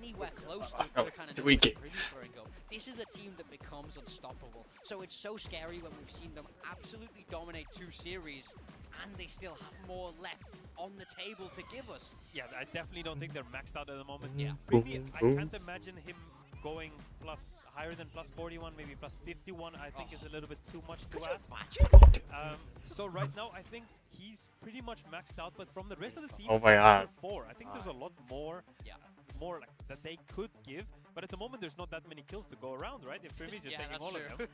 anywhere close to the kind of tweak it. throwing goal. This is a team that becomes unstoppable. So it's so scary when we've seen them absolutely dominate 2 series and they still have more left on the table to give us. Yeah, I definitely don't think they're maxed out at the moment. Yeah. Primmie, I can't imagine him going plus higher than plus 41, maybe plus 51. I think is a little bit too much to ask. So right now, I think he's pretty much maxed out. But from the rest of the team, Oh my God. 4. I think there's a lot more, more like that they could give. But at the moment, there's not that many kills to go around, right? If Primmie's just taking all of them.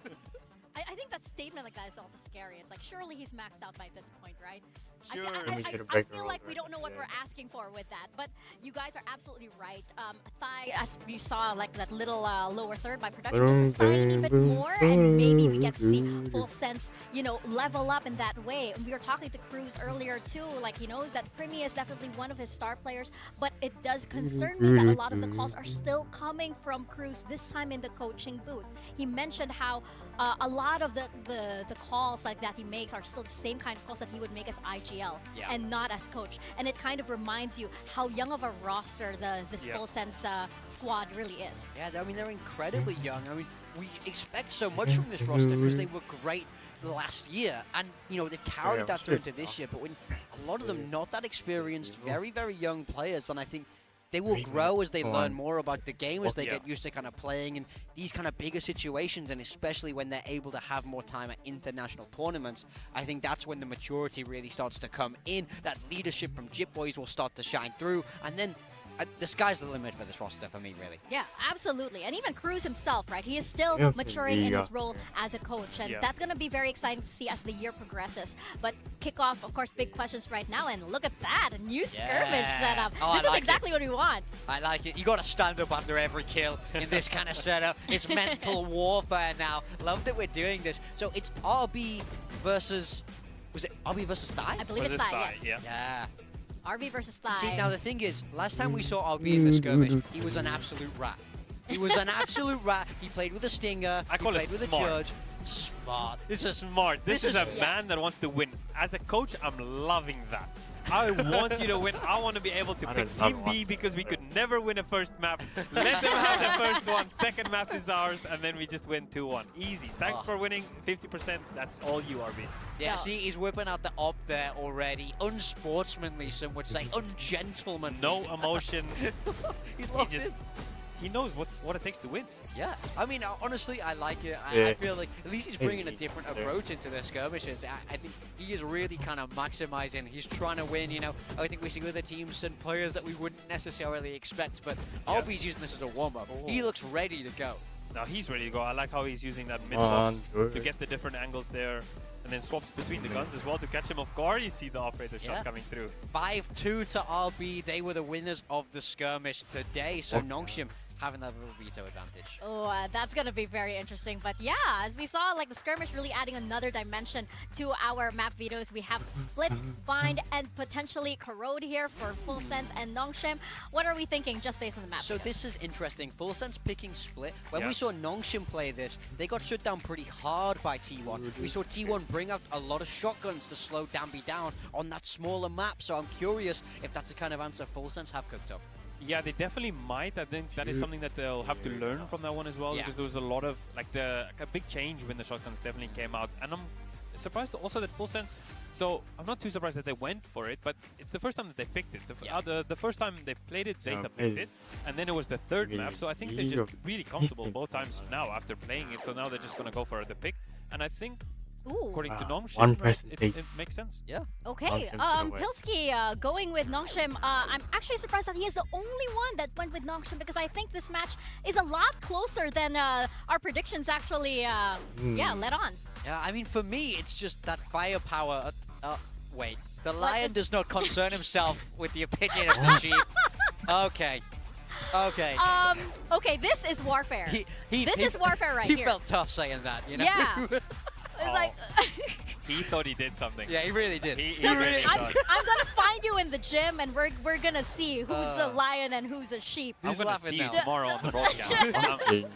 I think that statement like that is also scary. It's like, surely he's maxed out by this point, right? Sure. I feel like we don't know what we're asking for with that, but you guys are absolutely right. Thigh, as you saw, like that little lower third by production, just a tiny bit more, and maybe we get to see Full Sense, you know, level up in that way. We were talking to Cruz earlier too, like he knows that Primmie is definitely one of his star players, but it does concern me that a lot of the calls are still coming from Cruz, this time in the coaching booth. He mentioned how a lot of the calls like that he makes are still the same kind of calls that he would make as IGL and not as coach. And it kind of reminds you how young of a roster this Full Sense squad really is. Yeah, I mean, they're incredibly young. I mean, we expect so much from this roster because they were great last year. And, you know, they've carried that through into this year. But when a lot of them not that experienced, very, very young players, and I think they will grow as they learn more about the game, as they get used to kind of playing in these kind of bigger situations, and especially when they're able to have more time at international tournaments. I think that's when the maturity really starts to come in. That leadership from Jip Boys will start to shine through, and then the sky's the limit for this roster for me, really. Yeah, absolutely. And even Cruz himself, right? He is still maturing in his role as a coach. And that's going to be very exciting to see as the year progresses. But kickoff, of course, big questions right now. And look at that, a new skirmish setup. This is exactly what we want. I like it. You got to stand up after every kill in this kind of setup. It's mental warfare now. Love that we're doing this. So it's RB versus... Was it RB versus Thigh? I believe it's Thigh, yes. Yeah. RB versus Thigh. See, now the thing is, last time we saw RB in the skirmish, he was an absolute rat. He was an absolute rat. He played with a stinger. I call it with a smart. judge. Smart. This is smart. This is a man that wants to win. As a coach, I'm loving that. I want you to win. I want to be able to pick Team B because we could never win a first map. Let them have the first one. Second map is ours, and then we just win 2-1. Easy. Thanks for winning 50%. That's all you, RB. Yeah, see, he's whipping out the op there already. Unsportsmanly, some would say. Ungentlemanly. No emotion. He's locked in. He knows what it takes to win. Yeah, I mean, honestly, I like it. I feel like at least he's bringing a different approach into their skirmishes. I think he is really kind of maximizing. He's trying to win, you know. I think we see other teams and players that we wouldn't necessarily expect, but RB's using this as a warm-up. He looks ready to go. Now he's ready to go. I like how he's using that mid-box to get the different angles there. And then swaps between the guns as well to catch him off guard. You see the operator shot coming through. 5-2 to RB. They were the winners of the skirmish today. So Nongshim having that little veto advantage. Oh, that's going to be very interesting. But yeah, as we saw, like the skirmish really adding another dimension to our map vetoes. We have Split, Bind, and potentially Corrode here for Full Sense and Nongshim. What are we thinking just based on the map So vetoes? this is interesting. Full Sense picking Split. When we saw Nongshim play this, they got shut down pretty hard by T1. We saw T1 bring out a lot of shotguns to slow Danby down on that smaller map. So I'm curious if that's the kind of answer Full Sense have cooked up. Yeah, they definitely might. I think that is something that they'll have to learn from that one as well, because there was a lot of, like, a big change when the shotguns definitely came out. And I'm surprised also that Full Sense, so I'm not too surprised that they went for it, but it's the first time that they picked it. The first time they played it, Zeta picked it, and then it was the third map, so I think they're just really comfortable both times now after playing it, so now they're just going to go for the pick. And I think, according to Nongshim, it makes sense. Yeah. Okay, Pilski going with Nongshim. I'm actually surprised that he is the only one that went with Nongshim, because I think this match is a lot closer than our predictions actually led on. Yeah, I mean, for me, it's just that firepower. Wait, the lion does not concern himself with the opinion of the sheep. Okay. Okay. Okay, this is warfare. This is warfare right here. He felt tough saying that, you know? Yeah. It's like he thought he did something. Yeah, he really did. I'm gonna find you in the gym, and we're gonna see who's a lion and who's a sheep. I'm gonna see you tomorrow on the broadcast.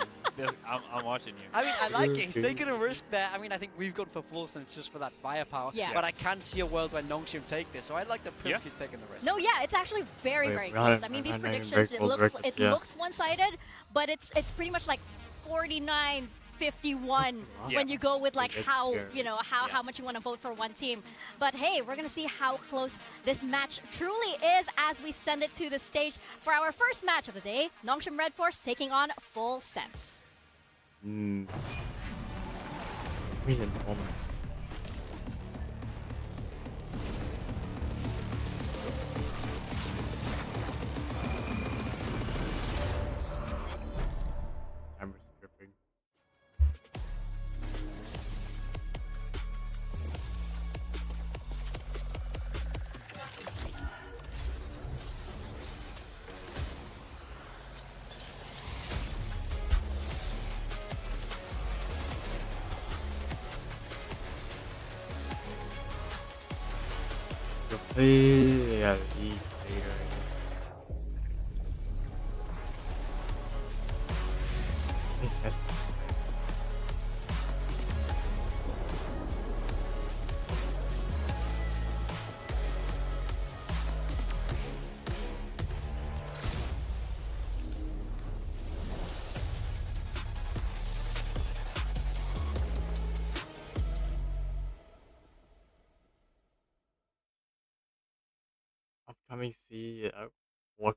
I'm watching you. I mean, I like it. He's taking a risk there. I mean, I think we've gone for full sense just for that firepower. Yeah. But I can see a world where Nongshim take this, so I like that Prinsky's taking the risk. No, yeah, it's actually very, very close. I mean, these predictions, it looks one-sided, but it's pretty much like 49-51 when you go with like how much you want to vote for one team. But hey, we're gonna see how close this match truly is as we send it to the stage for our first match of the day. Nongshim Redforce taking on Full Sense. Recent moment. I'm skipping. Yeah, the players. Yes. Upcoming workouts.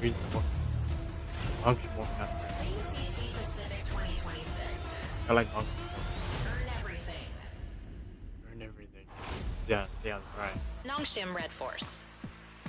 Reasonable. Nongshim workout. VCT Pacific 2026. I like Nongshim. Earn everything. Earn everything. Yeah, stay on the right. Nongshim Redforce.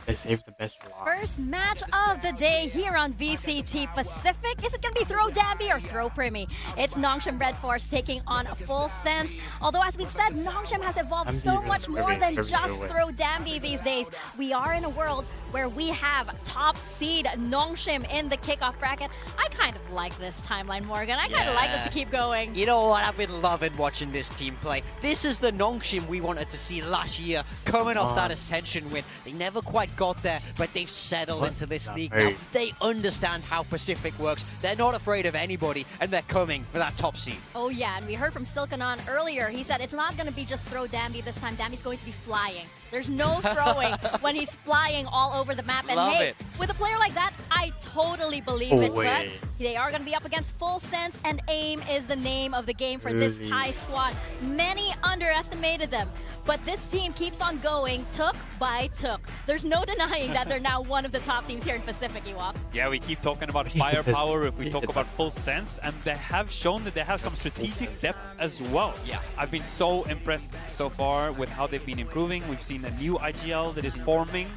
They saved the best for last. First match of the day here on VCT Pacific. Is it going to be Throw Dambi or Throw Primmie? It's Nongshim Redforce taking on Full Sense. Although, as we've said, Nongshim has evolved so much more than just Throw Dambi these days. We are in a world where we have top seed Nongshim in the kickoff bracket. I kind of like this timeline, Morgan. I kind of like this to keep going. You know what? I've been loving watching this team play. This is the Nongshim we wanted to see last year, coming off that Ascension win. They never quite got there, but they've settled into this league now. They understand how Pacific works. They're not afraid of anybody, and they're coming for that top seed. Oh yeah, and we heard from Silkanon earlier. He said it's not going to be just throw Dambi this time. Dambi's going to be flying. There's no throwing when he's flying all over the map. And hey, with a player like that, I totally believe it. But they are going to be up against Full Sense, and AIM is the name of the game for this Thai squad. Many underestimated them. But this team keeps on going, took by took. There's no denying that they're now one of the top teams here in Pacific, Ewok. Yeah, we keep talking about firepower if we talk about Full Sense, and they have shown that they have some strategic depth as well. Yeah, I've been so impressed so far with how they've been improving. We've seen a new IGL that is forming.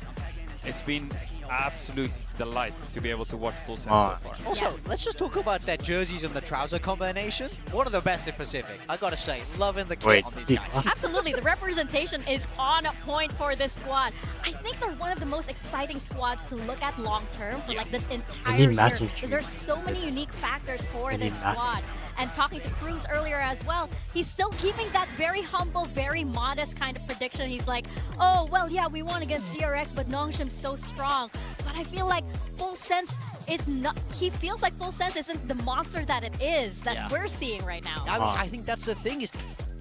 It's been absolute delight to be able to watch Full Sense so far. Also, let's just talk about their jerseys and the trouser combination. One of the best in Pacific. I gotta say, loving the kit on these guys. Absolutely, the representation is on point for this squad. I think they're one of the most exciting squads to look at long term for like this entire year, because there's so many unique factors for this squad. And talking to Cruz earlier as well, he's still keeping that very humble, very modest kind of prediction. He's like, oh, well, yeah, we won against DRX, but Nongshim's so strong. But I feel like Full Sense is not, he feels like Full Sense isn't the monster that it is, that we're seeing right now. I mean, I think that's the thing is,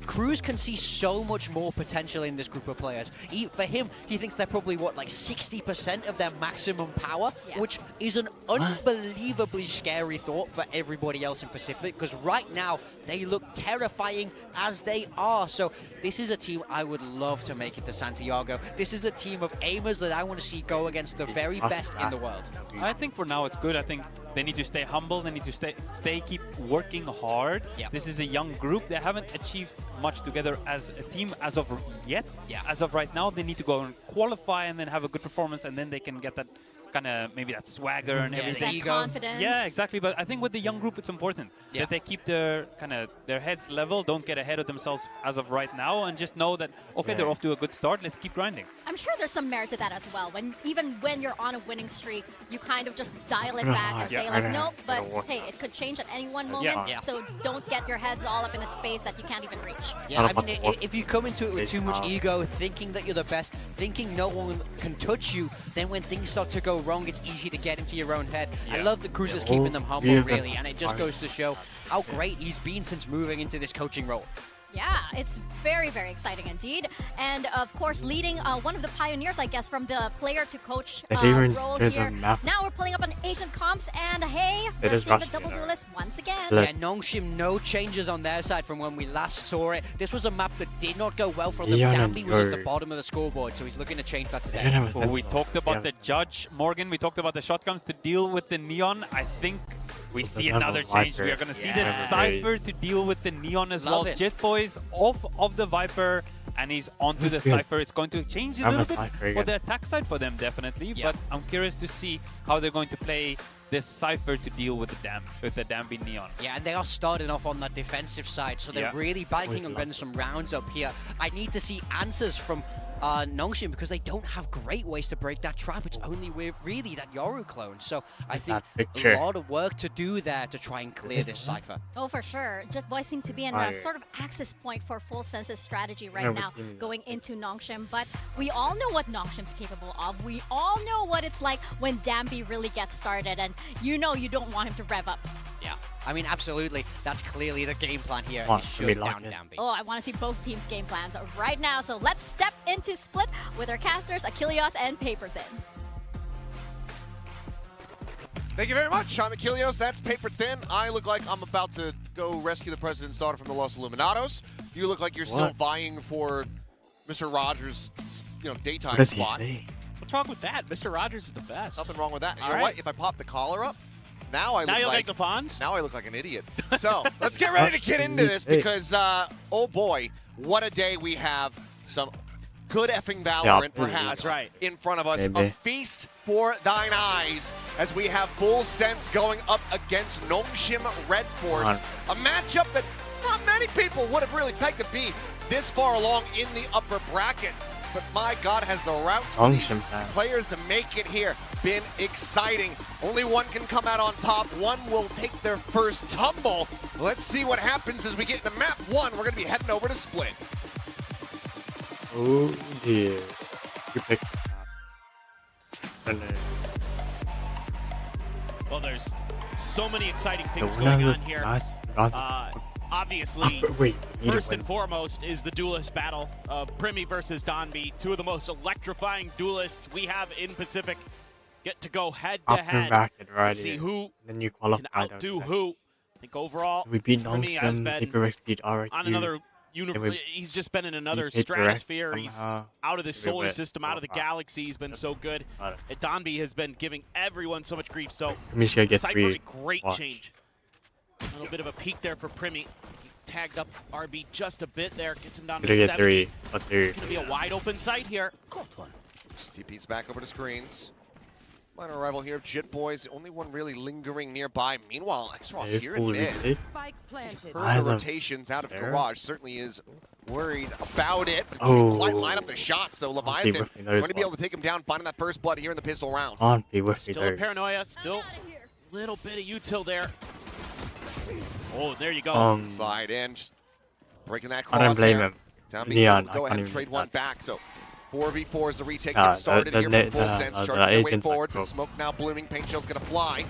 Cruz can see so much more potential in this group of players. For him, he thinks they're probably, what, like 60% of their maximum power, which is an unbelievably scary thought for everybody else in Pacific, because right now, they look terrifying as they are. So this is a team I would love to make it to Santiago. This is a team of aimers that I want to see go against the very best in the world. I think for now it's good. I think they need to stay humble. They need to keep working hard. This is a young group. They haven't achieved much together as a team as of yet. As of right now, they need to go and qualify and then have a good performance, and then they can get that kind of maybe that swagger and Yeah, the everything. That ego. confidence. Yeah, exactly. But I think with the young group, it's important that they keep their their heads level, don't get ahead of themselves as of right now, and just know that okay, they're off to a good start. Let's keep grinding. I'm sure there's some merit to that as well. Even when you're on a winning streak, you kind of just dial it back and say like, no, but hey, it could change at any one moment. Yeah. So don't get your heads all up in a space that you can't even reach. Yeah, I mean, if you come into it with too much ego, thinking that you're the best, thinking no one can touch you, then when things start to go wrong, it's easy to get into your own head. I love the Cruiser's keeping them humble, really, and it just goes to show how great he's been since moving into this coaching role. Yeah, it's very, very exciting indeed. And of course, leading one of the pioneers, I guess, from the player to coach role here. Now we're pulling up on Asian comps, and hey, we're seeing the double duelist once again. Yeah, Nongshim, no changes on their side from when we last saw it. This was a map that did not go well for them. Danby was at the bottom of the scoreboard, so he's looking to change that today. Well, we talked about the judge, Morgan. We talked about the shotguns to deal with the Neon. I think we see another change. We are going to see the Cypher to deal with the Neon as well. Jet Boys off of the Viper, and he's onto the Cypher. It's going to change a little bit for the attack side for them, definitely. But I'm curious to see how they're going to play this Cypher to deal with the Danby Neon. Yeah, and they are starting off on that defensive side, so they're really banking on getting some rounds up here. I need to see answers from Nongshim, because they don't have great ways to break that trap. It's only really that Yoru clone. So I think a lot of work to do there to try and clear this Cypher. Oh, for sure. Jet Boys seem to be in a sort of access point for Full Sense's strategy right now, going into Nongshim. But we all know what Nongshim's capable of. We all know what it's like when Danby really gets started, and you know you don't want him to rev up. Yeah, I mean, absolutely. That's clearly the game plan here. Shut down Danby. Oh, I want to see both teams' game plans right now. So let's step into Split with our casters, Achilles and Paper Thin. Thank you very much. I'm Achilles. That's Paper Thin. I look like I'm about to go rescue the president's daughter from the Los Illuminados. You look like you're still vying for Mr. Rogers' daytime spot. What's wrong with that? Mr. Rogers is the best. Nothing wrong with that. You know what? If I pop the collar up, now you'll make the pawns? Now I look like an idiot. So let's get ready to get into this, because oh boy, what a day we have. Some good effing Valorant perhaps in front of us. A feast for thine eyes as we have Full Sense going up against Nongshim Redforce. A matchup that not many people would have really pegged to be this far along in the upper bracket. But my God, has the route for these players to make it here been exciting. Only one can come out on top. One will take their first tumble. Let's see what happens as we get into map 1. We're going to be heading over to Split. Oh dear. You picked Well, there's so many exciting things going on here. Obviously, first and foremost is the duelist battle of primmie versus Danby, two of the most electrifying duelists we have in Pacific. Get to go head to head, see who can outdo who. I think overall, primmie has been on another universe. He's just been in another stratosphere. He's out of the solar system, out of the galaxy. He's been so good. Danby has been giving everyone so much grief. So, Cypher, a great change. A little bit of a peak there for primmie. He tagged up RB just a bit there, gets him down to 70. It's going to be a wide open site here. TP's back over to screens. Minor arrival here of Jit Boys, the only one really lingering nearby. Meanwhile, X-Ross here in mid. The rotations out of Garage certainly is worried about it, but couldn't quite line up the shot. So Leviathan going to be able to take him down, finding that first blood here in the pistol round. Still a paranoia, still a little bit of util there. Oh, there you go. Slide in, just breaking that I don't blame him. Neon, go ahead and trade one back. So 4v4 as the retake gets started here from Full Sense. Charging their way forward. Smoke now blooming. Paint Shell's going to fly.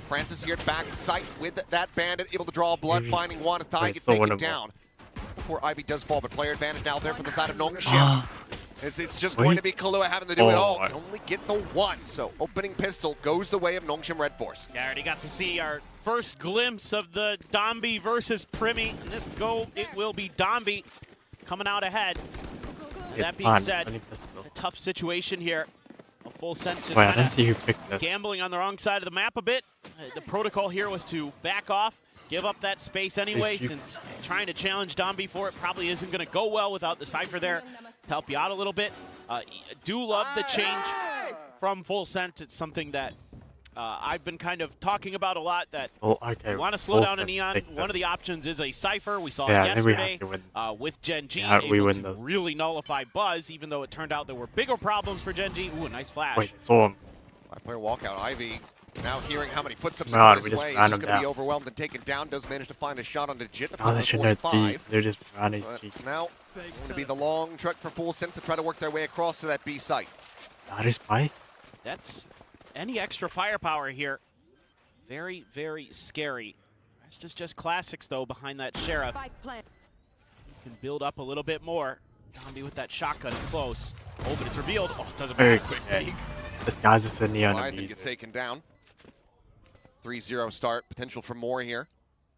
Francis here back sight with that bandit. Able to draw blood. Finding one as Ty gets taken down. Before Ivy does fall, but player advantage now there from the side of Nongshim. It's just going to be Kahlua having to do it all. Can only get the one. So opening pistol goes the way of Nongshim Redforce. Yeah, I already got to see our first glimpse of the Danby versus primmie. And this go, it will be Danby coming out ahead. That being said, a tough situation here. A Full Sense just kind of gambling on the wrong side of the map a bit. The protocol here was to back off, give up that space anyway, since trying to challenge Danby for it probably isn't going to go well without the Cypher there to help you out a little bit. Do love the change from Full Sense. It's something that I've been kind of talking about a lot, that you want to slow down a Neon. One of the options is a Cypher. We saw it yesterday with Gen G, able to really nullify Buzz, even though it turned out there were bigger problems for Gen G. Ooh, a nice flash. Wait, saw him. 5-player walkout. Ivy now hearing how many footsteps are coming his way. He's just going to be overwhelmed and taken down. Does manage to find a shot on the Jit. Oh, they should know deep. They're just running. Now, going to be the long trek for Full Sense to try to work their way across to that B site. That is spike. That's any extra firepower here. Very, very scary. Rest is just classics, though, behind that Sheriff. Can build up a little bit more. Zombie with that shotgun close. Oh, but it's revealed. Oh, it doesn't matter. Quick peek. This guy's just a Neon. Leviathan gets taken down. 3-0 start. Potential for more here.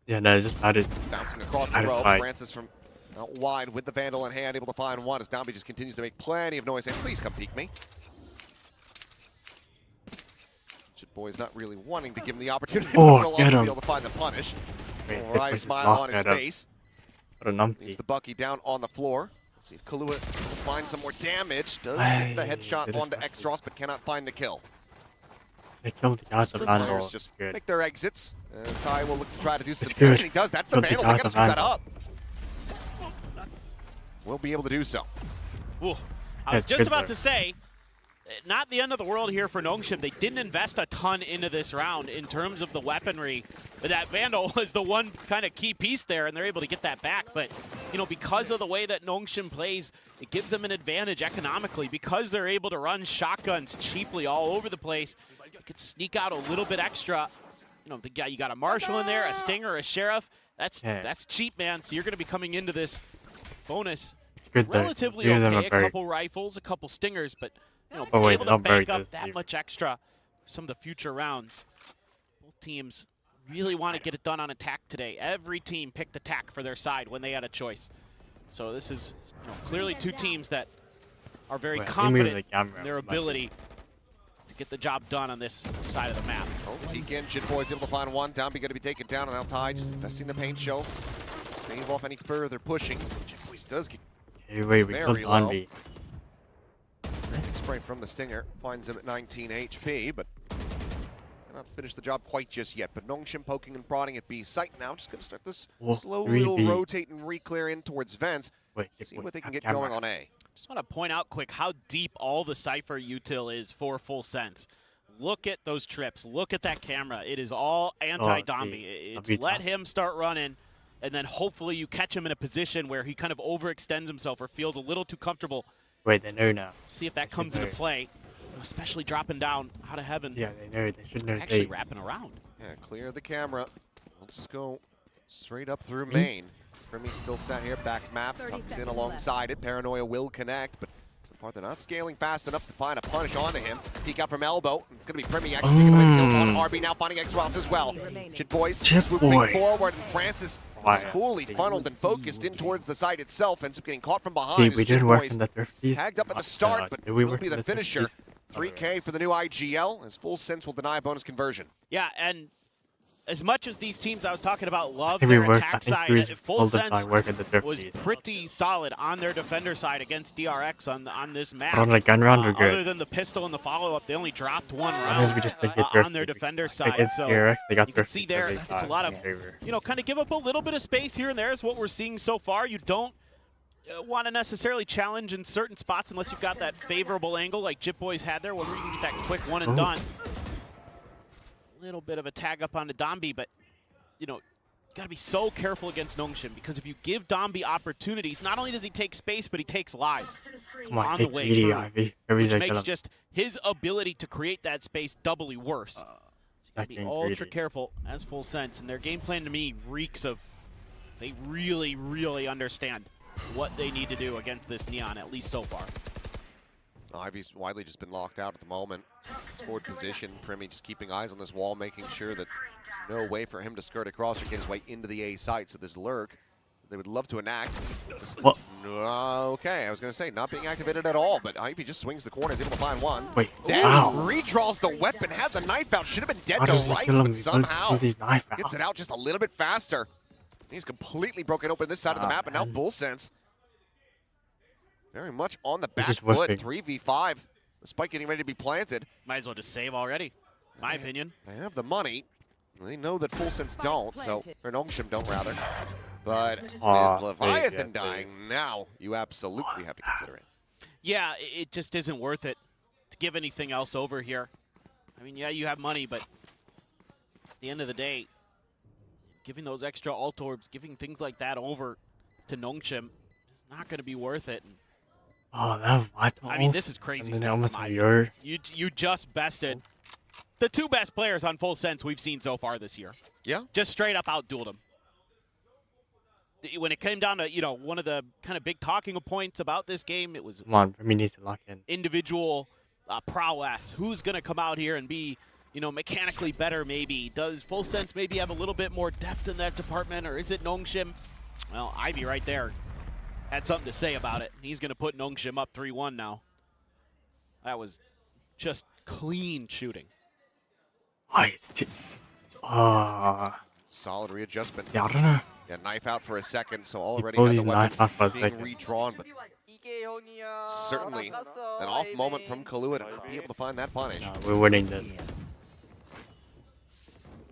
Yeah, no, just that is. Bouncing across the rope. Francis from out wide with the Vandal in hand, able to find one as Downbeat just continues to make plenty of noise. And please come peek me. Boy's not really wanting to give him the opportunity, but he'll also be able to find the punish. Wry smile on his face. What a numpty. Leaves the Bucky down on the floor. Let's see if Kahlua will find some more damage. Does get the headshot onto Extros, but cannot find the kill. They killed the guys of Vandal. Players just make their exits. Ty will look to try to do some damage, and he does. That's the Vandal. They gotta screw that up. We'll be able to do so. Ooh. I was just about to say, not the end of the world here for Nongshim. They didn't invest a ton into this round in terms of the weaponry. But that Vandal was the one kind of key piece there, and they're able to get that back. But, you know, because of the way that Nongshim plays, it gives them an advantage economically. Because they're able to run shotguns cheaply all over the place, you could sneak out a little bit extra. You know, you got a Marshal in there, a Stinger, a Sheriff. That's cheap, man. So you're going to be coming into this bonus relatively okay. A couple rifles, a couple Stingers, but you know, able to bank up that much extra for some of the future rounds. Both teams really want to get it done on attack today. Every team picked attack for their side when they had a choice. So this is, you know, clearly two teams that are very confident in their ability to get the job done on this side of the map. Peek in, Jitboy's able to find one. Downbeat going to be taken down, and now Ty just investing the paint shells. Stave off any further pushing. Jitboy does get very low. Spray from the Stinger finds him at 19 HP, but cannot finish the job quite just yet. But Nongshim poking and prodding at B site now. Just going to start this slow little rotate and re-clear in towards Vents. See what they can get going on A. Just want to point out quick how deep all the Cypher util is for Full Sense. Look at those trips. Look at that camera. It is all anti-Dombie. It's let him start running, and then hopefully you catch him in a position where he kind of overextends himself or feels a little too comfortable. Wait, they know now. See if that comes into play, especially dropping down out of heaven. Yeah, they know. They should know. Actually wrapping around. Yeah, clear the camera. We'll just go straight up through main. Primmie still sat here, back map, tucks in alongside it. Paranoia will connect, but so far they're not scaling fast enough to find a punish onto him. Peek out from elbow. It's going to be Primmie actually taking away the kill on RB, now finding X-Routes as well. Jitboys swooping forward, and Francis is fully funneled and focused in towards the site itself, ends up getting caught from behind. See, we did work in the thrifties. Tagged up at the start, but will be the finisher. 3K for the new IGL, as Full Sense will deny a bonus conversion. Yeah, and as much as these teams I was talking about love their attack side, Full Sense was pretty solid on their defender side against DRX on this map. On the gun round are good. Other than the pistol and the follow-up, they only dropped one round on their defender side. Against so DRX, they got you can see there, it's a lot of, you know, kind of give up a little bit of space here and there is what we're seeing so far. You don't want to necessarily challenge in certain spots unless you've got that favorable angle like Jitboys had there, where you can get that quick one and done. Little bit of a tag up onto Dombie, but you know, you gotta be so careful against Nongshim, because if you give Dombie opportunities, not only does he take space, but he takes lives on the way through, which makes just his ability to create that space doubly worse. So you gotta be ultra careful as Full Sense, and their game plan to me reeks of they really, really understand what they need to do against this Neon, at least so far. Ivy's widely just been locked out at the moment. Forward position, Primmie just keeping eyes on this wall, making sure that no way for him to skirt across or get his way into the A site. So this lurk, they would love to enact. Okay, I was going to say, not being activated at all, but Ivy just swings the corner, is able to find one. Then redraws the weapon, has a knife out, should have been dead to rights, but somehow gets it out just a little bit faster. He's completely broken open this side of the map, and now Full Sense very much on the back foot, 3v5. The spike getting ready to be planted. Might as well just save already, my opinion. They have the money. They know that Full Sense don't, so or Nongshim don't rather. But with Leviathan dying now, you absolutely have to consider it. Yeah, it just isn't worth it to give anything else over here. I mean, yeah, you have money, but at the end of the day, giving those extra ult orbs, giving things like that over to Nongshim is not going to be worth it. And oh, that I mean, this is crazy stuff. Almost You just bested the 2 best players on Full Sense we've seen so far this year. Yeah. Just straight up outdueled them. When it came down to, one of the kind of big talking points about this game, it was come on, primmie needs to lock in. Individual prowess. Who's going to come out here and be, mechanically better maybe? Does Full Sense maybe have a little bit more depth in that department, or is it Nongshim? Well, Ivy right there had something to say about it. He's going to put Nongshim up 3-1 now. That was just clean shooting. Solid readjustment. Yeah, I don't know. Yeah, knife out for a second, so already has has the the weapon being being redrawn, but certainly an off moment from Kahlua to be able to find that punish. No, we're winning this.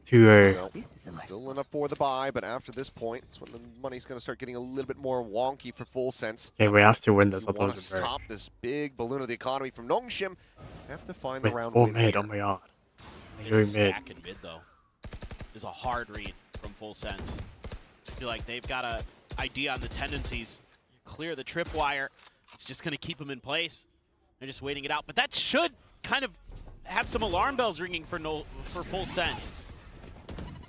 2-0. Still enough for the buy, but after this point, it's when the money's going to start getting a little bit more wonky for Full Sense. Okay, we have to win this. We want to stop this big balloon of the economy from Nongshim. Have to find the round win. here. Oh my god. Stack in mid, though. Is a hard read from Full Sense. I feel like they've got an idea on the tendencies. Clear the tripwire. It's just going to keep them in place. They're just waiting it out. But that should kind of have some alarm bells ringing for Full Sense.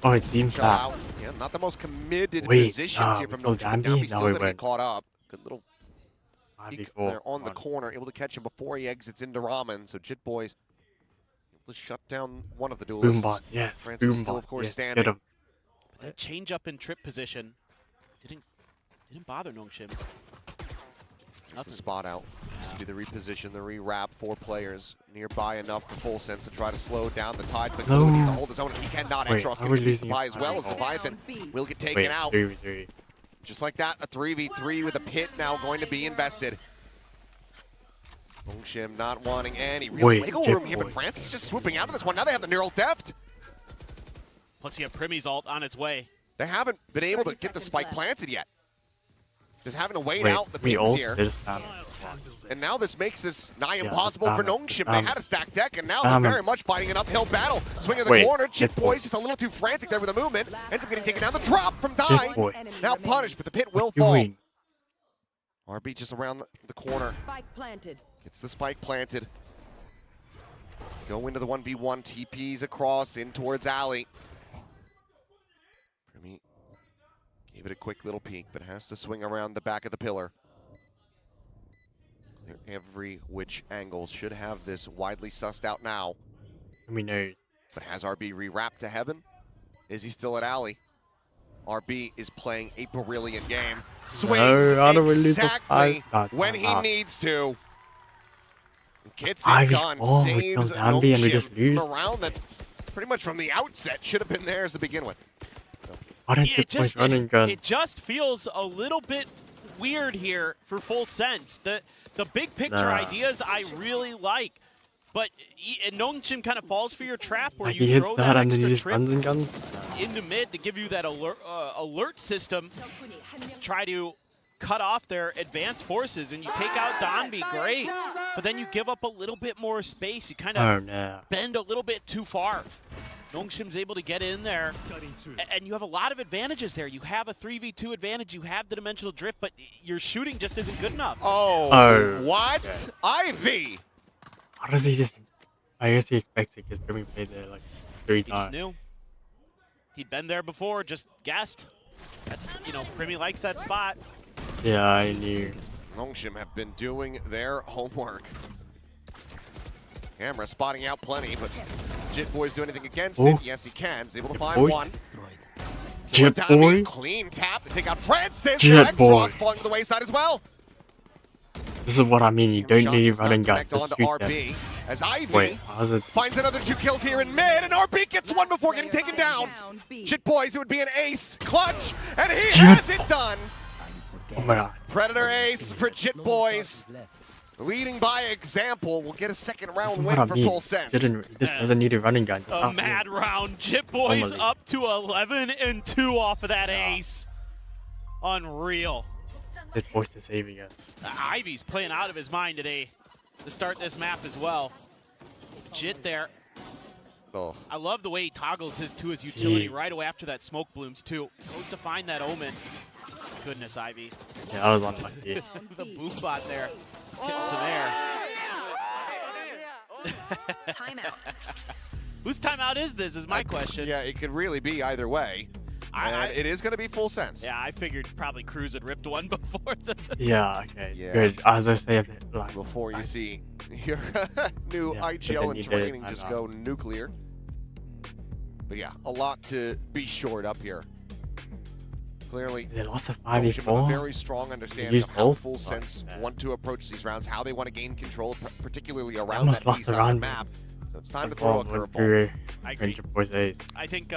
Oh, it seems that. Yeah, not the most committed positions here from Nongshim. Now he's still going to get caught up. Good little peek there on the corner. Able to catch him before he exits into Ramen. So Jit Boys able to shut down one of the duelists. Boombot, yes. Francis still, of course, standing. But that change up in trip position didn't bother Nongshim. That's the spot out. Just be the reposition, the rewrap. 4 players nearby enough for Full Sense to try to slow down the tide, but Kahlua needs to hold his own. He cannot. Exros going to use the buy as well as Leviathan will get taken out. 3v3. Just like that, a 3v3 with a pit now going to be invested. Nongshim not wanting any real wiggle room here, but Francis just swooping out of this one. Now they have the neural theft. Plus you have Primmie's ult on its way. They haven't been able to get the spike planted yet. Just having to wait out the pings here. And now this makes this nigh impossible for Nongshim. They had a stacked deck, and now they're very much fighting an uphill battle. Swinging the corner, Jit Boys just a little too frantic there with the movement. Ends up getting taken down. The drop from Die. Now punished, but the pit will fall. RB just around the corner. Spike planted. Gets the spike planted. Go into the 1v1, TPs across in towards Alley. Primmie gave it a quick little peek, but has to swing around the back of the pillar. Clear every which angle. Should have this widely sussed out now. We know. But has RB rewrapped to heaven? Is he still at Alley? RB is playing a brilliant game. Swings exactly when he needs to. Gets it done. Saves Nongshim from a round that pretty much from the outset should have been theirs to begin with. It just feels a little bit weird here for Full Sense. The big picture ideas I really like, but Nongshim kind of falls for your trap where you throw that extra trip into mid to give you that alert system, try to cut off their advanced forces, and you take out Donby, great, but then you give up a little bit more space. You kind of bend a little bit too far. Nongshim's able to get in there, and you have a lot of advantages there. You have a 3v2 advantage, you have the dimensional drift, but your shooting just isn't good enough. What? Okay. Ivy! How does he just... I guess he expects it because Primmie played there like 3 times. He just knew. He'd been there before, just guessed. That's, Primmie likes that spot. Yeah, I knew. Nongshim have been doing their homework. Camera spotting out plenty, but Jit Boys do anything against it? Yes, he can. He's able to find one. Jit Boy. Clean tap to take out Francis. Jit Boy. Falling to the wayside as well. This is what I mean. You don't need running guns. Just shoot RB as Ivy finds another 2 kills here in mid, and RB gets one before getting taken down. Jit Boys, it would be an ace clutch, and he has it done. Oh my god. Predator ace for Jit Boys. leading by example, will get a second This round is win what I for mean. Full Sense. This doesn't need a running gun. Just A stop mad it. round. Jit Boys Normally. up to 11-2 off of that ace. Unreal. This voice is saving us. Ivy's playing out of his mind today to start this map as well. Jit there. Oh. I love the way he toggles his utility Jeez. right away after that smoke blooms too. Goes to find that omen. Goodness, Ivy. Yeah, I was unlucky. The boom bot there. Getting some air. Timeout. Whose timeout is this is my question. Yeah, it could really be either way. And it is going to be Full Sense. Yeah, I figured probably Cruz had ripped one before the... Yeah, okay. Yeah. Good. As I say, like, Before you see your new Yeah, IGL then and you did training it, just I go nuclear. But yeah, a lot to be shored up here. Clearly, they lost a Nongshim have a 5v4. very strong understanding used of how both? Full Sense Like, want to approach these rounds, how they want to gain control, particularly around almost that lost east the side of the round. map. So it's time to As throw well, a went curveball. through I agree. Ranger Boys ace. I think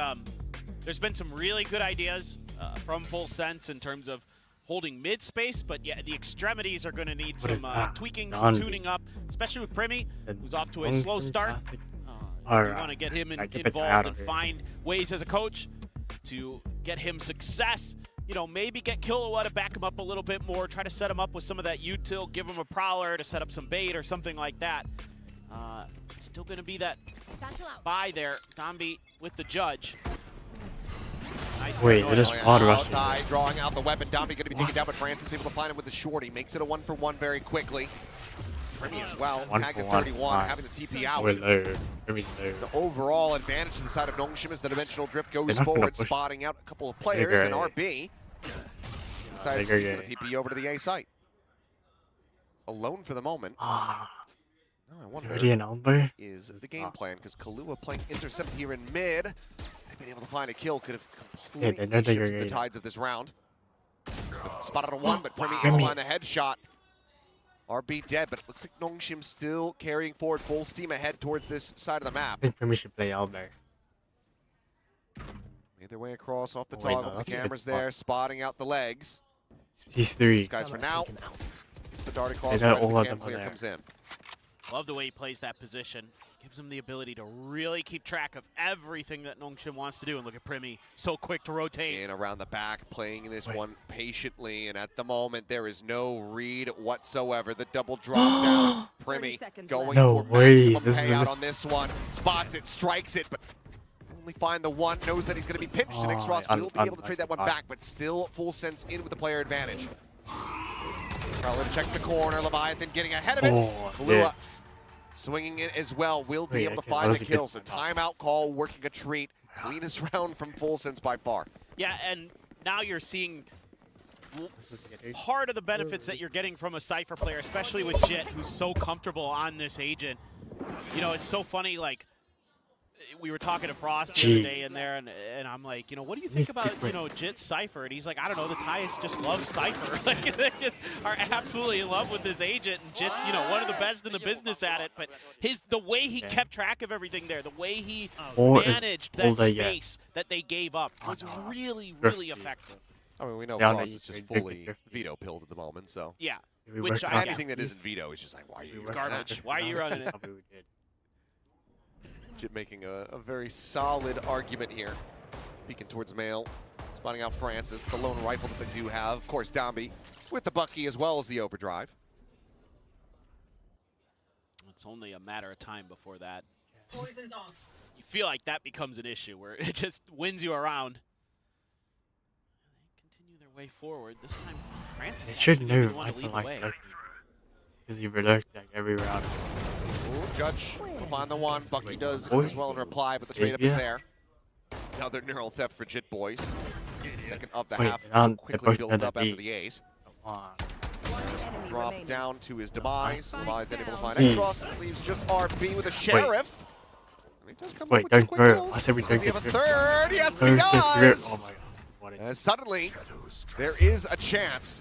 there's been some really good ideas from Full Sense in terms of holding mid space, but yeah, the extremities are going to need What is some that? tweaking, None. some tuning up, especially with primmie, And who's off to a Nongshim slow start. Classic. You Alright. want to get him I get the guy involved out and of here. find ways as a coach to get him success. You know, maybe get Kilowatt to back him up a little bit more, try to set him up with some of that util, give him a prowler to set up some bait or something like that. Still going to be that buy there. Dombi with the judge. Nice Wait, paranoia. it is Drawing Pod out, rushing. drawing out the weapon. Dombi going to be taken down, but What? Francis able to find him with the shorty. Makes it a 1-for-1 very quickly. Primmie as well. One Tag for at one, 31, fine. having the TP out. We're low. Primmie's low. So overall advantage to the side of Nongshim as the dimensional drift goes They're not gonna forward, push. spotting out a couple of players, and Bigger. RB decides Bigger he's going to game. TP over to the A site. Alone for the moment. Ah, Now I wonder, already an elbow? is This the is game not- plan, because Kahlua playing intercept here in mid. They've been able to find a kill, could have Yeah, completely they're shifted the getting- tides of this round. Spotted a one, but Primmie able to Primmie. find the headshot. RB dead, but it looks like Nongshim still carrying forward full steam ahead towards this side of the I map. think Primmie should play elbow. Made their way across off the Oh, wait, no, toggle. The that's a good cameras spot. there, spotting out the legs. He's 3. These guys for now. It's the dart across They know right as all the of cam them are clear there. comes in. Love the way he plays that position. Gives him the ability to really keep track of everything that Nongshim wants to do. And look at Primmie, so quick to rotate. In around the back, playing this Wait. one patiently, and at the moment there is no read whatsoever. The double drop down, Primmie going No for ways, maximum this is a payout mis- on this one. Spots it, strikes it, but only find the one. Knows that he's going to be pinched, and Oh, Xross will be able to trade that one unlucky. back, but still Full Sense in with the player advantage. Carlin check the corner, Leviathan getting ahead of it. Oh, Kahlua yes. swinging it as well, will be Wait, able to okay, that find was the a good kill. So timeout call, working a treat. Cleanest round from Full Sense by far. Yeah, and now you're seeing This is good. part of the benefits that you're getting from a Cypher player, especially with Jit, who's so comfortable on this agent. You know, it's so funny, like, we were talking to Frost the other day in there, and I'm like, you know, what do you think He's about, different. you know, Jit's Cypher? And he's like, I don't know, the Thais just love Cypher. Like, they just are absolutely in love with this agent, and Jit's, you know, one of the best in the business at it. But the way he kept track of everything there, the way he Or is managed that older yet. space that they gave up was Oh, no, really, it's really thrifty. effective. I mean, we know Yeah, I know Frost you is just can pick it fully differently. veto pilled at the moment, so Yeah, We Which worked I- out anything that this- isn't veto is just like, why are you we running worked out that? garbage. Why are you running it? Probably we did. Jit making a very solid argument here. Peeking towards Mail, spotting out Francis, the lone rifle that they do have. Of course, Dombi with the Bucky as well as the overdrive. It's only a matter of time before that. Poison's off. You feel like that becomes an issue where it just wins you around. They continue their way forward. This time, Francis They should actually know didn't want I to don't lead the like way. lurking. Because he lurked like every round. Ooh, Judge will find the one. Bucky Wait, does boys? as well in reply, but the trade up is Savior? there. Another neural theft for Jit boys. Second of the Wait, half, they're quickly both built another up after beat. the A's. Come on. Drop down to his demise. Levi then able to find Hmm. Xross. Leaves just RB with a sheriff. And he does come up Wait, with some don't quick throw. kills. I said we Does don't he have a get through. third? Yes, he Don't get through. does. Oh my god. What a And suddenly, there is a chance.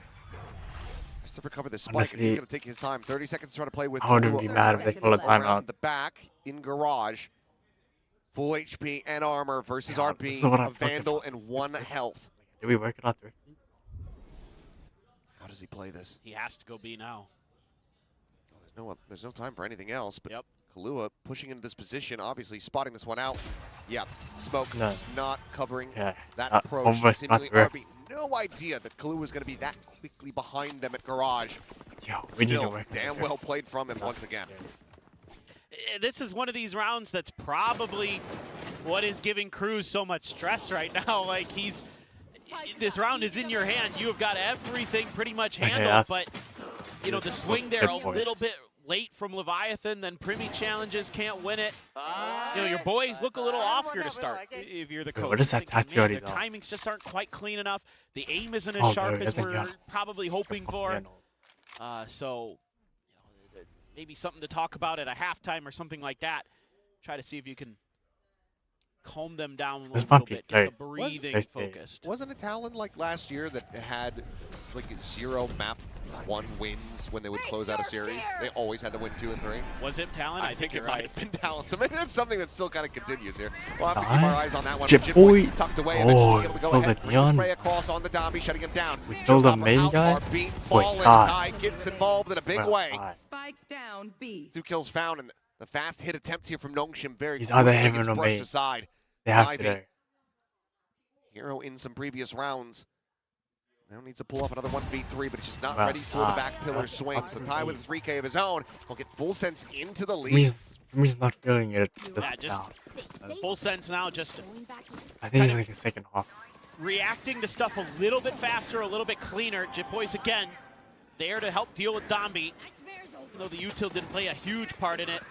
Has to recover this spike, and he's Honestly, going to take his time. 30 seconds to try to play with. I wouldn't Kahlua be mad if they pull a around timeout. the back in garage. Full HP and armor versus Yeah, RB, this is what I'm a talking Vandal about. and 1 health. Did we work it out thrifty? How does he play this? He has to go B now. There's no time for anything else, but Kahlua pushing into this position, obviously spotting this one out. Yep, smoke just not covering that approach. Seemingly RB, no idea that Kahlua was going to be that quickly behind them at Garage. We need to Still, work damn well played from him once again. This is one of these rounds that's probably what is giving Cruz so much stress right now. Like this round is in your hand. You have got everything pretty much handled, but you know, the swing there a little bit late from Leviathan, then primmie challenges, can't win it. You know, your boys look a little off here to start if you're the coach. What is that tattoo? The timings just aren't quite clean enough. The aim isn't as sharp as we're probably hoping for. So, you know, maybe something to talk about at a halftime or something like that. Try to see if you can calm them down a little bit, get the breathing focused. Wasn't it Talon like last year that had like 0 map 1 wins when they would close out a series? They always had to win 2 or 3. Was it Talon? I think it might have been Talon. So maybe that's something that still kind of continues here. We'll have to keep our eyes on that one. Boy tucked away, eventually able to go ahead, spray across on the Domby, shutting him down. We killed the main guy. Guy gets involved in a big way. Spike down B. 2 kills found, and the fast hit attempt here from Nongshim very He's either him gets or brushed me. aside. They have to. Hero in some previous rounds. Now needs to pull off another 1v3, but he's just not ready for the back pillar swing. So Ty with a 3K of his own will get full sense into the lead. He's not feeling it. Full sense now, just I think he's like a second half. reacting to stuff a little bit faster, a little bit cleaner. Jitboys again, there to help deal with Domby. Even though the util didn't play a huge part in it.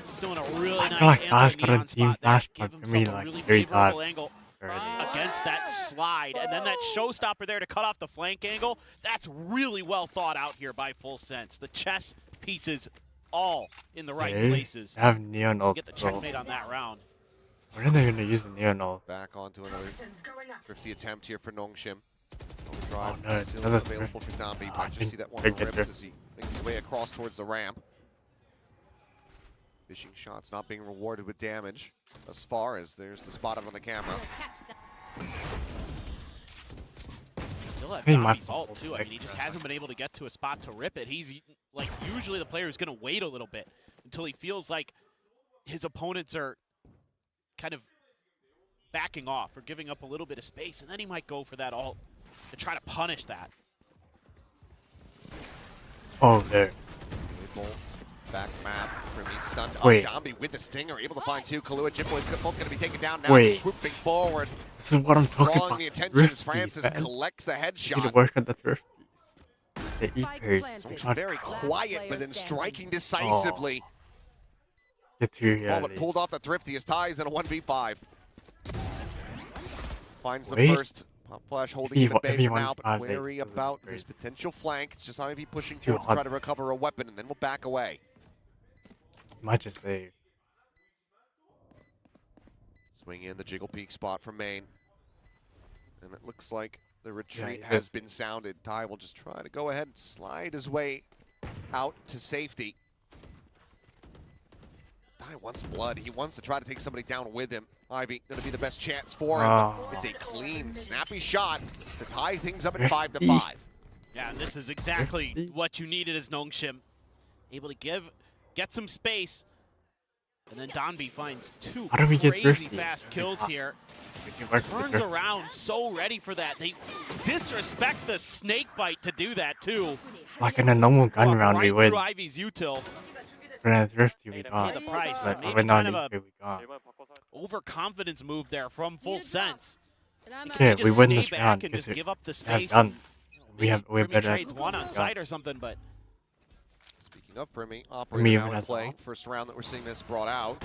Just doing a really nice anti-neon spot there. Give himself a really favorable angle against that slide. And then that showstopper there to cut off the flank angle. That's really well thought out here by Full Sense. The chess pieces all in the right places. They have neon ult. Get the checkmate on that round. When are they going to use the neon ult? Back onto another thrifty attempt here for Nongshim. Oh no, still another available for Domby. Might just see that one big rip as he makes his way across towards the ramp. Fishing shots not being rewarded with damage as far as there's the spot up on the camera. Still at Domby's ult too. I mean, he just hasn't been able to get to a spot to rip it. He's like, usually the player is going to wait a little bit until he feels like his opponents are kind of backing off or giving up a little bit of space, and then he might go for that ult to try to punish that. Oh, there. Back map, primmie stunned up. Wait. Domby with the stinger, able to find 2. Kahlua, Jitboy's both going to be taken down now. Wait. Swooping forward. This is what I'm talking Drawing about. the attention as Thrifties, Francis man. collects the You need to headshot. work on the thrifties. The E-pairs. Very quiet, but then striking decisively. Get to your But pulled off the thrifty as Ty's in a 1v5. Finds the Wait. first. Pop Flash holding him at bay for everyone now, but has wary it. about his potential flank. It's just Ivy pushing Too forward to hot. try to recover a weapon, and then we'll back away. Might just save. Swing in the Jiggle Peak spot from main. And it looks like the retreat he has has- been sounded. Ty will just try to go ahead and slide his way out to safety. Ty wants blood. He wants to try to take somebody down with him. Ivy going to be the best chance for him. It's a clean, snappy shot to tie things up at 5-5. Yeah, and this is exactly what you needed as Nongshim. Able to get some space. And then Domby finds 2 How do we get crazy thrifty? fast kills here. We can work with the Turns thrifty. around, so ready for that. They disrespect the snake bite to do that too. Like in a normal gun Walk round, right we win. through Ivy's util. For a thrifty, we Pay can't. the price. But Maybe we're not kind of a we can't. overconfidence move there from Full Sense. Yeah, Just we win stay this back round and because just give up the we have space. guns. We're Primmie better at trades one on guns. site or something, but Speaking of Primmie, operating even out has play. all. First round that we're seeing this brought out.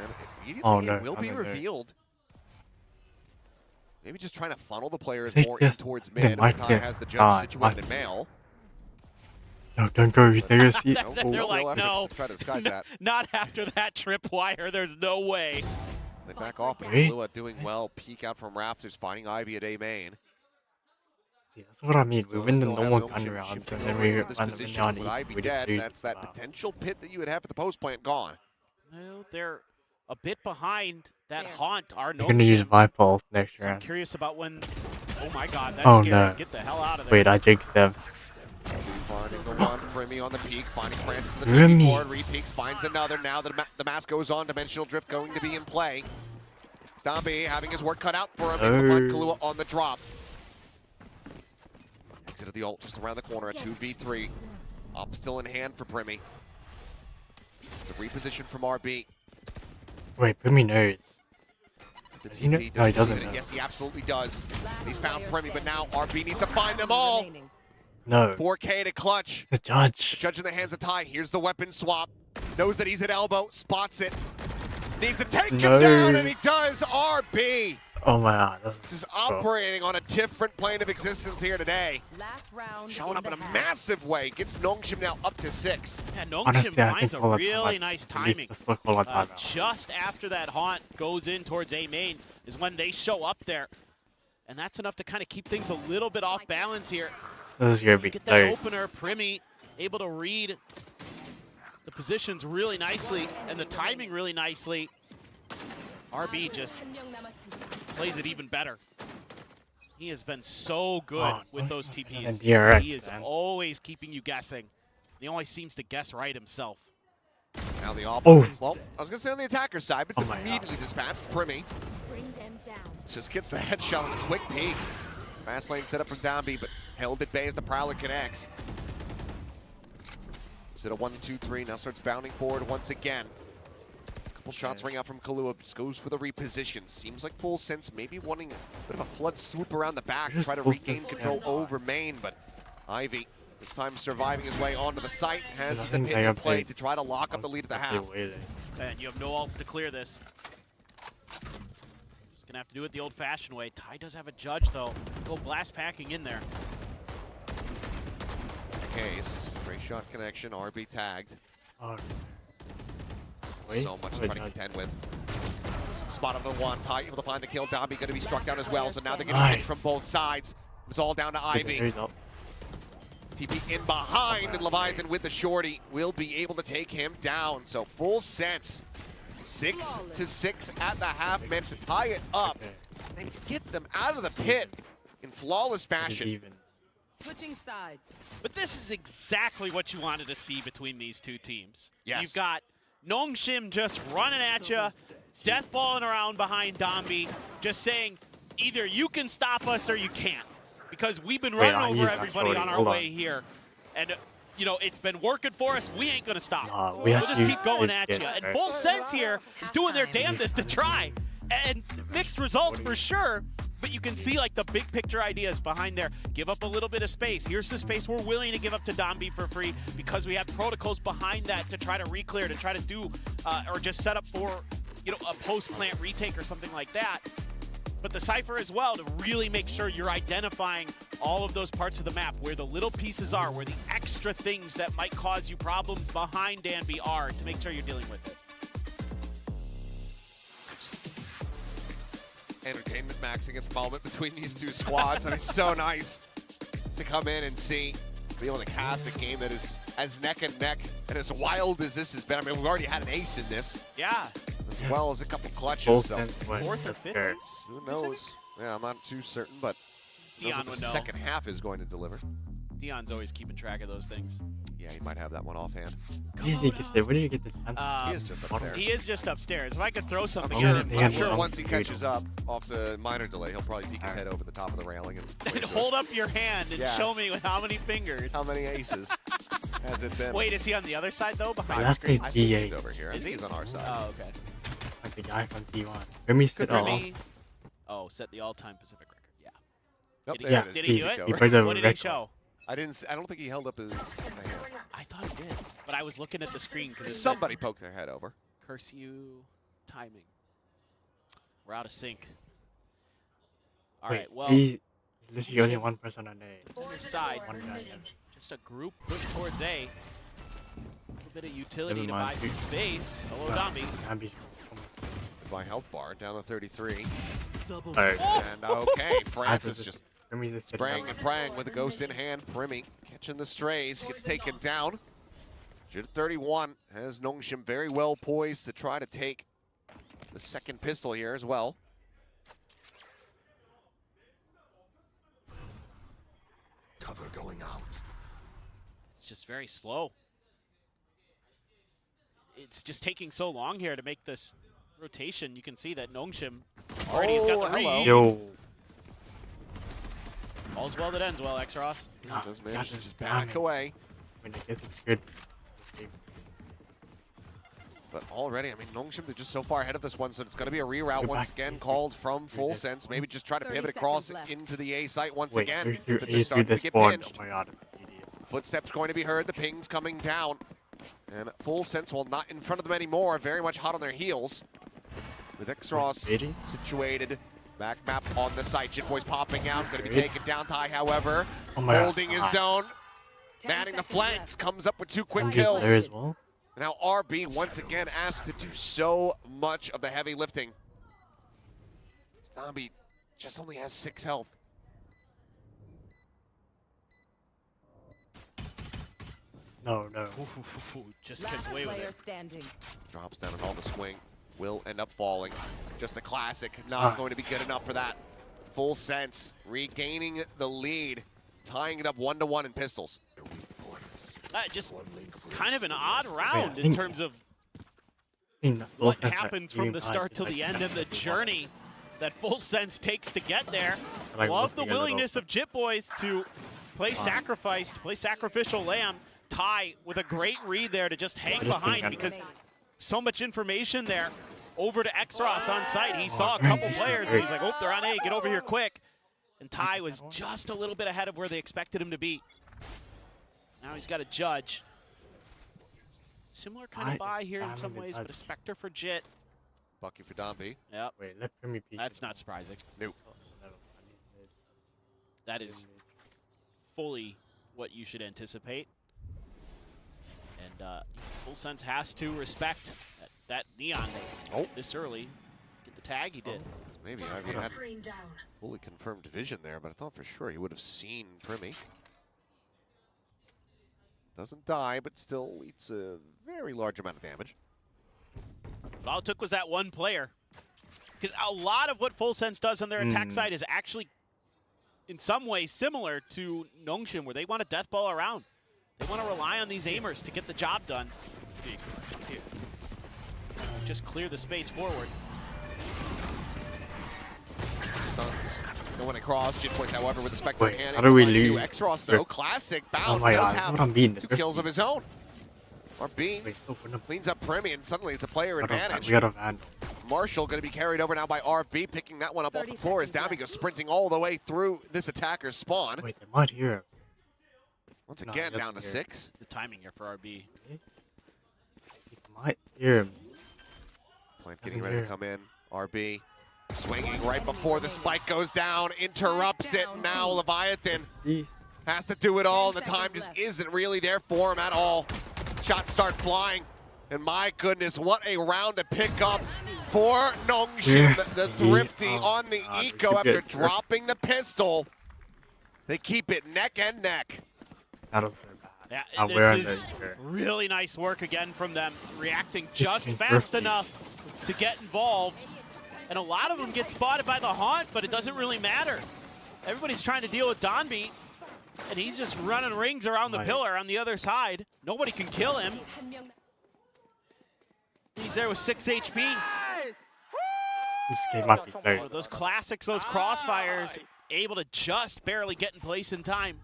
And immediately Oh, no, it will be no. revealed. Maybe just trying to funnel the players They more in just- towards they mid. might Ty get has the judge time. situated in male. No, don't go. They're see. They're like, efforts no. to try to disguise that. not after that tripwire. There's no way. They back off, but Wait. Kahlua doing well. Peek out from Raptors, finding Ivy at A main. See, that's what I mean. We Still- win the still have normal Nongshim gun rounds, shifting and then over we into this run the position neon with E. Ivy We just dead. lose. That's that Wow. potential pit that you would have at the post plant gone. Well, they're a bit behind that haunt. Our We're gonna use Nongshim. Viper ult next So I'm round. curious about when. Oh my God, that's Oh, scary. no. Get the hell out of there. Wait, I jinxed them. Finding the one. primmie on the peak, finding Francis in the TV board. Re-peaks, finds another. Now the mask goes on. Dimensional Drift going to be in play. Zombie having his work cut out for him. Able to find Kahlua on the drop. Exit of the ult just around the corner at 2v3. Up still in hand for primmie. It's a reposition from RB. Wait, primmie knows. The Does he know? TP No, he doesn't know. Yes, he absolutely does. He's found primmie, but now RB needs to find them all. No. 4K to clutch. The judge. The judge in the hands of Ty. Here's the weapon swap. Knows that he's at elbow. Spots it. Needs to take him down, and he does. RB. Oh my god. Just operating on a different plane of existence here today. Last round. Showing up in a massive way. Gets Nongshim now up to 6. Yeah, Nongshim Honestly, finds a really nice timing. Just Just after that haunt goes in towards A main is when they show up there. And that's enough to kind of keep things a little bit off balance here. This is gonna be Get that opener, primmie able to read the positions really nicely and the timing really nicely. RB just plays it even better. He has been so good with those TPs. DRX, he is always keeping you guessing. He always seems to guess right himself. Now the offense. Well, I was going to say on the attacker side, but it's immediately dispatched. Primmie just gets the headshot on a quick peek. Fast lane set up from Downbeat, but held at bay as the Prowler connects. Is it a 1-2-3? Now starts bounding forward once again. Couple shots ring out from Kahlua, just goes for the reposition. Seems like Full Sense maybe wanting a bit of a flood swoop around the back, try to regain control over main, but Ivy, this time surviving his way onto the site, has the pit in play to try to lock up the lead at the half. And you have no ults to clear this. Just gonna have to do it the old-fashioned way. Ty does have a judge though. Go blast packing in there. Case, great shot connection, RB tagged. So much to try to contend with. Spot on the one, Ty able to find the kill. Dobby going to be struck down as well, so now they're getting hit from both sides. It's all down to Ivy. TP in behind, and Leviathan with the shorty will be able to take him down. So Full Sense, 6-6 at the half, managed to tie it up and get them out of the pit in flawless fashion. Switching sides. But this is exactly what you wanted to see between these two teams. Yes. You've got Nongshim just running at you, death balling around behind Dombey, just saying either you can stop us or you can't. Because we've been running over everybody on our way here. And, you know, it's been working for us. We ain't going to stop. We'll just keep going at you. And Full Sense here is doing their damnedest to try. And mixed results for sure. But you can see like the big picture ideas behind there. Give up a little bit of space. Here's the space we're willing to give up to Dombey for free because we have protocols behind that to try to re-clear, to try to do, or just set up for, you know, a post-plant retake or something like that. But the Cypher as well to really make sure you're identifying all of those parts of the map where the little pieces are, where the extra things that might cause you problems behind Danby are to make sure you're dealing with it. Entertainment maxing at the moment between these two squads. I mean, it's so nice to come in and see, be able to cast a game that is as neck and neck and as wild as this has been. I mean, we've already had an ace in this. Yeah. As well as a couple clutches. So fourth or fifth ace? Who knows? Yeah, I'm not too certain, but Dion would the know. second half is going to deliver. Dion's always keeping track of those things. Yeah, he might have that one offhand. Where did you get this answer? He is just upstairs. He is just upstairs. If I could throw something I'm sure once he catches up off the minor delay, he'll probably peek his head over the top of the railing and hold up your hand and show me with how many fingers. How many aces has it been? Wait, is he on the other side though? Behind That's the screen? the I think G8. he's over here. I think he's on our side. Oh, okay. Like the guy from T1. Primmie said, Oh, set the all-time Pacific record. Yeah. Nope, Did there he, it is. did he do it? What did he show? I don't think he held up his hand. I thought he did, but I was looking at the screen because somebody poked their head over. Curse you, timing. We're out of sync. All right, well. He's literally only one person on the side. Just a group push towards A. A little bit of utility to buy some space. Hello, Dombey. My health bar down to 33. And okay, Francis just Primmie's spraying and praying with a ghost in hand. Primmie catching the strays, gets taken down. 31 has Nongshim very well poised to try to take the second pistol here as well. Cover going out. It's just very slow. It's just taking so long here to make this rotation. You can see that Nongshim already has got the read. Yo. All's well that ends well, X-Ross. No, Does manage to just back away. I mean, I guess it's good. But already, I mean, Nongshim, they're just so far ahead of this one, so it's going to be a reroute once again called from Full Sense. Maybe just try to pivot across into the A site once again. But they're starting to get pinched. Oh my god. Footsteps going to be heard, the pings coming down. And Full Sense, while not in front of them anymore, very much hot on their heels. With X-Ross situated. Back map on the site. Jitboy's popping out, going to be taken down. Ty, however, holding his zone. Manning the flanks, comes up with 2 quick kills. There as well. Now RB once again asked to do so much of the heavy lifting. Zombie just only has 6 health. No. Just gets away with it. Standing. Drops down on all the swing. Will end up falling. Just a classic. Not going to be good enough for that. Full Sense regaining the lead. Tying it up 1-1 in pistols. Just kind of an odd round in terms of what happened from the start till the end of the journey that Full Sense takes to get there. Love the willingness of Jitboys to play sacrifice, to play sacrificial lamb. Ty with a great read there to just hang behind because so much information there. Over to X-Ross on site. He saw a couple players and he's like, oh, they're on A, get over here quick. And Ty was just a little bit ahead of where they expected him to be. Now he's got a judge. Similar kind of buy here in some ways, but a Spectre for Jit. Bucky for Domby. Yep. Wait, let me peek. That's not surprising. Nope. That is fully what you should anticipate. And Full Sense has to respect that Neon this early. Get the tag, he did. Maybe I had fully confirmed vision there, but I thought for sure he would have seen Primmie. Doesn't die, but still eats a very large amount of damage. But all it took was that one player. Because a lot of what Full Sense does on their attack side is actually, in some ways, similar to Nongshim, where they want to death ball around. They want to rely on these aimers to get the job done. Just clear the space forward. Stuns going across. Jitboys, however, with the Spectre in hand. How do we lose? X-Ross, though, classic bound. Oh my does god, have that's what I'm beating. 2 kills of his own. RB cleans up Primmie, and suddenly it's a player advantage. We got a Vandal. Marshall going to be carried over now by RB, picking that one up off the floor as Downby goes sprinting all the way through this attacker's spawn. Wait, they might hear him. Once again, down to 6. The timing here for RB. They might hear him. Plant getting ready to come in. RB swinging right before the spike goes down, interrupts it. Now Leviathan has to do it all, and the time just isn't really there for him at all. Shots start flying, and my goodness, what a round to pick up for Nongshim. The thrifty on the eco after dropping the pistol. They keep it neck and neck. That was so bad. Yeah, this is really nice work again from them, reacting just fast enough to get involved. And a lot of them get spotted by the Haunt, but it doesn't really matter. Everybody's trying to deal with Donby, and he's just running rings around the pillar on the other side. Nobody can kill him. He's there with 6 HP. This game might be close. Those classics, those crossfires, able to just barely get in place in time.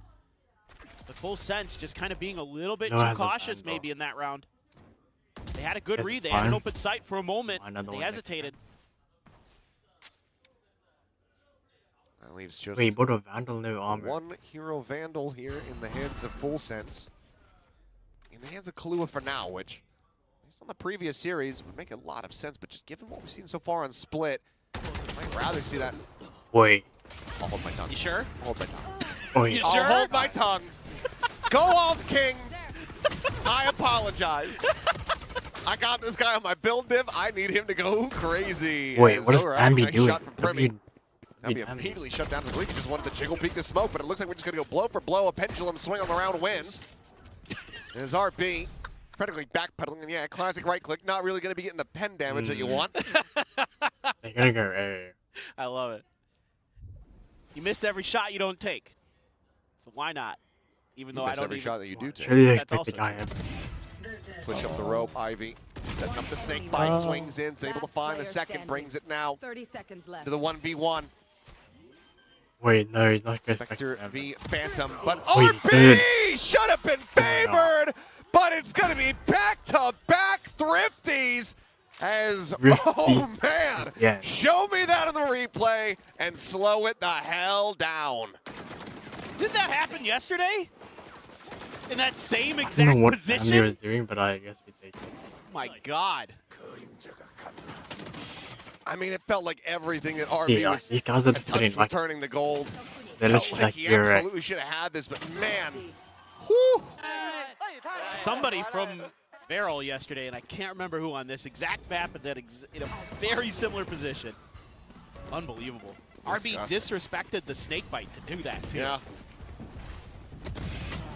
But Full Sense just kind of being a little bit too cautious maybe in that round. They had a good read. They had an open sight for a moment. They hesitated. That leaves just wait, but a Vandal, no armor. one hero Vandal here in the hands of Full Sense. In the hands of Kahlua for now, which, based on the previous series, would make a lot of sense. But just given what we've seen so far on Split, I'd rather see that. Wait. I'll hold my tongue. You sure? I'll hold my tongue. Wait. You I'll sure? hold my tongue. Go off, King. I apologize. I got this guy on my build div. I need him to go crazy. Wait, what is Ambi nice doing? Shot from Primmie. Ambi immediately shut down. I believe he just wanted to jiggle peek the smoke, but it looks like we're just going to go blow for blow. A pendulum swing on the round wins. There's RB practically backpedaling. And yeah, classic right click. Not really going to be getting the pen damage that you want. They're going to go air. I love it. You miss every shot you don't take. So why not? even You though I miss don't every even... shot that you do take. Really That's expecting also I am. Push up the rope, Ivy. Setting up the snake bite, swings in, is able to find the second, brings it now 30 seconds left. to the 1v1. Wait, no, he's not going to Spectre v Phantom, but Wait, RP should have been favored, but it's going to be back-to-back Thrifties as, oh man, show me that in the replay and slow it the hell down. Did that happen yesterday? In that same I exact don't know what position? Family was doing, but I guess we take it. My God. I mean, it felt like everything that RB was, these guys are just touched getting was like, turning the gold. they're Felt just like he you're absolutely should have had this, but man, whew. Somebody from Barrel yesterday, and I can't remember who on this exact map, but that in a very similar position. Unbelievable. RB disrespected the snake bite to do that, too. Yeah.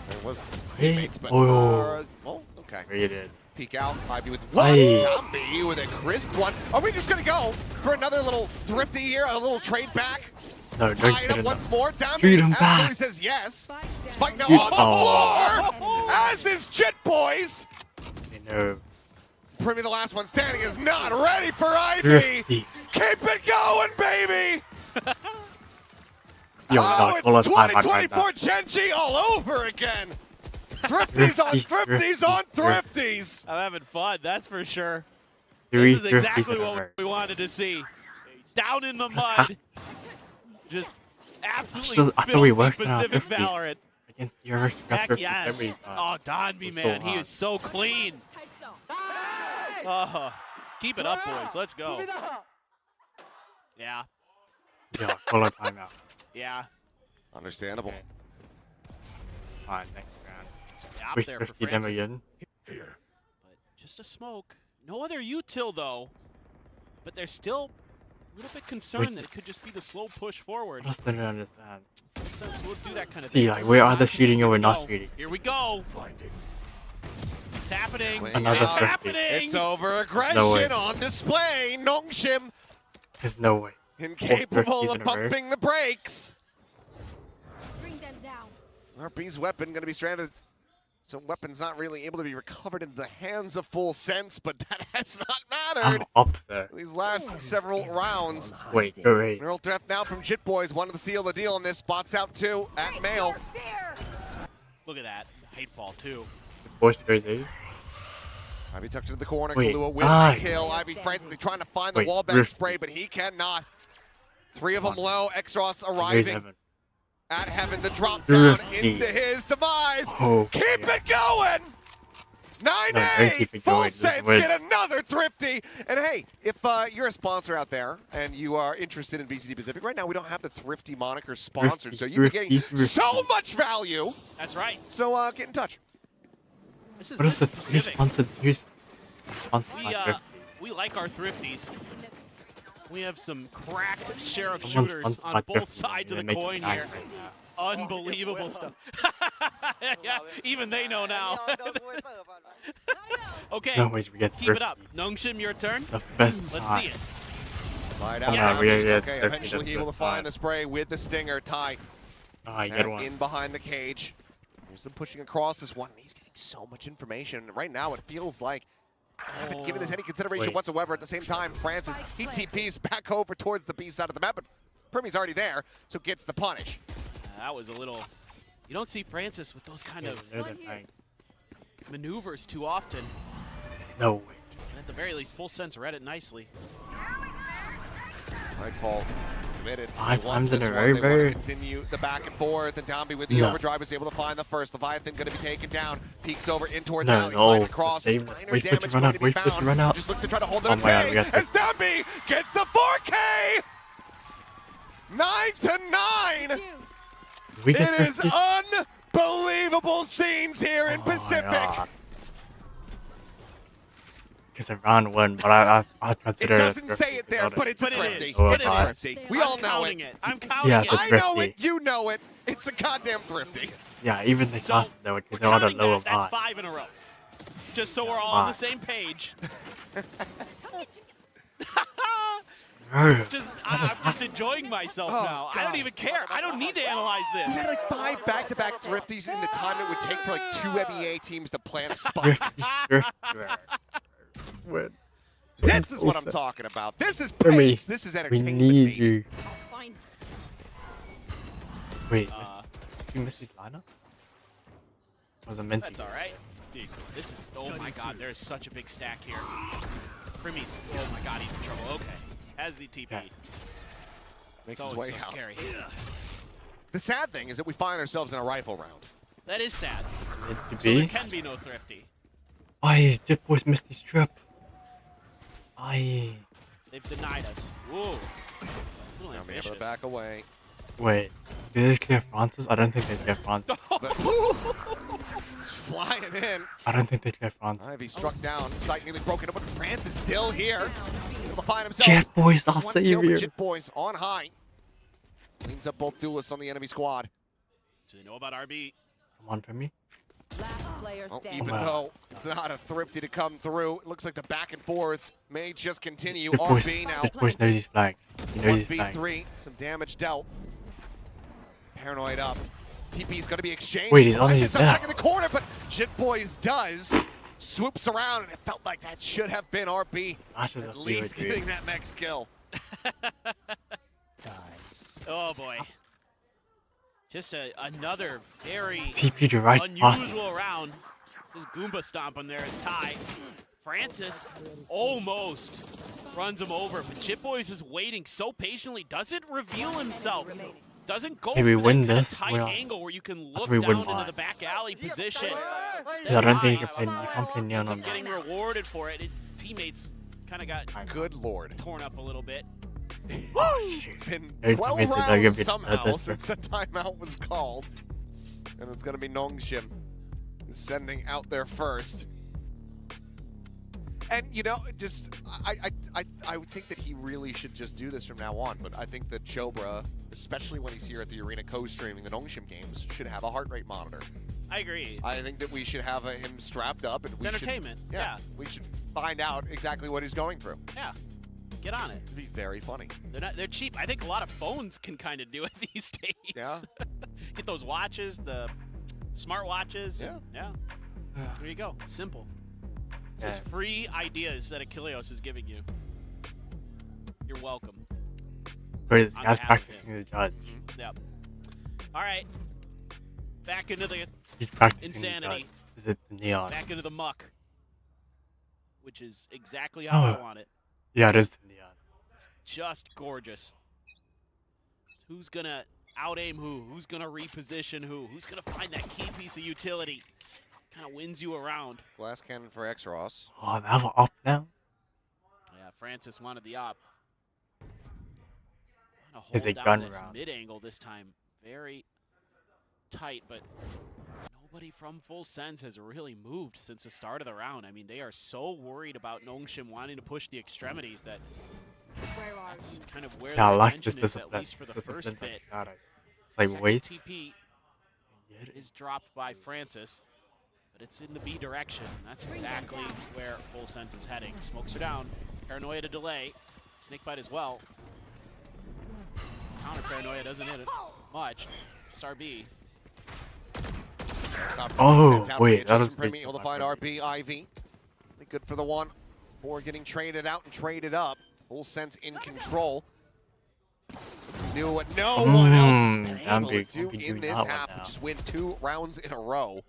It was teammates, but well, okay. You did. Peek out, Ivy with one, Zombie with a crisp one. Are we just gonna go for another little thrifty here, a little trade back? No, tie it up once more. Treat Downbeat him absolutely back. says yes. Spike now on the floor, as is Chit Boys. No. Primmie, the last one standing, is not ready for Ivy. Keep it going, baby. Oh, it's 2024 Genji all over again. Thrifties on thrifties on thrifties. I'm having fun, that's for sure. This is exactly what we wanted to see. Down in the mud. Just absolutely filthy Pacific Valorant. Against your Heck yes. Oh, Donby, man, he is so clean. Oh, keep it up, boys. Let's go. Yeah. Yeah, call a timeout. Yeah. Understandable. Okay. Fine, next round. Out there for Francis. Again. But just a smoke. No other util though. But they're still a little bit concerned that it could just be the slow push forward. I just don't understand. Since we'll do that kind of See, thing. like, we're either shooting or we're not shooting. Here we go. It's happening. Another it's happening. It's over aggression on display. Nongshim. There's no way. Incapable of pumping the brakes. Bring them down. RP's weapon going to be stranded. So weapon's not really able to be recovered into the hands of Full Sense, but that has not mattered. I'm up there. These last several rounds. Wait, wait. Neural threat now from Jit Boys. Wanted to seal the deal on this. Spots out two at Mail. Look at that. Hatefall too. Voice goes in. Ivy tucked into the corner. Wait, Kahlua with the kill. Ivy frantically trying to find the wallbang spray, but he cannot. Three of them low. Exros arriving at Heaven. The drop down into his demise. Keep it going. 9-8. Full Sense get another thrifty. And hey, if you're a sponsor out there and you are interested in BCD Pacific, right now we don't have the thrifty moniker sponsored, so you're getting so much value. That's right. So get in touch. This is what is Pacific. Who's sponsored? We like our thrifties. We have some cracked sheriff shooters on both sides of the coin here. Unbelievable stuff. Yeah, even they know now. Okay, keep it up. Nongshim, your turn. Let's see it. Slide out. Yes. Okay, eventually able to find the spray with the stinger. Ty in behind the cage. There's them pushing across this one. He's getting so much information. Right now, it feels like I haven't given this any consideration whatsoever. At the same time, Francis, he TPs back over towards the B side of the map, but Primmie's already there, so gets the punish. That was a little... You don't see Francis with those kind of maneuvers too often. There's no way. And at the very least, Full Sense read it nicely. Nightfall committed. 5 times in a row. row. Continue the back and forth, and Downby with the overdrive is able to find the first. Leviathan going to be taken down. Peeks over in towards Alley, slides across. Minor damage going to be found. Just look to try to hold them at bay as Downby gets the 4K. 9-9. It is unbelievable scenes here in Pacific. Because of round 1, but I consider it doesn't say it there, but it's a thrifty. It is. We all know it. I'm counting it. I know it. You know it. It's a goddamn thrifty. Yeah, even the cast know it because they're on a lower bar. That's 5 in a row. Just so we're all on the same page. Bro, I'm just enjoying myself now. I don't even care. I don't need to analyze We this. had like 5 back-to-back thrifties in the time it would take for like 2 MEA teams to plant a spike. This is what I'm talking about. This is pace. This is We entertainment, need baby. you. Fine. Wait, did you miss his lineup? Was it meant That's to? all right. Dude, this is, oh my god, there's such a big stack here. Primmie's, oh my god, he's in trouble. Okay, has the TP. Yeah. Makes It's his always way so out. scary. The sad thing is that we find ourselves in a rifle round. That is sad. Meant to So there be. can be no thrifty. Aye, Jet Boys missed his trip. Aye. They've denied us. Whoa. A little Now be able ambitious. to back away. Wait, did they clear Francis? I don't think they clear Francis. It's flying in. I don't think they clear Francis. Ivy struck down. Sight nearly broken up, but France is still here. Able to find himself. Jet Boys, our One kill, but savior. Jet Boys on high. Cleans up both duelists on the enemy squad. Do they know about RB? Come on, Primmie. Last player Well, standing. even wow. though it's not a thrifty to come through, it looks like the back and forth may just continue. Jet Boys, RB now. Jet Boys knows he's flying. He knows he's flying. 1v3, some damage dealt. Paranoid up. TP's gonna be exchanged. Wait, he's on his Gets up, back. checking the corner, but Jet Boys does. Swoops around, and it felt like that should have been RB. Flashes At of least fear, getting dude. that next kill. Oh boy. Just another very TP to right past him. unusual round. This Goomba stomp on there is Ty. Francis almost runs him over, but Chip Boys is waiting so patiently, doesn't reveal himself. Doesn't go Hey, we for that win kinda this, tight we'll- angle where you can look we down win into by. the back alley position. I don't think you can play neon Ends on up getting that. rewarded for it. His teammates kind of got Good lord. torn up a little bit. It's been Their 12 teammates are not gonna rounds be somehow this since a timeout was called. And it's going to be Nongshim sending out there first. And, you know, just, I would think that he really should just do this from now on. But I think that Chobra, especially when he's here at the arena co-streaming the Nongshim games, should have a heart rate monitor. I agree. I think that we should have him strapped up. And It's we should, entertainment. Yeah. we should find out exactly what he's going through. Yeah. Get on it. It'd be very funny. They're cheap. I think a lot of phones can kind of do it these days. Yeah. Get those watches, the smart watches. Yeah. Yeah. There you go. Simple. This is free ideas that Achilleos is giving you. You're welcome. Bro, this On guy's behalf of practicing the judge. Yep. All right. Back into the He's practicing insanity. the judge. Is it the neon? Back into the muck. Which is exactly how I Oh. want it. Yeah, it is the neon. It's just gorgeous. Who's gonna out-aim who? Who's gonna reposition who? Who's gonna find that key piece of utility? Kind of wins you around. Glass cannon for X-Ross. Oh, they have an up now? Yeah, Francis wanted the op. Want to Is hold it down gun this round? mid-angle this time. Very tight, but nobody from Full Sense has really moved since the start of the round. I mean, they are so worried about Nongshim wanting to push the extremities that that's kind of where Yeah, I the like this attention is, at discipline. least for the This first discipline's bit. like, God, it's like, Second wait. TP is dropped by Francis, but it's in the B direction. That's exactly where Full Sense is heading. Smokes are down. Paranoia to delay. Snakebite as well. Counter Paranoia doesn't hit it much. Just RB. Oh, wait, that was Primmie able to find RB Ivy. Good for the one. Four getting traded out and traded up. Full Sense in control. Knew what no one else has been able to do in this half, which is win 2 rounds in a row.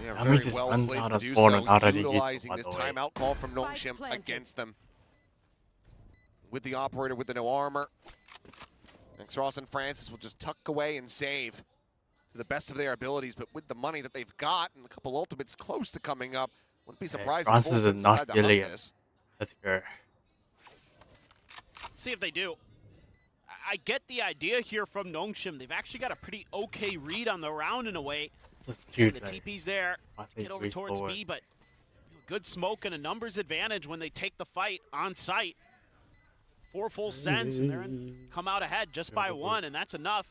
They are very well slated to do so, utilizing this timeout call from Nongshim against them. With the operator with the no armor. X-Ross and Francis will just tuck away and save to the best of their abilities, but with the money that they've got and a couple ultimates close to coming up, wouldn't be surprised if Full Sense decide to hunt this. Let's go. See if they do. I get the idea here from Nongshim. They've actually got a pretty okay read on the round in a way. Let's The do TP's there. Get over towards B, but good smoke and a numbers advantage when they take the fight on site. For Full Sense, and they're come out ahead just by 1, and that's enough.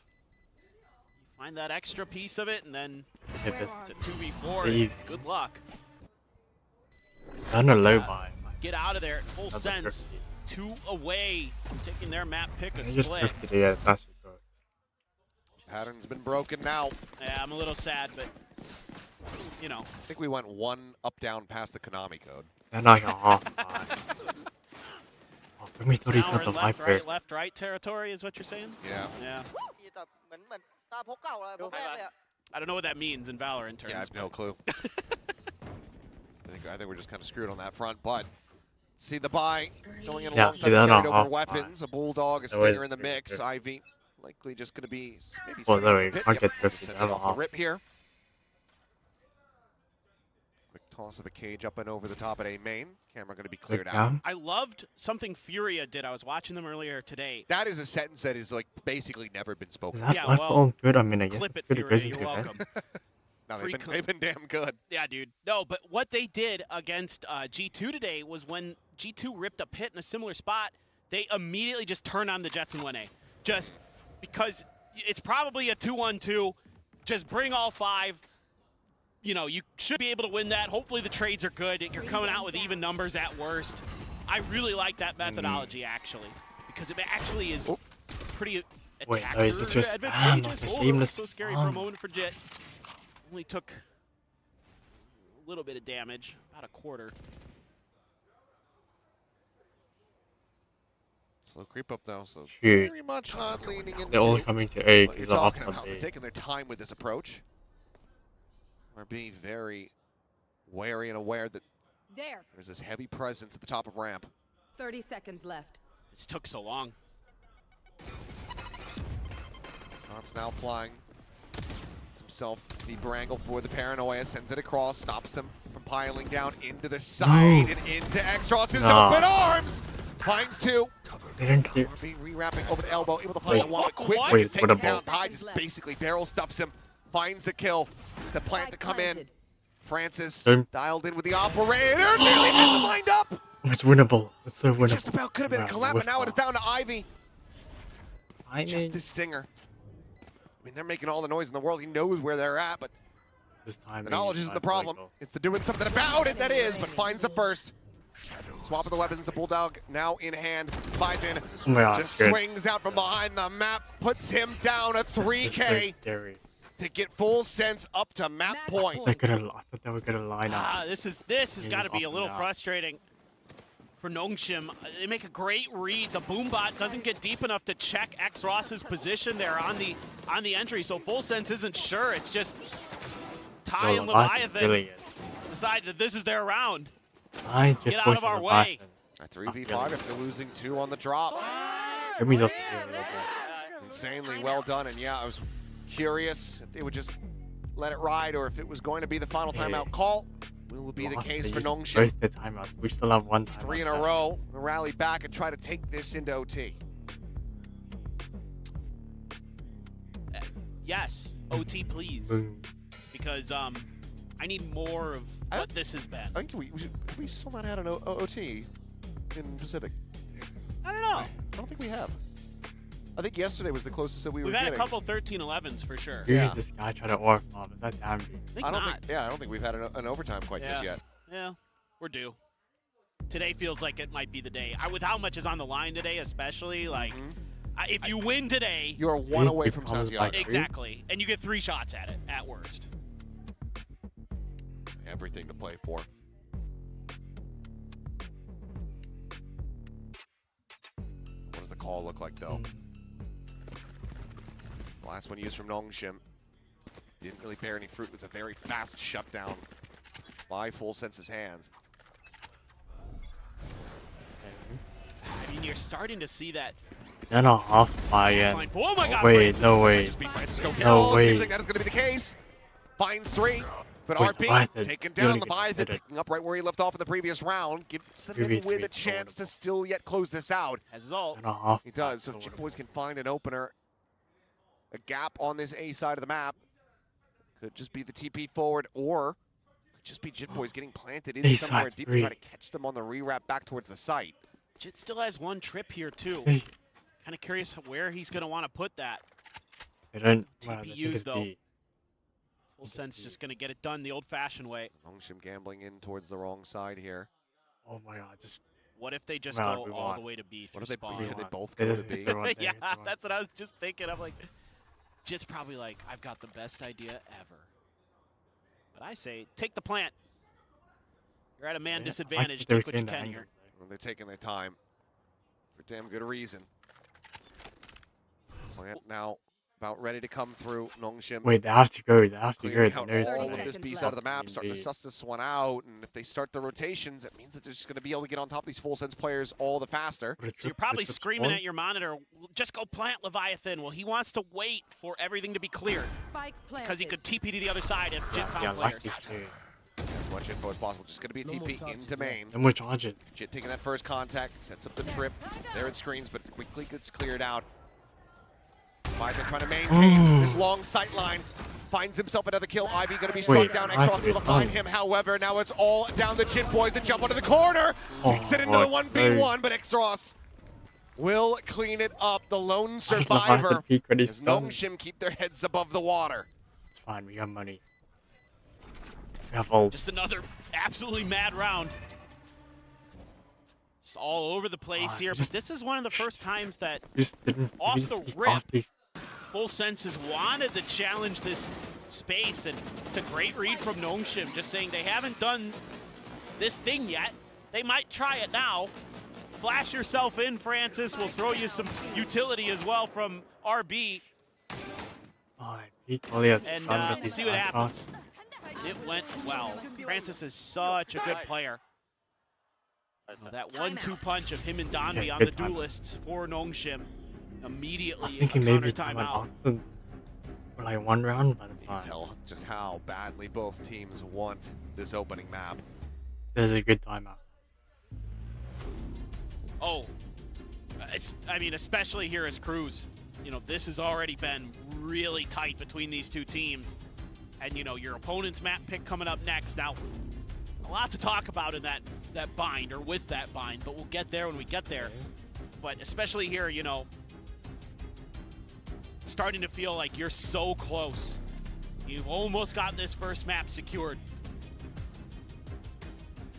Find that extra piece of it, and then it's a 2v4. Good luck. Done a low buy. get out of there. Full sense. 2 away from taking their map pick a Just split. yeah, that's good. Pattern's been broken now. Yeah, I'm a little sad, but you know. I think we went 1 up down past the Konami code. They're not gonna half buy. Oh, primmie thought he Now got we're the in life first. left, right territory is what you're saying? Yeah. Yeah. I don't know what that means in Valorant terms. Yeah, I have no clue. I think we're just kind of screwed on that front, but see the buy going in alongside the carried over weapons, a bulldog, a stinger in the mix. Ivy likely just going to be maybe Well, there we pit. can't get Just tripped. sending off the rip here. Quick toss of a cage up and over the top at A main. Camera going to be cleared out. I loved something Furia did. I was watching them earlier today. That is a sentence that is like basically never been spoken. Is that Yeah, well, good? I mean, I guess Clip it's it, pretty Furia. busy You're today. welcome. No, they've been damn good. Yeah, dude. No, but what they did against G2 today was when G2 ripped a pit in a similar spot, they immediately just turned on the Jets in 1A. Just because it's probably a 2-1-2. Just bring all 5. You know, you should be able to win that. Hopefully the trades are good. You're coming out with even numbers at worst. I really like that methodology, actually, because it actually is pretty attacker advantageous. Oh, it was so scary for a moment for Jit. Only took a little bit of damage, about a quarter. Slow creep up though, so Shoot. very much not leaning into They're all coming to A what you're because they're off talking on about. B. They're taking their time with this approach. We're being very wary and aware that there's this heavy presence at the top of ramp. 30 seconds left. This took so long. Knott's now flying. It's himself deeper angle for the paranoia, sends it across, stops him from piling down into the side and into Xross's open arms. Finds 2. They didn't clear. Being re-wrapping over the elbow, able to find the one quick. Wait, Take what a him down ball. high, just basically barrel stuffs him. Finds the kill. The plant to come in. Francis dialed in with the operator. Nearly has it lined up. It's winnable. It's so winnable. Just about could have been a collab, but now it is down to Ivy. Just this singer. I mean, they're making all the noise in the world. He knows where they're at, but this time the knowledge isn't the problem. It's the doing something about it that is, but finds the first. Swapping the weapons, the Bulldog now in hand. Biden just swings out from behind the map, puts him down a 3K to get full sense up to map point. I thought they were gonna line up. This has got to be a little frustrating for Nongshim. They make a great read. The Boombot doesn't get deep enough to check Xross's position there on the entry, so full sense isn't sure. It's just Ty and Leviathan decide that this is their round. Get out of our way. A 3v5 after losing 2 on the drop. Insanely well done, and yeah, I was curious if they would just let it ride or if it was going to be the final timeout call. Will be the case for Nongshim. Both the timeouts. We still have 1 timeout. 3 in a row. We'll rally back and try to take this into OT. Yes, OT please. Because I need more of what this has been. I think we still not had an OT in Pacific. I don't know. I don't think we have. I think yesterday was the closest that we were getting. We've had a couple 13-11s for sure. Who's this guy trying to orc mob? Is that Danby? I don't think we've had an overtime quite just yet. Yeah, we're due. Today feels like it might be the day. With how much is on the line today, especially, like, if you win today... You're 1 away from Santiago. Exactly. And you get 3 shots at it, at worst. Everything to play for. What does the call look like, though? The last one used from Nongshim. Didn't really bear any fruit. It was a very fast shutdown by Full Sense's hands. I mean, you're starting to see that. Then a half buy-in. Oh my God, wait, no way. No way. Seems like that is going to be the case. Finds 3. But RP taken down. Leviathan picking up right where he left off in the previous round. Gives them with a chance to still yet close this out. Has his ult. He does. So Jit Boys can find an opener. A gap on this A side of the map. Could just be the TP forward, or could just be Jit Boys getting planted in somewhere deep to try to catch them on the re-wrap back towards the site. Jit still has 1 trip here too. Kind of curious where he's going to want to put that. They don't. TPUs though. Full sense just going to get it done the old-fashioned way. Nongshim gambling in towards the wrong side here. Oh my god, just What if they just Well, go we all want- the way to B What through if they, spawn? they both They go just to hit B? the one Yeah, there, that's what I was just thinking. I'm like, Jit's probably like, I've got the best idea ever. But I say, take the plant. You're at a man Yeah, disadvantage. They Take what you retained the can angle here. there. Well, they're taking their time for damn good reason. Plant now about ready to come through. Nongshim Wait, they have to go. They have to go. clearing The out nose all 30 of play. this seconds piece left. out of the map, starting to suss this one out. And if they start the rotations, it means that they're just going to be able to get on top of these full sense players all the faster. But it's So you're a- probably it's a screaming spawn. at your monitor, just go plant Leviathan. Well, he wants to wait for everything to be cleared Spike planted. because he could TP to the other side if Jit Yeah, found yeah, players. lucky too. As much info as possible. Just going to be a TP into main. No more charges. Jit taking that first contact, sets up the trip. There it screens, but quickly gets cleared out. Leviathan trying to maintain this long sight line. Finds himself another kill. Ivy going to be struck Wait, down. I Exos thought it will was find on. him. However, now it's all down the Jit boys. The jump onto the corner. Takes it into the 1v1, but Exos will clean it up. The lone survivor. Peak when As he's done. Nongshim keep their heads above the water. It's fine. We got money. We have ults. Just another absolutely mad round. Just all over the place here. But just- this is one of the first times that Just didn't. Off we just- the just rip. off these- Full Sense has wanted to challenge this space, and it's a great read from Nongshim, just saying they haven't done this thing yet. They might try it now. Flash yourself in, Francis. We'll throw you some utility as well from RB, Oh, he totally has and done with these see what icons. happens. It went well. Francis is such a good player. That 1-2 punch of him and Donby Yeah, on the good timeout. duelists for Nongshim. I was Immediately a thinking counter maybe time timeout. out for like one round, but it's You can fine. tell just how badly both teams want this opening map. There's a good timeout. Oh, I mean, especially here as Cruz. You know, this has already been really tight between these two teams. And, you know, your opponent's map pick coming up next. Now, a lot to talk about in that bind, or with that bind, but we'll get there when we get there. But especially here, you know, it's starting to feel like you're so close. You've almost got this first map secured.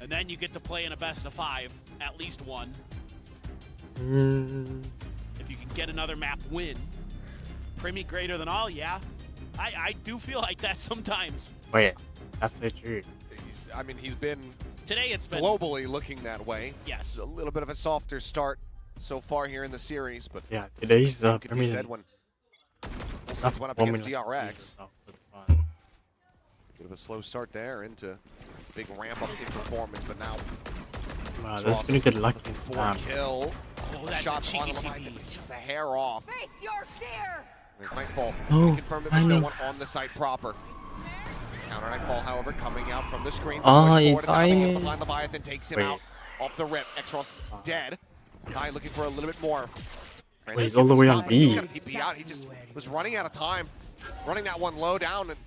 And then you get to play in a best of 5, at least one. If you can get another map win. Primmie greater than all, yeah. I do feel like that sometimes. Wait, that's so true. He's been Today it's been, globally looking that way. yes. A little bit of a softer start so far here in the series, but Yeah, today's same could be Premier said League. when Full Sense went up against DRX. Bit of a slow start there into big ramp up in performance, but now Wow, Exos that's gonna get lucky. looking for Damn. a kill. Oh, that's Shots a on cheeky Leviathan, TP. but it's just a hair off. Face your fear. There's Nightfall. Oh, Confirmed that there's no timing. one on the site proper. Counter Nightfall, however, coming out from the screen. Oh, Push you forward, and diving in timing. behind Leviathan takes him Wait. out off the rip. Exos dead. Kai looking for a little bit more. Wait, Francis he's all the gets way the on spot, but he's B. got a TP out. He just was running out of time. Running that one low down, and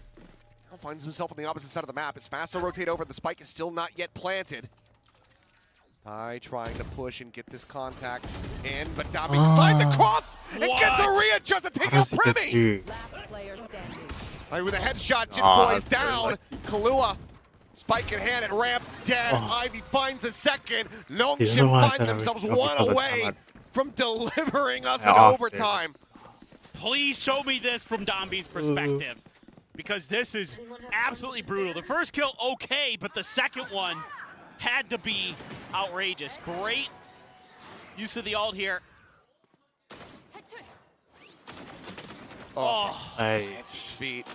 now finds himself on the opposite side of the map. It's fast to rotate over. The spike is still not yet planted. Ty trying to push and get this contact in, but Dami decides to cross and gets a readjust to take How out does he get Primmie. through? Last player standing. With a headshot, Jit Aw, boys that's very down. lucky. Kahlua, spike in hand at ramp, dead. Oh. Ivy finds a second. The other Nongshim one I find said I themselves would one call the away timeout. from delivering us Yeah, in off overtime. Please show me this from Donby's perspective, because this is absolutely brutal. The first kill, okay, but the second one had to be outrageous. Great use of the ult here. Oh, Hey, Hits his feet.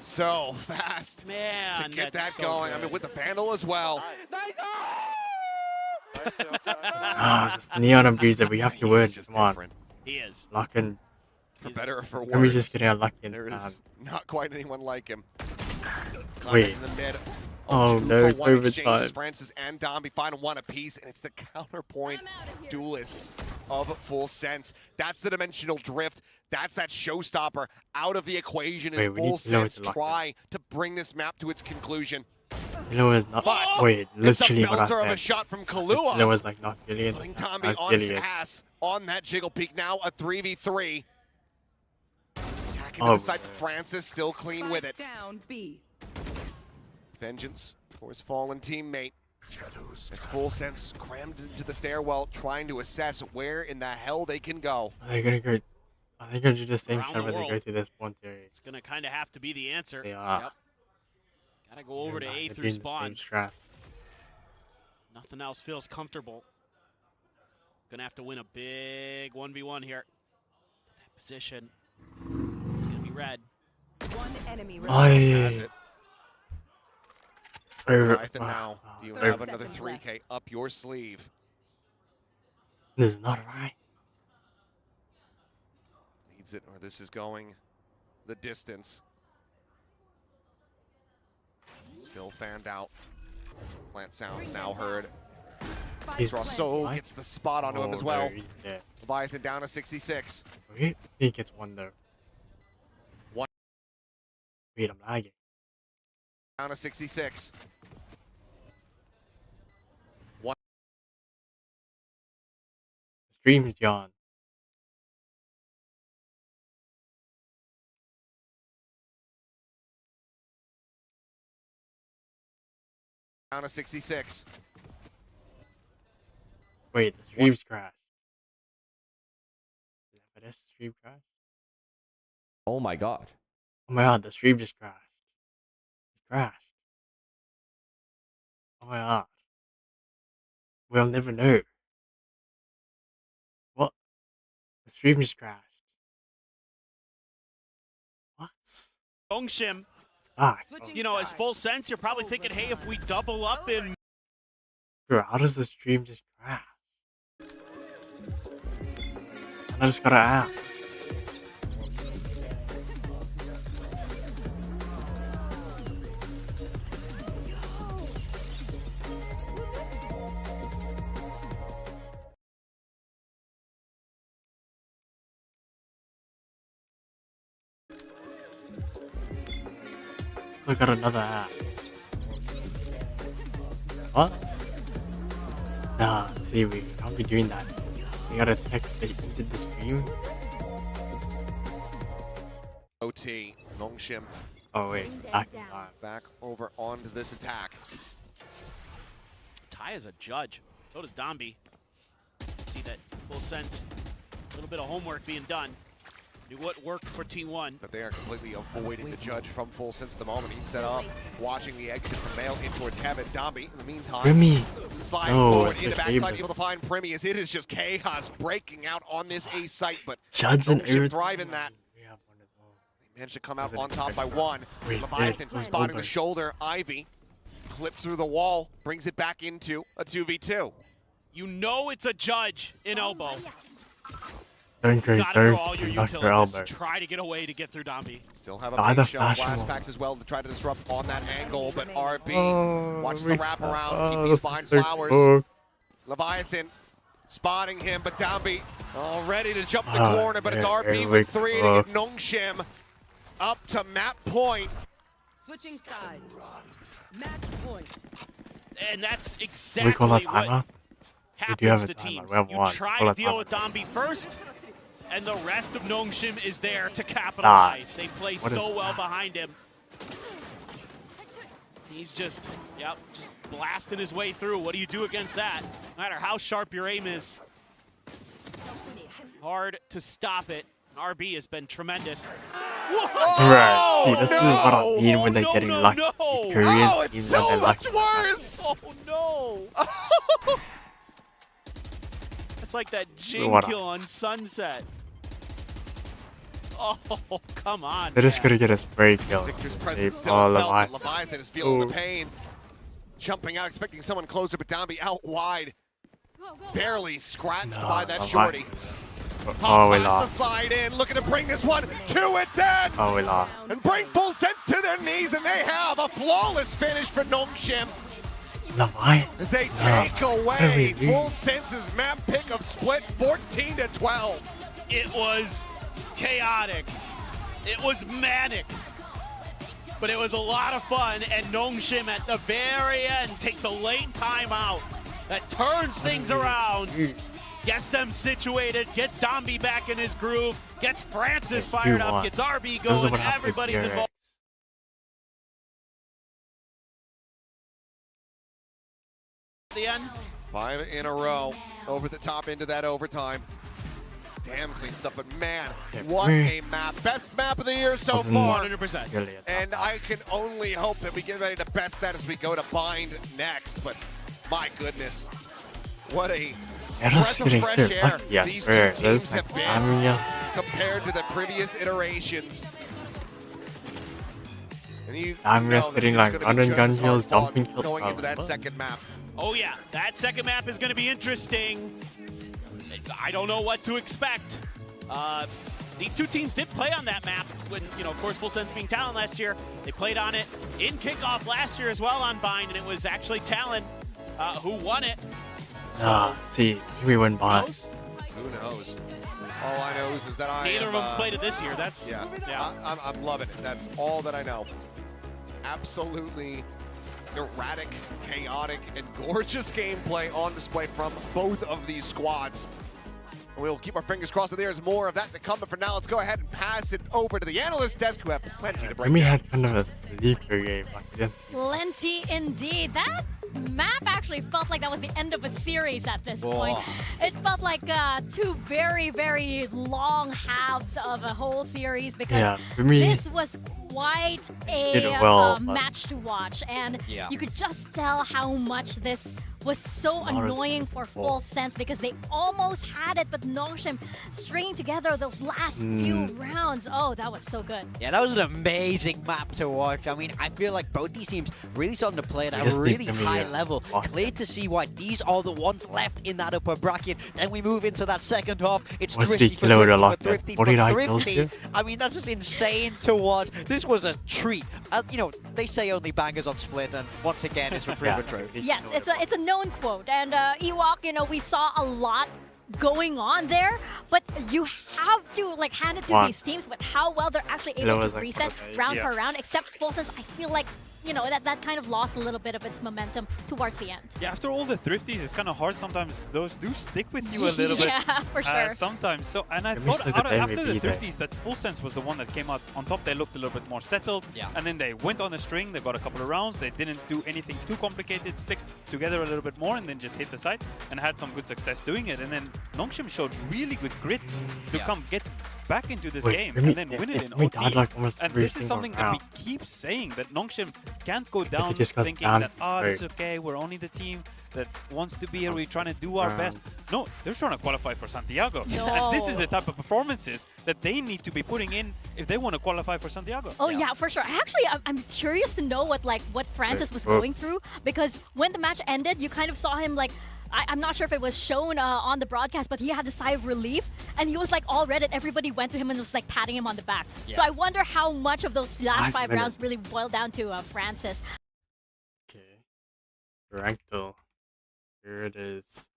So fast man, to get that that's so going. I good. mean, with the Vandal as well. this Neon Abuser, we have to win. He's just Come on. different. He is. Lock in. For better or for Primmie's worse. just getting unlucky in There time. is not quite anyone like him. Wait. In the mid. Oh, Two no, for it's one exchanges. overtime. Francis and Donby find one apiece, and it's the counterpoint duelists of Full Sense. That's the dimensional drift. That's that showstopper out of the equation as Wait, we need Full to know Sense it's locked in. try to bring this map to its conclusion. You know, it's not. But Wait, It's a literally what I belter of a said. shot from It Kahlua. was like not Gillian. Putting That Tommy was on his Gillian. ass on that Jiggle Peak. Now a 3v3. Attacking to Oh, the side. Francis still clean with it. Spike down B. Vengeance for his fallen teammate. As Full Sense crammed into the stairwell, trying to assess where in the hell they can go. Are they gonna go? Are they gonna do the same Around shot the when they go world. through this one area? It's gonna kind of have to be the answer. They are. Yep. Gotta go over to A They're through doing the spawn. same strat. Nothing else feels comfortable. Gonna have to win a big 1v1 here. That position. It's gonna be red. One enemy Has remaining. it. This Nathan, now you 30 have another seconds 3K up your sleeve. is not right. Needs it, or this is going the distance. Still fanned out. Plant sounds now heard. He's Rosso gets the spot onto him as well. He's dead. Leviathan down to 66. Wait, he gets one though. One. Wait, I'm lagging. Down to 66. The stream is gone. Down to 66. Wait, the stream's crashed. Is that for this stream crashed? Oh my god. Oh my god, the stream just crashed. It crashed. Oh my god. We'll never know. What? The stream just crashed. What? Nongshim, It's back. Switching you know, as sides. Full Sense, you're probably thinking, hey, if we double up in Bro, how does the stream just crash? I just gotta ask. Still got another app. What? Nah, see, we can't be doing that. We gotta text that into the stream. OT, Nongshim Oh wait, back in time. back over onto this attack. Ty is a judge. So does Domby. See that Full Sense. A little bit of homework being done. Do what worked for T1. But they are completely avoiding the judge from Full Sense at the moment. He's set up, watching the exit from Mail in towards Heaven. Domby, in the meantime, Primmie! sliding No, forward it's in the just backside, Abrams. able to find Primmie as it is just chaos breaking out on this A site, but Judge and Nongshim everything. driving that. We have one as well. They managed to come out Doesn't on top by affect one. Wait, Leviathan wait, spotting over. the shoulder. Ivy clips through the wall, brings it back into a 2v2. You know it's a judge in elbow. Don't go, Gotta throw all don't your knock your utilities. elbow. Try to get away to get through Domby. Still have a Either big shot. flash Blast one. packs as well to try to disrupt on that angle, but RB Oh, watch the we- wraparound. oh, TP's this behind is so Flowers. cooked. Leviathan spotting him, but Domby all ready to jump the Oh, corner, but it's yeah, RB it with looks 3 to rough. get Nongshim up to map point. Switching sides. Match point. And that's Can we exactly call that what timeout? happens have a to timeout. teams. We have You one. try Call to it deal timeout. with Domby first, and the rest of Nongshim is there to capitalize. They play What is so well that? behind him. He's just blasting his way through. What do you do against that? No matter how sharp your aim is, hard to stop it. RB has been tremendous. Right. See, this is what I no! mean when they're Oh, getting no, lucky. no. These Korean Oh, it's teams when so they're much lucky. worse! Oh no! It's like that What a- Jin kill on Sunset. Oh, come on. They're just man. gonna get a spray kill. Victor's They presence still all felt, but alive. Leviathan is feeling the Ooh. pain. Jumping out, expecting someone closer, but Domby out wide. Barely scratched by that shorty. Pop Oh, we past lost. the slide in, looking to bring this one to its end. Oh, we lost. And bring Full Sense to their knees, and they have a flawless finish for Nongshim Leviathan. as they Yeah. take What do away we do? Full Sense's map pick of split 14 to 12. It was chaotic. It was manic. But it was a lot of fun, and Nongshim at the very end takes a late timeout that turns things around, gets them situated, gets Domby back in his groove, gets Francis fired up, 2-1. gets RB This is going, what happened everybody's here. involved. the end. 5 in a row. Over the top into that overtime. Damn clean stuff, but man, what a map. Best map of the year so far. 100%. And I can only hope that we get ready to best that as we go to bind next. But my goodness, what a breath of fresh air these two teams have been compared to the previous iterations. And you know that it's like gonna be just as hard fought jumping going into that second map. Oh yeah, that second map is going to be interesting. I don't know what to expect. These two teams did play on that map when, of course, Full Sense being Talon last year. They played on it in kickoff last year as well on Bind, and it was actually Talon who won it. So, see, we went by. Who knows? All I know is that neither of them's played it this year. That's yeah. I'm loving it. That's all that I know. Absolutely erratic, chaotic, and gorgeous gameplay on display from both of these squads. We'll keep our fingers crossed that there's more of that to come, but for now, let's go ahead and pass it over to the analyst desk, who have plenty to break down. Had kind of a sleeper game. Plenty indeed. That map actually felt like that was the end of a series at this point. It felt like two very, very long halves of a whole series, because this was quite a match to watch, and you could just tell how much this was so annoying for Full Sense, because they almost had it, but Nongshim stringing together those last few rounds. Oh, that was so good. Yeah, that was an amazing map to watch. I mean, I feel like both these teams really starting to play at a really high level. Clear to see why these are the ones left in that upper bracket. Then we move into that second half. It's Thrifty for Thrifty. I mean, that's just insane to watch. This was a treat. They say only bangers on Split, and once again, it's a proven true. Yes, it's a known quote, and Ewok, we saw a lot going on there, but you have to hand it to these teams with how well they're actually able to reset round per round. Except Full Sense, I feel like that kind of lost a little bit of its momentum towards the end. Yeah, after all the Thrifties, it's kind of hard sometimes. Those do stick with you a little bit. Yeah, for sure. Sometimes. So, and I thought after the Thrifties that Full Sense was the one that came out on top. They looked a little bit more settled. Yeah. And then they went on a string. They got a couple of rounds. They didn't do anything too complicated. Stick together a little bit more and then just hit the site and had some good success doing it. And then Nongshim showed really good grit to come get back into this game and then win it in OT. And this is something that we keep saying, that Nongshim can't go down thinking that, it's okay, we're only the team that wants to be here, we're trying to do our best. No, they're trying to qualify for Santiago. No. And this is the type of performances that they need to be putting in if they want to qualify for Santiago. Oh yeah, for sure. Actually, I'm curious to know what Francis was going through, because when the match ended, you kind of saw him I'm not sure if it was shown on the broadcast, but he had a sigh of relief, and he was all red, and everybody went to him and was patting him on the back. So I wonder how much of those last 5 rounds really boiled down to Francis. Okay, Rectal. Here it is.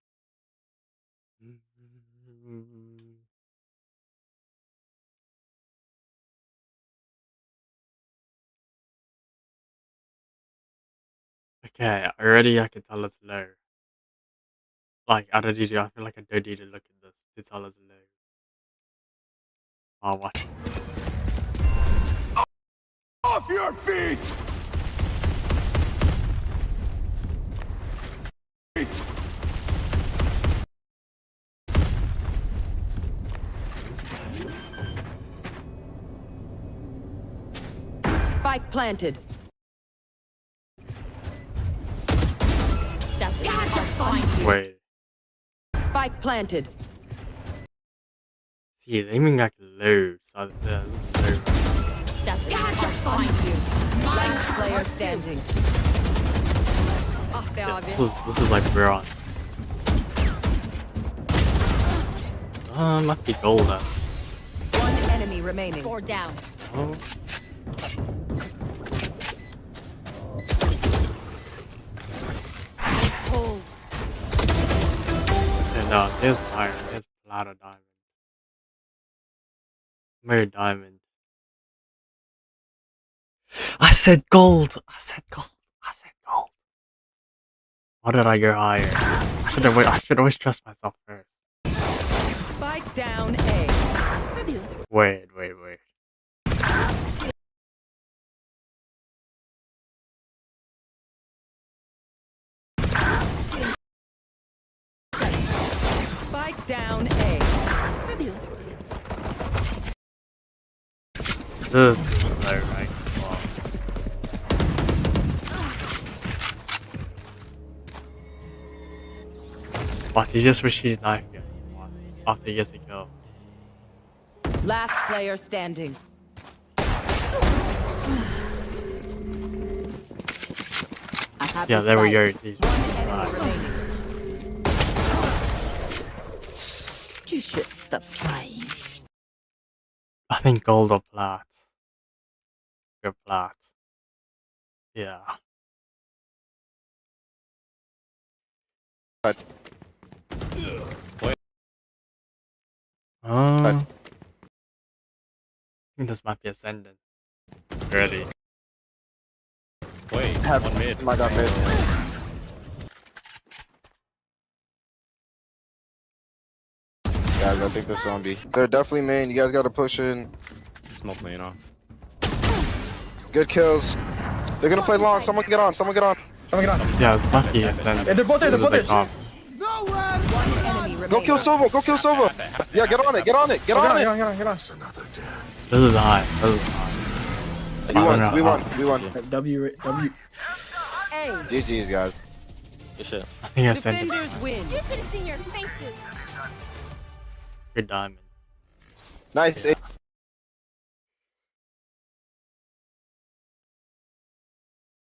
Okay, already I can tell it's low. I don't need to, I feel like I don't need to look at this to tell it's low. Oh, watch this. Off your feet! Spike planted. Wait. Spike planted. See, it's aiming low, so low. Last player standing. This is bronze. Must be gold though. One enemy remaining. 4 down. Oh. Hold. Okay, no, there's iron, there's platter diamond. Mere diamond. I said gold! I said gold! I said gold! Why did I go higher? I should always trust myself first. Spike down A. Wait. This is low rank. But he just wish he's knife getting one after he gets a kill. Last player standing. Yeah, there we go. He's You should stop trying. I think gold or plat. Go plat. Yeah. Wait. I think this might be ascendant. Ready. Wait, Have one mid. my god, mid. Guys, I think they're zombie. They're definitely main. You guys gotta push in. Smoke main off. Good kills. They're gonna play long. Someone get on. Someone get on. Someone get on. Yeah, it's lucky ascendant. Yeah, they're both there. They're both there. One enemy remaining. Go kill Silva. Go kill Silva. Yeah, get on it. Get on it. Get on it. Get on. This is high. This is high. You won. We won. We won. W. GG's, guys. Good shit. I think ascendant. Defenders win. You should have seen your faces. Good diamond. Nice.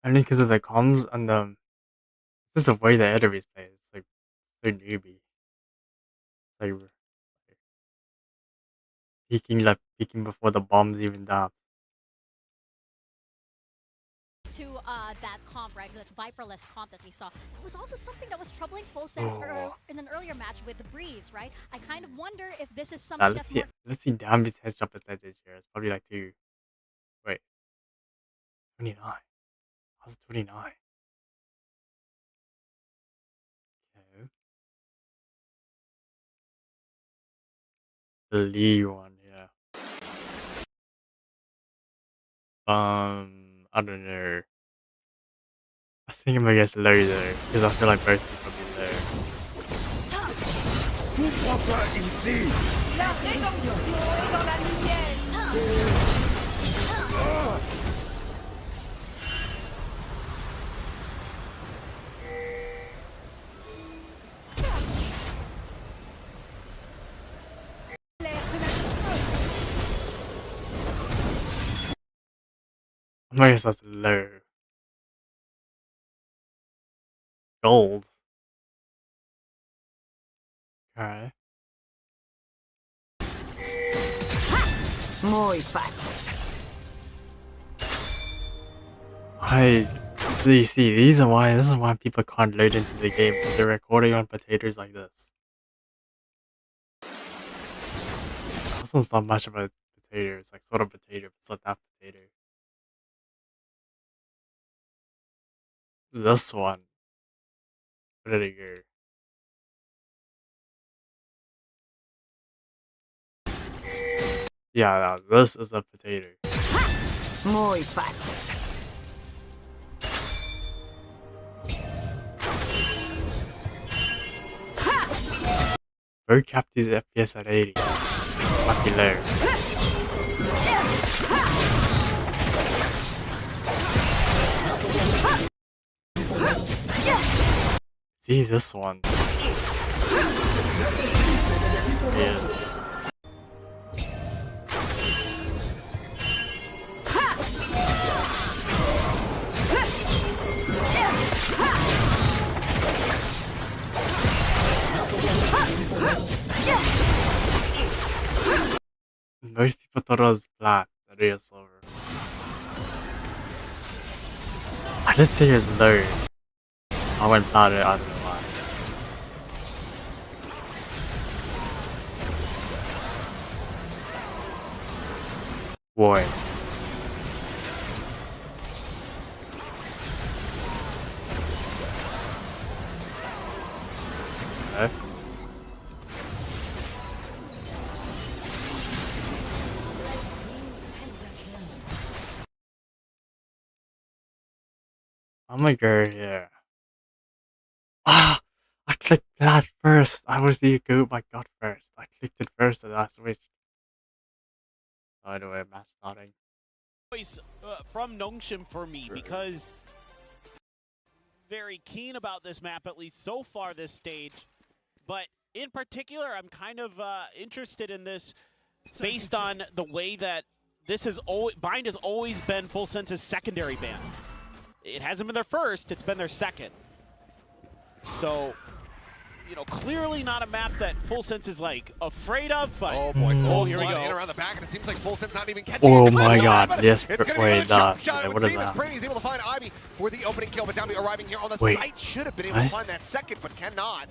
Only because of the comms and just the way the enemies play. It's like so newbie. Like peeking before the bombs even down. To that comp, right? That Viperless comp that we saw. It was also something that was troubling Full Sense in an earlier match with the Breeze, right? I kind of wonder if this is something that's more... Let's see Dambi's headshot percentage here. It's probably like 2. Wait. 29. How's 29? Okay. The Lee one, yeah. I don't know. I think I'm gonna guess low though, because I feel like both people will be low. I'm gonna guess that's low. Gold. Okay. Muy fácil. You see, this is why people can't load into the game, because they're recording on potatoes like this. This one's not much of a potato, it's like sort of potato, but it's not that potato. This one. Where did it go? Yeah, no, this is a potato. Muy fácil. Bro capped his FPS at 80. Lucky low. See this one. Yeah. Most people thought it was flat, but it is silver. I did say it was low. I went flat, I don't know why. Boy. Okay. I'm gonna go here. Ah! I clicked that first. I was the goat by God first. I clicked it first and I switched. By the way, match starting. Choice from Nongshim for me because very keen about this map, at least so far this stage. But in particular, I'm kind of interested in this based on the way that this has Bind has always been Full Sense's secondary ban. It hasn't been their first, it's been their second. So, you know, clearly not a map that Full Sense is like afraid of, but oh boy, here we go. In around the back, and it seems like Full Sense not even catching Oh it. my god, yes, It's gonna be wait, another jump shot. It what would is seem as that? Primmie's able to find Ivy for the opening kill, but Downbeat arriving here on the Wait, site should have been able to find that second, but cannot.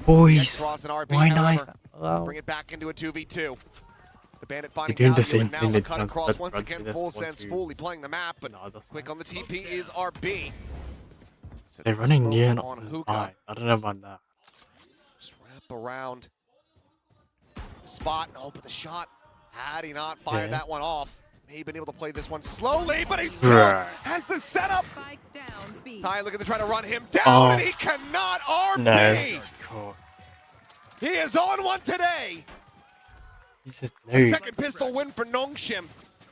Boys, RB, why however, not? bring it back into a 2v2. The Bandit finding doing the value, same and now thing the that cut John's across done once for again. this Full one Sense too. fully playing the map, but quick on the TP is RB. They're running near and on on Hookah. I don't know about that. Just wrap around the spot. Oh, but the shot, had he not fired that one off, may have been able to play this one slowly, but he still has the setup. Ty looking to try to run him down, and he cannot. RB! Nice. Cool. He is on one today. He's just A second pistol win for Nongshim.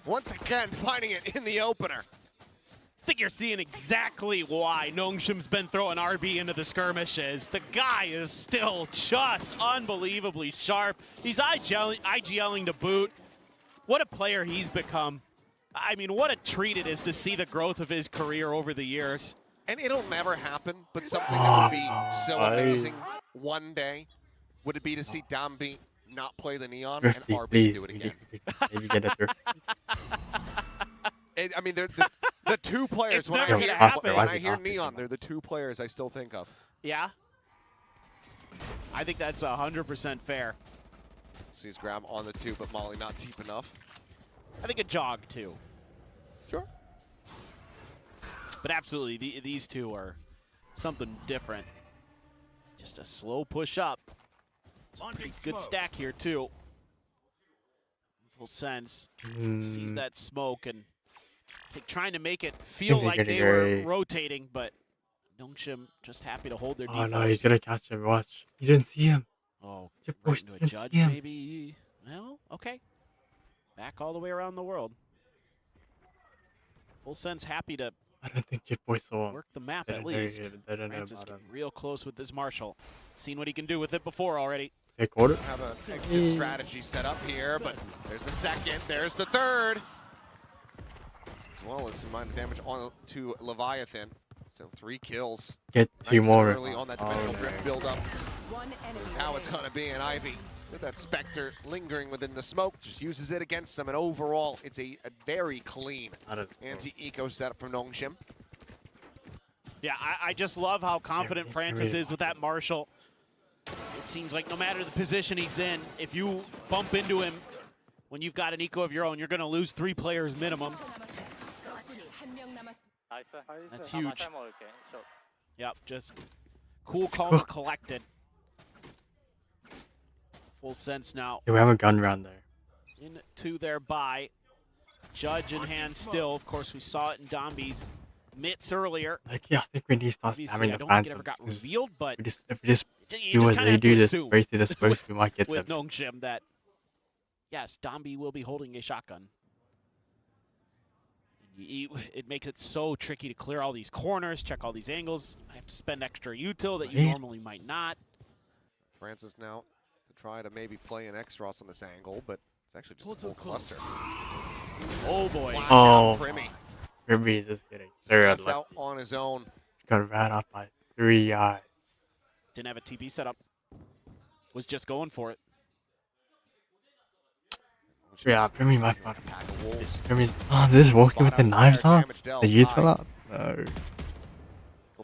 Once again, finding it in the opener. I think you're seeing exactly why Nongshim's been throwing RB into the skirmishes. The guy is still just unbelievably sharp. He's IGLing to boot. What a player he's become. I mean, what a treat it is to see the growth of his career over the years. And it'll never happen, but something that would be so amazing one day would it be to see Downbeat not play the Neon Thrifty, and RB please. do it again. Maybe get a thrifty. I mean, they're the two players. It's When never I hear, gonna happen. when I hear Neon, they're the two players I still think of. Yeah? I think that's 100% fair. Sees grab on the two, but Molly not deep enough. I think a jog, too. Sure. But absolutely, these two are something different. Just a slow push up. It's a pretty good stack here, too. Full Sense sees that smoke and I think trying to make it feel like they were rotating, but Nongshim just happy to hold their defense. Oh no, he's gonna catch him. Watch. You didn't see him. Oh, Your right boys into a didn't judge, see him. maybe. Well, okay. Back all the way around the world. Full Sense happy to I don't think your boy saw him. work the map Didn't at know least. he- didn't know Francis about getting real close with this Marshall. Seen what he can do with it before already. Hey, quarter. Have an exit strategy set up here, but there's the second, there's the third. As well as some minor damage on to Leviathan. So 3 kills. Get 2 Nice more. and early on that dimensional drift build up. Is how it's gonna be, and Ivy with that Spectre lingering within the smoke, just uses it against them, and overall it's a very clean anti-eco setup from Nongshim. Yeah, I just love how confident Francis is with that Marshall. It seems like no matter the position he's in, if you bump into him when you've got an eco of your own, you're going to lose 3 players minimum. That's huge. Yep, just cool, calm, and collected. Full Sense now. Yeah, we have a gun round there. Into their buy. Judge in hand still. Of course, we saw it in Dombi's mitts earlier. Like, yeah, I think we need to start Obviously, spamming I the don't think it ever phantoms. got revealed, but If we just you do just what kinda they have to do, just assume break through this burst, we might get with them. Nongshim that, yes, Dombi will be holding a shotgun. It makes it so tricky to clear all these corners, check all these angles. I have to spend extra util that you normally might not. Francis now to try to maybe play an X-Ross on this angle, but it's actually just a full cluster. Oh boy. Oh, Primmie. Primmie is just getting so Steps unlucky. out on his own. He's got ran up by 3 yards. Didn't have a TP set up. Was just going for it. Yeah, Primmie might not. Primmie's they're just walking with the knives out. The util out. No.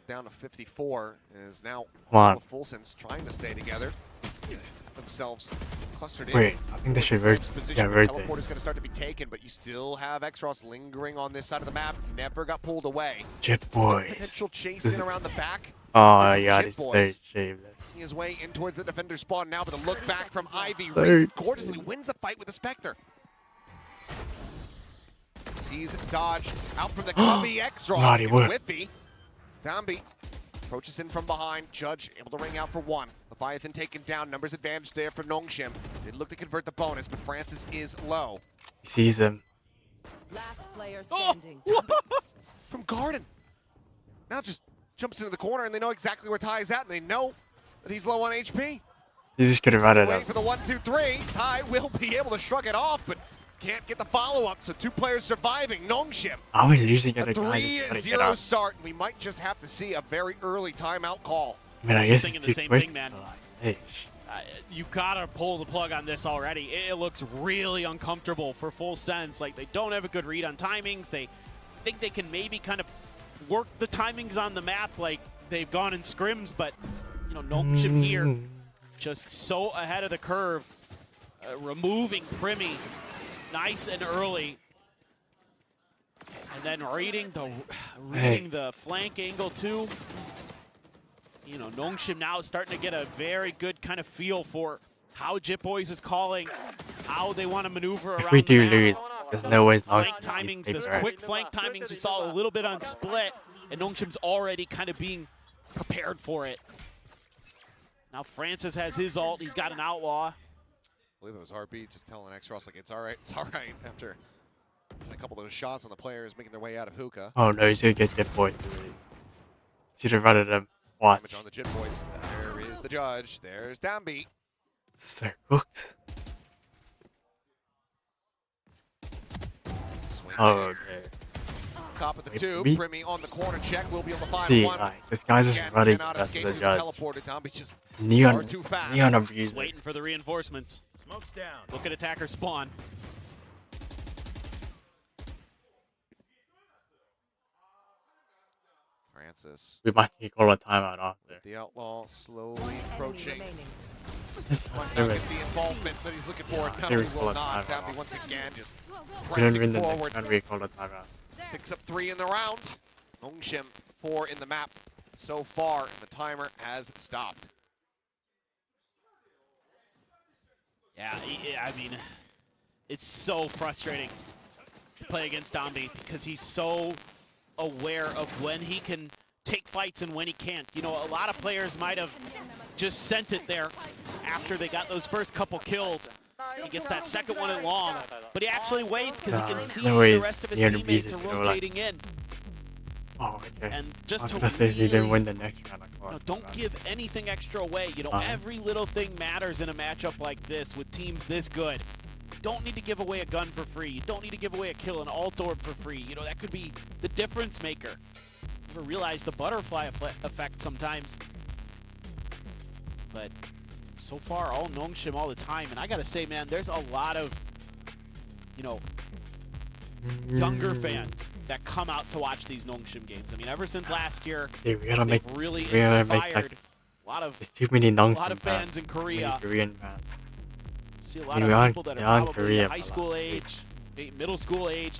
Down to 54 is now Come on. Full Sense trying to stay together. Themselves clustered in. Wait, I think they should rotate. Yeah, rotate. Teleport is going to start to be taken, but you still have X-Ross lingering on this side of the map. Never got pulled away. Jit boys. Potential chase in around the back. Oh yeah, he's so Boys shameless. his way in towards the defender spawn now, but the look back from Ivy So reads it gorgeously, wins the fight with the Spectre. Sees dodge out from the Cubby X-Ross. Naughty It's work. Whippy. Downbeat approaches in from behind. Judge able to ring out for 1. Leviathan taken down. Numbers advantage there for Nongshim. They look to convert the bonus, but Francis is low. He sees him. Last player standing. From Garden. Now just jumps into the corner, and they know exactly where Ty is at, and they know that he's low on HP. He's just gonna run it Waiting up. for the 1, 2, 3. Ty will be able to shrug it off, but can't get the follow-up, so 2 players surviving. Nongshim. I was losing A at a guy. 3-0 start, and we might just have to see a very early timeout call. I mean, I was guess thinking it's the too same quick. thing, man. Hey, You gotta pull the plug on this already. It looks really uncomfortable for Full Sense. Like, they don't have a good read on timings. They think they can maybe kind of work the timings on the map like they've gone in scrims, but, you know, Nongshim here just so ahead of the curve, removing primmie nice and early. And then reading the flank angle too. You know, Nongshim now is starting to get a very good kind of feel for how Jit Boys is calling, how they want to maneuver around. if we do the map. lose, there's no way Flank not. timings, those quick flank timings we saw a little bit on Split, and Nongshim's already kind of being prepared for it. Now Francis has his ult, he's got an Outlaw. I believe it was Heartbeat just telling X-Ross, like, it's all right, after a couple of those shots on the players making their way out of hookah. Oh no, he's gonna get Jit Boys. Should have run at him. Watch. Damage on the Jit Boys. There is the judge. There's Downbeat. They're cooked. Swing Oh, in. okay. Top of the Wait, 2. me? Primmie on the corner check. Will be able to find See, one. like, this guy's just Again, running cannot past escape the through judge. teleported. Downbeat just Neon, far too fast. Neon Just abuser. waiting for the reinforcements. Smoke's down. Look at attacker spawn. Francis. We might need to call a timeout after. The Outlaw slowly approaching. Just Might do not it. get the involvement that he's looking for. Yeah, No, they he recall will a not. timeout. Downbeat once again just We don't pressing win the forward. next round, we call a timeout. Picks up 3 in the round. Nongshim 4 in the map so far, and the timer has stopped. Yeah, I mean, it's so frustrating to play against Dombey because he's so aware of when he can take fights and when he can't. You know, a lot of players might have just sent it there after they got those first couple kills. He gets that second one in long, but he actually waits because he can see the rest of his teammates are rotating in. Oh, okay. And just to if he didn't really, win the next round, you know, don't give anything extra away. You know, every little thing matters in a matchup like this with teams this good. You don't need to give away a gun for free. You don't need to give away a kill, an alt orb for free. You know, that could be the difference maker. Never realize the butterfly effect sometimes. But so far, all Nongshim all the time. And I gotta say, man, there's a lot of, you know, younger fans that come out to watch these Nongshim games. I mean, ever since last year, Dude, we gotta make, really we gotta make, inspired like, a lot of there's too many Nongshim a lot of fans in Korea. Korean fans. See a lot we of are- people that we are are in probably Korea, high but, school age, middle school age.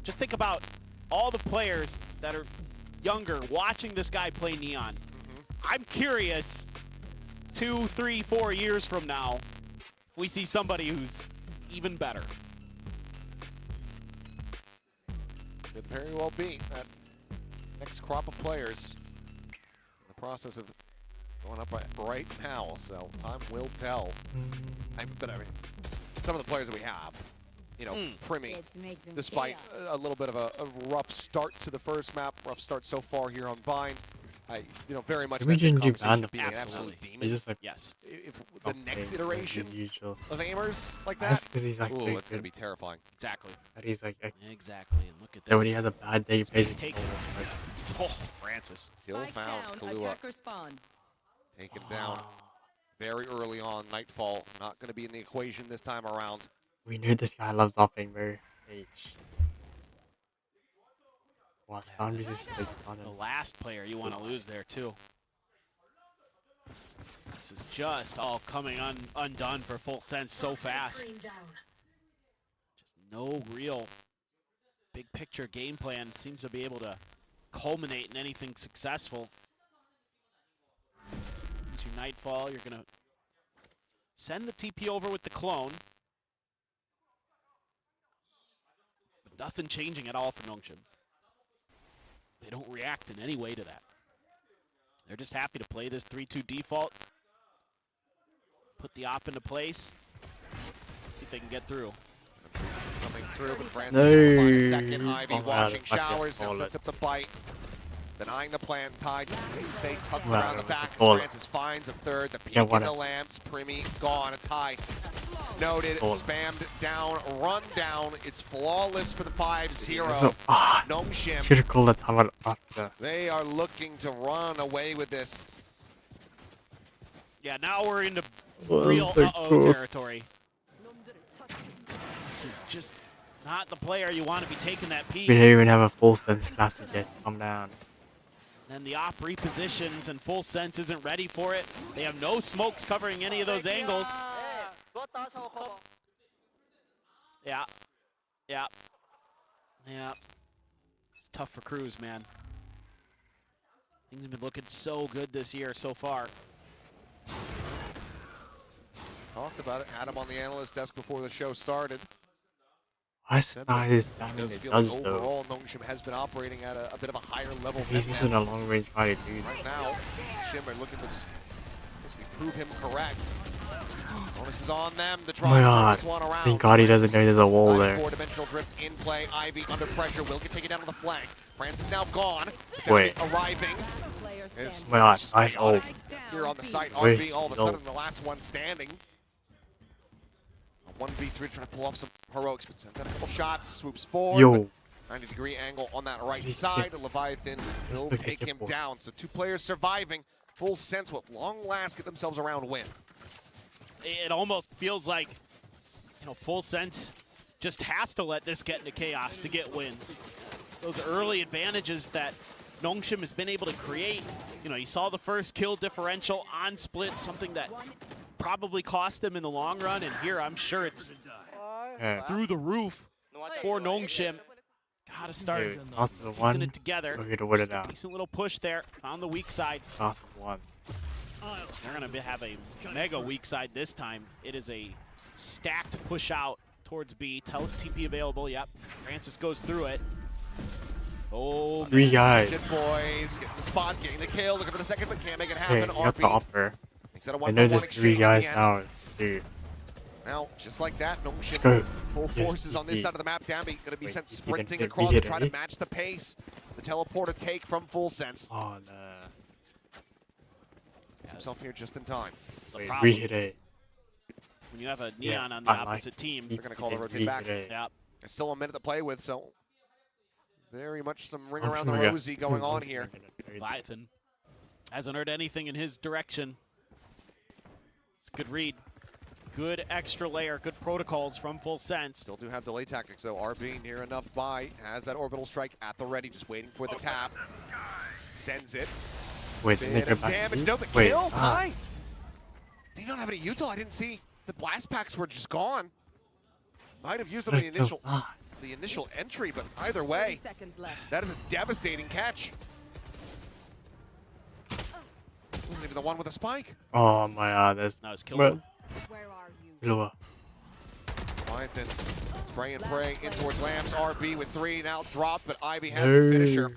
Just think about all the players that are younger watching this guy play Neon. I'm curious, 2, 3, 4 years from now, if we see somebody who's even better. Could very well be that next crop of players in the process of going up right now, so time will tell. But I mean, some of the players that we have, you know, Primmie, despite a little bit of a rough start to the first map, rough start so far here on Vine, you know, very much Can we that's in just do conversation ban of being an Absolutely. absolute demon. He's just like, Yes. If the next iteration usual. of aimers like That's that, because he's like, ooh, it's going to be terrifying. Exactly. But he's like, Exactly. And look at then when this. he has a bad day, he plays He's taken. Oh, Francis. Still found Kahlua taken down very early on. Nightfall not going to be in the equation this time around. We knew this guy loves offing very H. Wow, Zombie's just like The last player you want to lose there, too. This is just all coming undone for Full Sense so fast. Just no real big picture game plan seems to be able to culminate in anything successful. Use your Nightfall, you're going to send the TP over with the clone. But nothing changing at all for Nongshim. They don't react in any way to that. They're just happy to play this 3-2 default. Put the op into place. See if they can get through. Up Coming through, but Francis will find a second. Ivy watching showers, now sets up the bite. Denying the plant, Ty just needs to stay tucked around the back. Francis finds a third, the peek into lamps, primmie gone, a Ty noted, spammed down, run down. It's flawless for the 5-0. Nongshim. Should have called that time after. They are looking to run away with this. Yeah, now we're into real uh-oh territory. This is just not the player you want to be taking that peek. We don't even have a full sense classic yet. Calm down. And the op repositions and full sense isn't ready for it. They have no smokes covering any of those angles. Yeah. Yeah. Yeah. It's tough for Cruz, man. Things have been looking so good this year so far. Talked about it, had him on the analyst desk before the show started. I not his spamming it does though. Overall, Nongshim has been operating at a bit of a higher level. He's just in a long range fight, dude. Right now, Nongshim are looking to just basically prove him correct. Bonus is on them. The try this one around. Thank God he doesn't know there's a wall there. Four-dimensional drift in play. Ivy under pressure. Will get taken down on the flank. France is now gone. Wait. Arriving. Oh my God, nice ult. Here on the site, RB all of a sudden the last one standing. 1v3 trying to pull off some heroics, but sends out a couple shots, swoops forward. Yo. 90-degree angle on that right side. Leviathan will take him down. So 2 players surviving. Full sense will at long last get themselves a round win. It almost feels like, you know, full sense just has to let this get into chaos to get wins. Those early advantages that Nongshim has been able to create. You know, you saw the first kill differential on split, something that probably cost them in the long run, and here I'm sure it's through the roof for Nongshim. Gotta start piecing it together. Decent little push there. Found the weak side. They're gonna have a mega weak side this time. It is a stacked push out towards B. TP available. Yep. Francis goes through it. Oh, 3 guys. Shit boys getting the spot, getting the kill. Looking for the second, but can't make it happen. Hey, got the upper. I know there's 3 guys now, dude. Now, just like that, Nongshim full forces on this side of the map. Dambi gonna be sent sprinting across to try to match the pace. The teleporter take from Full Sense. Oh no. Gets himself here just in time. Re-hit it. When you have a Neon on the opposite team, they're gonna call the rotate back. Yeah. There's still a minute to play with, so very much some ring around the rosy going on here. Leviathan hasn't heard anything in his direction. It's a good read. Good extra layer, good protocols from Full Sense. Still do have delay tactics, though. RB near enough by, has that orbital strike at the ready, just waiting for the tap. Sends it. Wait, bit of damage. No, the kill. Hi. They don't have any util. I didn't see. The blast packs were just gone. Might have used them in the initial entry, but either way, that is a devastating catch. Wasn't even the one with a spike. Oh my God, there's no, it's killed. Where are you? Leviathan spray and pray in towards Lambs. RB with 3 now dropped, but Ivy has the finisher.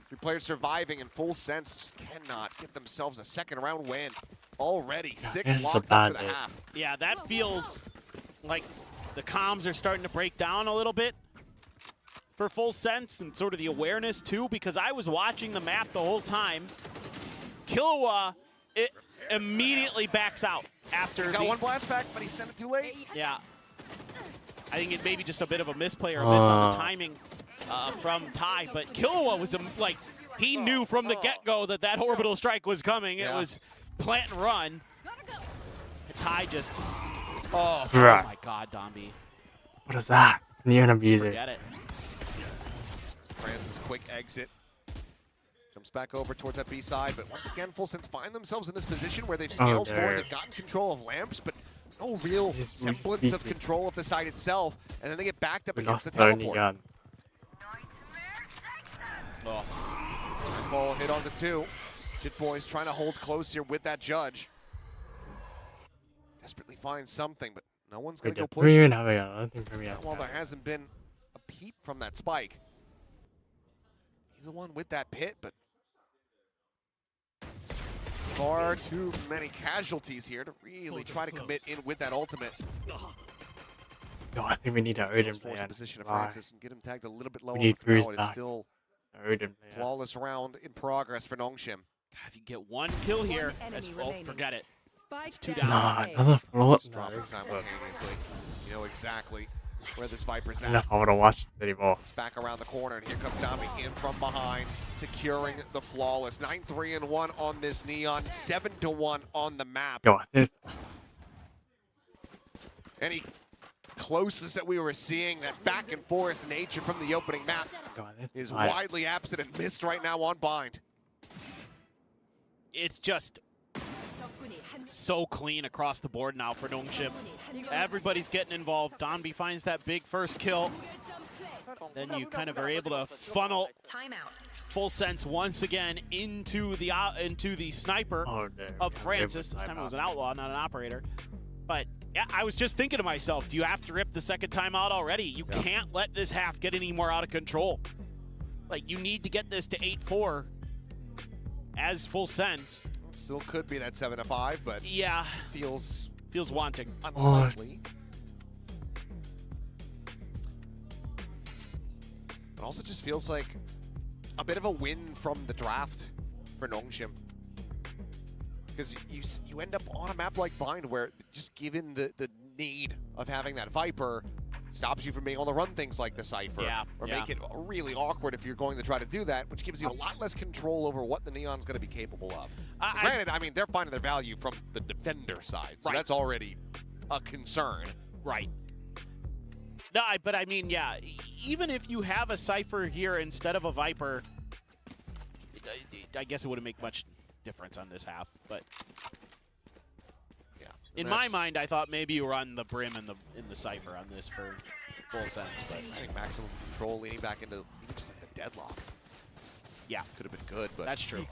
3 players surviving in Full Sense just cannot get themselves a second round win. Already 6 locked up for the half. Yeah, that feels like the comms are starting to break down a little bit for Full Sense and sort of the awareness too, because I was watching the map the whole time. Killua, it immediately backs out after. He's got one blast pack, but he sent it too late. Yeah. I think it may be just a bit of a misplay or a miss on the timing from Ty, but Killua was like, he knew from the get-go that that orbital strike was coming. It was plant and run. Ty just, oh my God, Dombi. What is that? It's Neon Abuser. Forget it. Francis quick exit. Jumps back over towards that B side, but once again, Full Sense find themselves in this position where they've scaled forward, they've gotten control of Lamps, but no real semblance of control of the site itself, and then they get backed up against the teleport. Ball hit on the 2. Jit Boys trying to hold close here with that judge. Desperately find something, but no one's going to go push. Well, there hasn't been a peep from that spike. He's the one with that pit, but far too many casualties here to really try to commit in with that ultimate. Yo, I think we need an Odin Force player. position of Francis and get him tagged a little bit lower. We need for now. Cruz It's back. still Odin player. flawless round in progress for Nongshim. If you get one kill here, forget it. It's 2 down. Nah, another floor. Just dropping simultaneously. You know exactly where this Viper's I don't know at. if I want to watch it anymore. It's back around the corner, and here comes Dami in from behind, securing the flawless. 9-3-1 on this Neon, 7-1 on the map. Yo, this. Any closest that we were seeing, that back and forth nature from the opening map, is widely absent and missed right now on Bind. It's just so clean across the board now for Nongshim. Everybody's getting involved. Donby finds that big first kill. Then you kind of are able to funnel Full Sense once again into the sniper of Francis. This time it was an outlaw, not an operator. But yeah, I was just thinking to myself, do you have to rip the second time out already? You can't let this half get any more out of control. Like, you need to get this to 8-4 as Full Sense. Still could be that 7-5, but yeah, feels wanting. Unlikely. It also just feels like a bit of a win from the draft for Nongshim. Because you end up on a map like Bind where just given the need of having that Viper stops you from being able to run things like the Cypher. Or make it really awkward if you're going to try to do that, which gives you a lot less control over what the Neon's going to be capable of. Granted, I mean, they're finding their value from the defender side, so that's already a concern. Right. No, but I mean, yeah, even if you have a Cypher here instead of a Viper, I guess it wouldn't make much difference on this half, but yeah, in my mind, I thought maybe you were on the Brim and in the Cypher on this for Full Sense, but I think maximum control leaning back into even just like the deadlock. Yeah, could have been good, but that's true.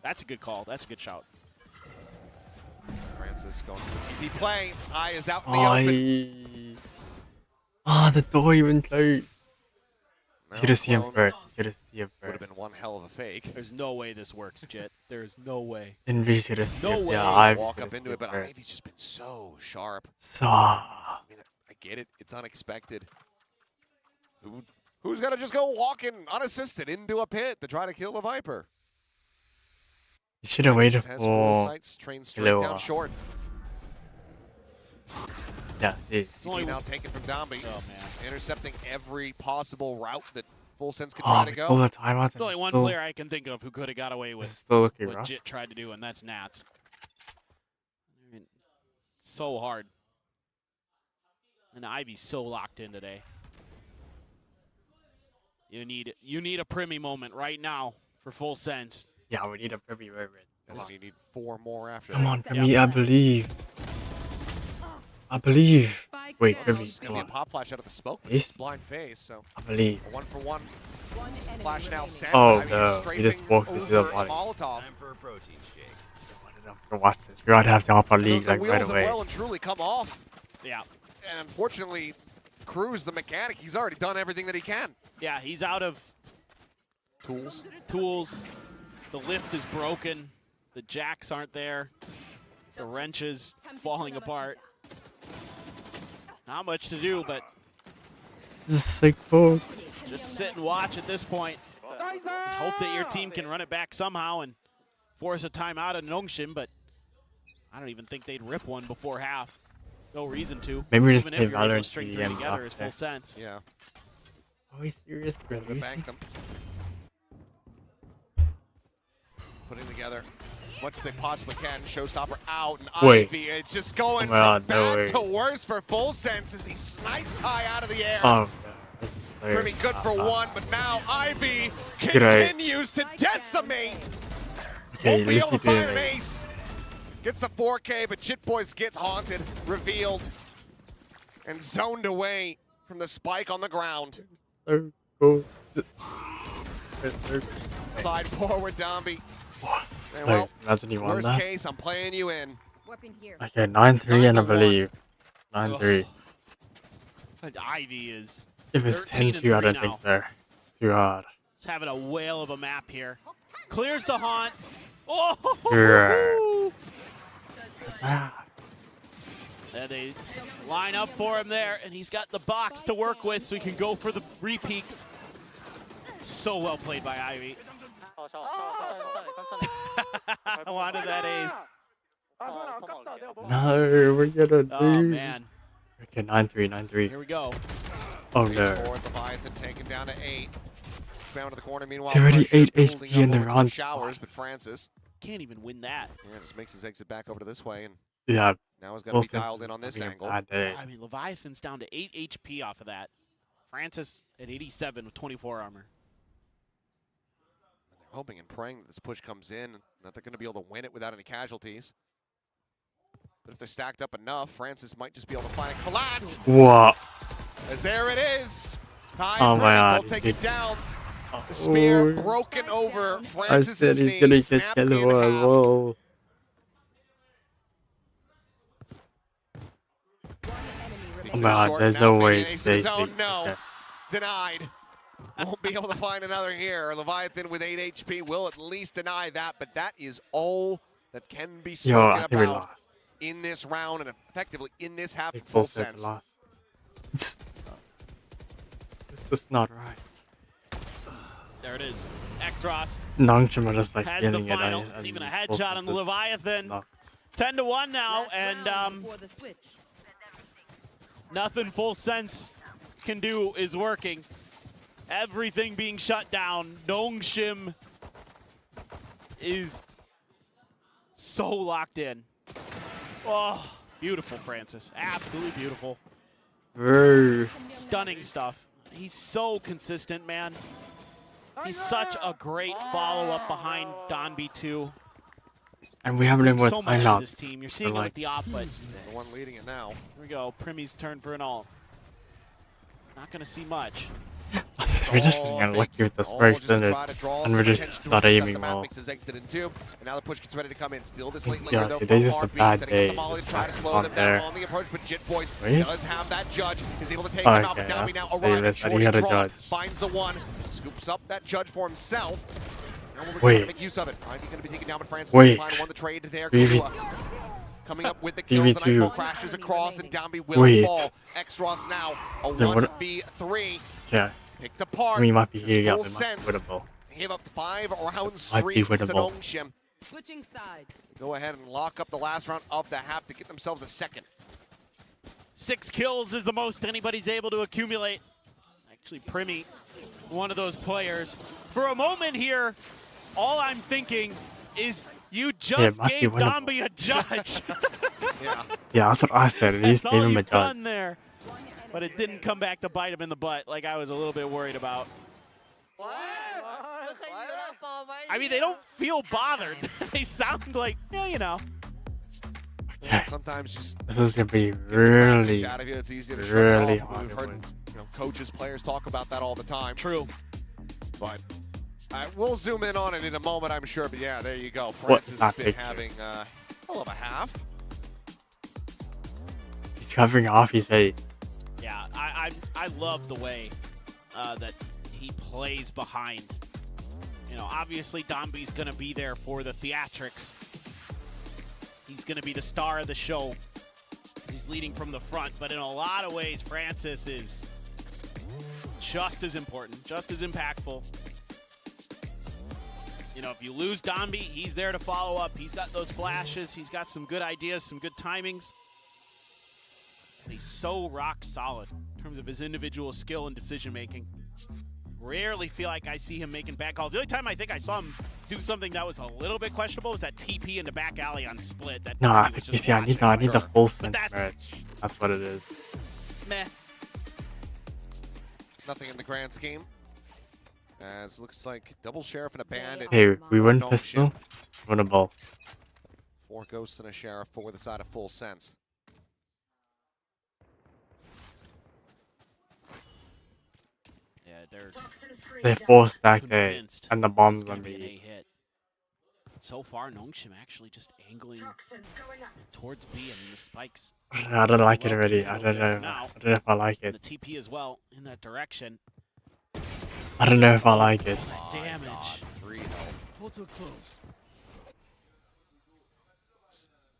That's a good call. That's a good shout. Francis going for the TP play. Eye is out in the open. The door even closed. Should have seen him first. Should have seen him first. Would have been one hell of a fake. There's no way this works, Jet. There's no way. Envy should have seen him. Yeah, I walk up into it, but Ivy's just been so sharp. I mean, I get it. It's unexpected. Who's gonna just go walking unassisted into a pit to try to kill a Viper? You should have waited Has for. sights, trained straight down short. Yeah, see. TP now taken from Domby. Oh man, intercepting every possible route that Full Sense could try to go. All the timeouts. There's only one player I can think of who could have got away with what Jit tried to do, and that's Nats. I mean, so hard. And Ivy's so locked in today. You need a primmie moment right now for Full Sense. Yeah, we need a primmie moment. And then you need 4 more after Come that. on, primmie, I believe. I believe. Wait, primmie, It's gonna be a pop flash out of the smoke. Face? Blind face, so I believe. a 1-for-1 flash now sent. Oh Ivy no, he just walked into the over body. Molotov. Time for a protein shake. I'm gonna watch this. We're gonna have to hop on And league the like wheels right have away. well and truly come off. Yeah. And unfortunately, Cruz, the mechanic, he's already done everything that he can. Yeah, he's out of tools. The lift is broken. The jacks aren't there. The wrench is falling apart. Not much to do, but This is sick, folks. just sit and watch at this point. And hope that your team can run it back somehow and force a timeout of Nongshim, but I don't even think they'd rip one before half. No reason to. Maybe we just Even play if you're able to Valorant string TDM 3 together is after. Full Sense. Yeah. Are we serious? Able to bank them. Putting together as much as they possibly can. Showstopper out, and Wait. Ivy, it's just going Oh, from no bad way. to worse for Full Sense as he snipes high out of the air. Oh, that's Pretty good for one, but now Ivy Good eye. continues to decimate. Okay, Won't be able to Lucy find doing an it. ace. Gets the 4K, but Chit Boys gets haunted, revealed, and zoned away from the spike on the ground. So cool. Slide forward, Domby. And Nice. well, Imagine he won worst that. case, I'm playing you in. Okay, 9-3 and I 9-1. believe. 9-3. But Ivy is If it's 10-2, I 13-3 don't now. think they're too hard. He's having a whale of a map here. Clears the haunt. Oh! Yeah. What's that? And they line up for him there, and he's got the box to work with, so he can go for the repeats. So well played by Ivy. I wanted that ace. No, we're gonna do. Oh man. Okay, 9-3, 9-3. Here we go. Oh no. Leviathan taken down to 8. Bound to the corner. Meanwhile, It's already pressure 8 building HP in up the over to round. Showers, but Francis Can't even win that. just makes his exit back over to this way, and Yeah. now he's got to be dialed in on this angle. Bad day. I mean, Leviathan's down to 8 HP off of that. Francis at 87 with 24 armor. They're hoping and praying that this push comes in, that they're going to be able to win it without any casualties. But if they're stacked up enough, Francis might just be able to find a collapse. What? As there it is. Oh my God. Will take it down. The spear broken over I Francis's said he's knee. gonna get Snapped in killed. half. Whoa. Oh my God, there's no way they No. Denied. Won't be able to find another here. Leviathan with 8 HP will at least deny that, but that is all that can be Yo, spoken I think we about lost. in this round and effectively in this half Big full full sets sense. lost. It's just not right. There it is. X-Ross Nongshim are just like has the getting it. final. It's even a headshot on the Leviathan. 10-1 now, and nothing Full Sense can do is working. Everything being shut down. Nongshim is so locked in. Oh, beautiful, Francis. Absolutely beautiful. Bro. Stunning stuff. He's so consistent, man. He's such a great follow-up behind Donby, too. And we haven't even so much of this timeouts. team. You're seeing it with the op, but The one leading it now. here we go. Primmie's turn for an ult. Not going to see much. We're just getting unlucky with this first and we're just not aiming well. Makes his exit in 2, and now the push gets ready to come in. Still this late Yeah, linger, though, today's from just a RB, bad setting up the day. volley to try to slow Not them there. down on the approach, but Jit Boys Really? does have that judge. Is able to take Oh, him out, but okay, Donby now that's arriving. Davis, and he Shorty had a draw, judge. finds the one, scoops up that judge for himself. Now we're Wait. going to make use of it. He's going to be taken down, but Francis Wait. won the trade there. BB Coming up with the kills, and BB2. Nightfall crashes across, and Donby will Wait. fall. X-Ross now, a Is it one- 1v3. Yeah. Picked apart. I mean, he might be heating up. Full It might sense. be winnable. Give up 5 round Might be streaks to winnable. Nongshim. Switching sides. Go ahead and lock up the last round of the half to get themselves a second. 6 kills is the most anybody's able to accumulate. Actually, Primmie, one of those players. For a moment here, all I'm thinking is you just might be gave winnable. Donby a judge. Yeah. Yeah, that's what I said. At least That's gave all him a you've judge. done there. But it didn't come back to bite him in the butt like I was a little bit worried about. I mean, they don't feel bothered. They sound like, yeah, you know. Yeah, sometimes just This is gonna be get really, out of here. It's easier to really shrug it off. hard We've to heard win. coaches, players talk about that all the time. True. But we'll zoom in on it in a moment, I'm sure. But yeah, there you go. What's Francis has that been picture? having a hell of a half. He's covering off his face. Yeah, I love the way that he plays behind. You know, obviously Donby's going to be there for the theatrics. He's going to be the star of the show. He's leading from the front, but in a lot of ways, Francis is just as important, just as impactful. You know, if you lose Donby, he's there to follow up. He's got those flashes. He's got some good ideas, some good timings. And he's so rock solid in terms of his individual skill and decision making. Rarely feel like I see him making bad calls. The only time I think I saw him do something that was a little bit questionable was that TP in the back alley on Split. That No, he I was think just you see, I need watching. the full But sense that's merch. That's what it is. meh. Nothing in the grand scheme. As looks like double sheriff and a bandit. Hey, we win Nongshim. pistol, winnable. 4 ghosts and a sheriff for the side of Full Sense. Yeah, They forced that A, convinced and the this bomb's is on gonna be an A me. hit. So far, Nongshim actually just angling towards B and the spikes. I don't like it already. I don't know. I don't know if I like And it. the TP as well in that direction. I don't know if I like it. That damage. 3 health.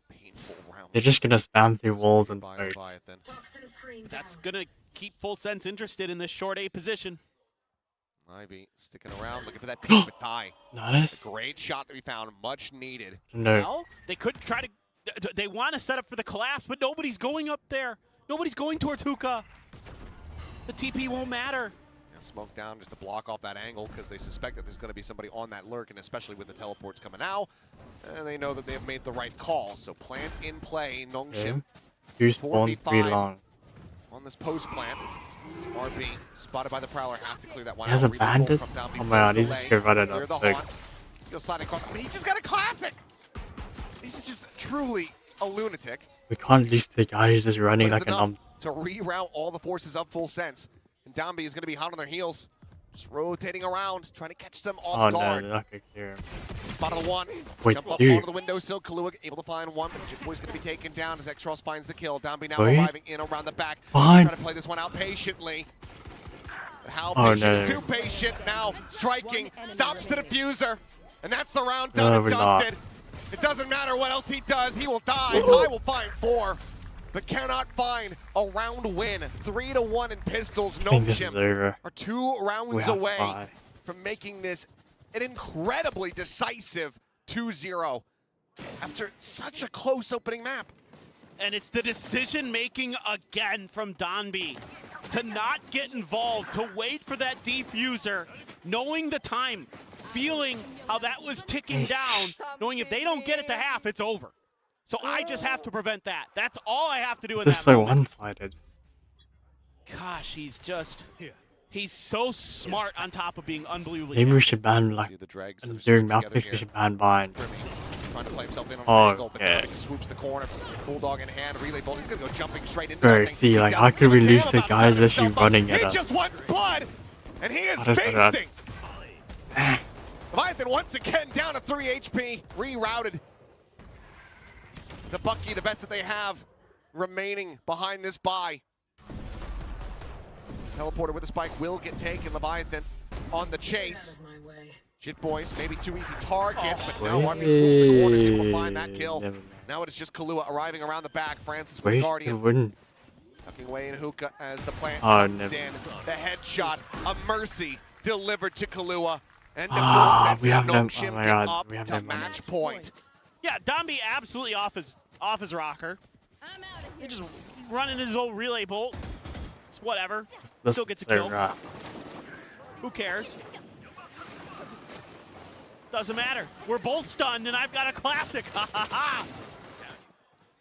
Painful round They're just gonna spam through walls and By smokes. Leviathan. But that's going to keep Full Sense interested in this short A position. Ivy sticking around, looking for that peek with Thai. Nice. A great shot to be found, much needed. No. Well, they could try to... They want to set up for the collapse, but nobody's going up there. Nobody's going towards Hookah. The TP won't matter. Yeah, smoke down just to block off that angle because they suspect that there's going to be somebody on that lurk, and especially with the teleports coming out, and they know that they have made the right call. So plant in play, Nongshim. 2 spawn, 3 long. On this post plant. RB spotted by the Prowler, has to clear that one. He has a Really bandit? from down Oh my god, he's delay. just gonna run it Clear up. the Like, haunt. He'll slide across. I mean, he just got a classic. This is just truly a lunatic. we can't lose to the guy who's just running But like it's an enough to reroute all the forces of Full Sense. And Downby is going to be hot on their heels. Just rotating around, trying to catch them off Oh no, guard. they're not gonna clear him. Spot of the one. Wait, Jump up dude. onto the windowsill. Kahlua able to find one, but Jitboy's going to be taken down as Xtross finds the kill. Downby now Wait. arriving in around the back. Fine. Trying to play this one out patiently. But how Oh, patient? no. Too patient. Now striking. Stops the diffuser. And that's the round done No, and we're not. dusted. It doesn't matter what else he does. He will die. Ty will find 4. But cannot find a round win. 3-1 in pistols. I think this is Nongshim over. are 2 We rounds have away 5. from making this an incredibly decisive 2-0 after such a close opening map. And it's the decision making again from Donby to not get involved, to wait for that defuser, knowing the time, feeling how that was ticking down, knowing if they don't get it to half, it's over. So I just have to prevent that. That's all I have to do in This that is so moment. one-sided. Gosh, he's so smart on top of being unbelievably Maybe we talented. should ban like See the dregs and are during smoothed mouth together picks we here. should ban bind. Primmie trying to play himself in on Oh, an angle, but yeah. Primmie just swoops the corner. Bulldog in hand, relay bolt. He's gonna go jumping straight into Bro, that thing. see, He like, doesn't how could we give a lose damn to about guys setting literally himself up. running at He us? just wants blood, and he is How does that- feasting. Leviathan once again down to 3 HP, rerouted. The Bucky, the best that they have remaining behind this buy. Teleporter with a spike will get taken. Leviathan on the chase. Jit Boys, maybe 2 easy targets, but now RB swoops the corners, able to find that kill. Never mind. Now it is just Kahlua arriving around the back. Francis with Wait, Guardian. it wouldn't. Tucking away in Hookah as the plant Oh, comes never. in. The headshot, a mercy delivered to Kahlua. And the Ah, full sense we of have them- Nongshim oh my get God, up we have to them on match it. point. Yeah, Donby absolutely off his rocker. He's just running his old relay bolt. It's whatever. This Still gets a is so kill. rough. Who cares? Doesn't matter. We're both stunned, and I've got a classic. Ha ha ha!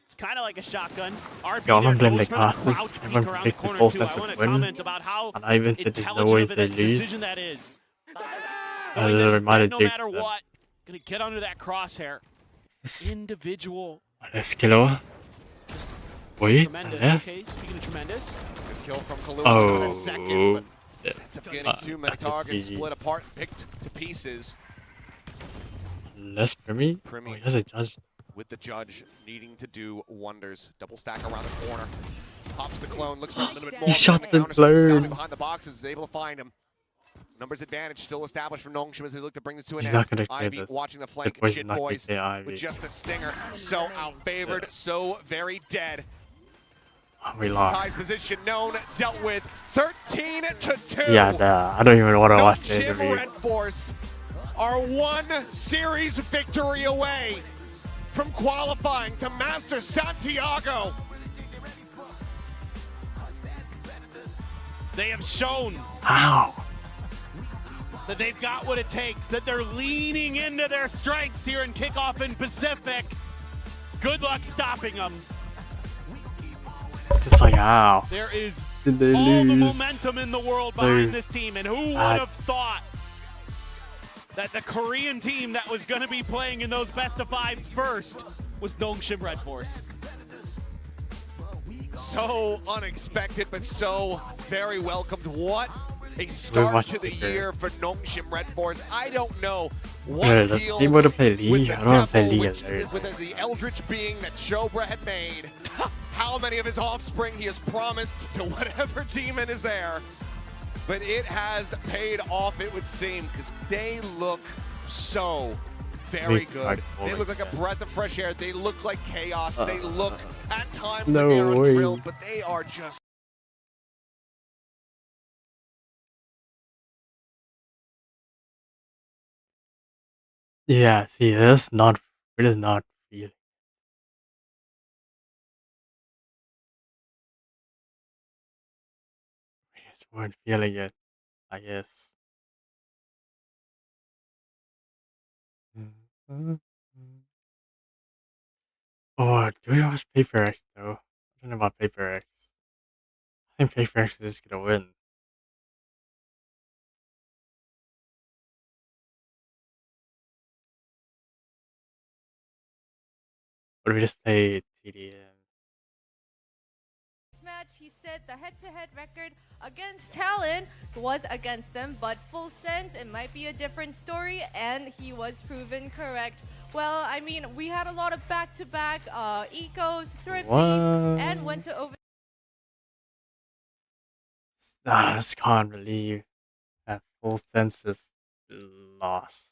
It's kind of like a shotgun. RB Yo, I'm there gonna blame goes the for classes. crouch peek Everyone around the predicted corner Full too. Sense I would want to win, comment about how and I even said there's no ways intelligent of they a lose. decision that is. I Knowing that he's reminded dead no Jake matter that. what, gonna get under that crosshair. Individual. Let's kill. Wait, Tremendous. yeah. Okay, speaking of tremendous. Good kill from Kahlua Oh, in a second, but yeah. ends up getting too many that's targets, easy. split apart, picked to pieces. Less Primmie? Primmie. Oh, he does a judge. With the judge needing to do wonders. Double stack around the corner. Pops the clone, looks for a little bit more. He shot but the counter sweep down clone. behind the boxes, is able to find him. Numbers advantage still established from Nongshim as they look to bring this to an He's end. not gonna clear Ivy this. watching the flank. Jit Boys is Jit not gonna Boys clear Ivy. with just a stinger. So outfavored, so very dead. Oh, we lost. Ty's position known, dealt with 13-2. Yeah, I don't even want to watch the Nongshim interview. Redforce are 1 series victory away from qualifying to Master Santiago. They have shown Ow. that they've got what it takes, that they're leaning into their strengths here in kickoff in Pacific. Good luck stopping them. Just like, ow. There is Did they all the lose? momentum in the world behind They- this team, and who would have thought that the Korean team that was going to be playing in those best of fives first was Nongshim Redforce. So unexpected, but so very welcomed. What a start to the year for Nongshim Redforce. I don't know what Yeah, does deal he want to play Lee? with the I don't want to play devil, Lee which, alone. with the eldritch being that Shobra had made. How many of his offspring he has promised to whatever demon is there. But it has paid off, it would seem, because they look so very good. They look like a breath of fresh air. They look like chaos. They look at times no like they are way. undrilled, but they are just. Yeah, see, this not, it is not feeling. We just weren't feeling it, I guess. Oh, do we watch Paper X though? I don't know about Paper X. I think Paper X is just gonna win. Or do we just play TDM? Match, he said the head-to-head record against Talon was against them, but full sense it might be a different story, and he was proven correct. Well, I mean, we had a lot of back-to-back ecos, thrifties, and went to over. I just can't believe that full sense just lost.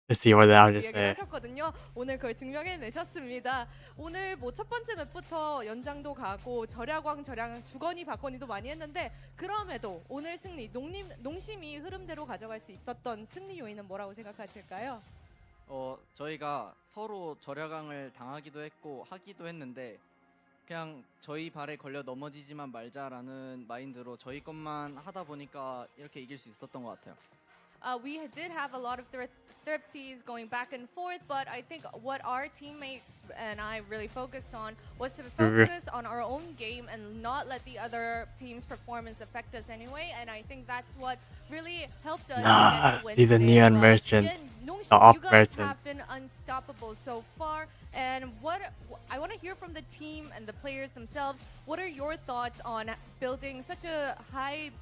Let's see what I'll just say. 하셨거든요. 오늘 그걸 증명해 내셨습니다. 오늘 뭐 첫 번째 맵부터 연장도 가고 절야광 주거니 박거니도 많이 했는데 그럼에도 오늘 승리 농심이 흐름대로 가져갈 수 있었던 승리 요인은 뭐라고 생각하실까요? 저희가 서로 절야광을 당하기도 했고 하기도 했는데 그냥 저희 발에 걸려 넘어지지만 말자라는 마인드로 저희 것만 하다 보니까 이렇게 이길 수 있었던 것 같아요. We did have a lot of thrifties going back and forth, but I think what our teammates and I really focused on was to focus on our own game and not let the other team's performance affect us anyway. And I think that's what really helped us. See the neon merchant, the off you guys merchant. have been unstoppable so far. And what I want to hear from the team and the players themselves. What are your thoughts on building such a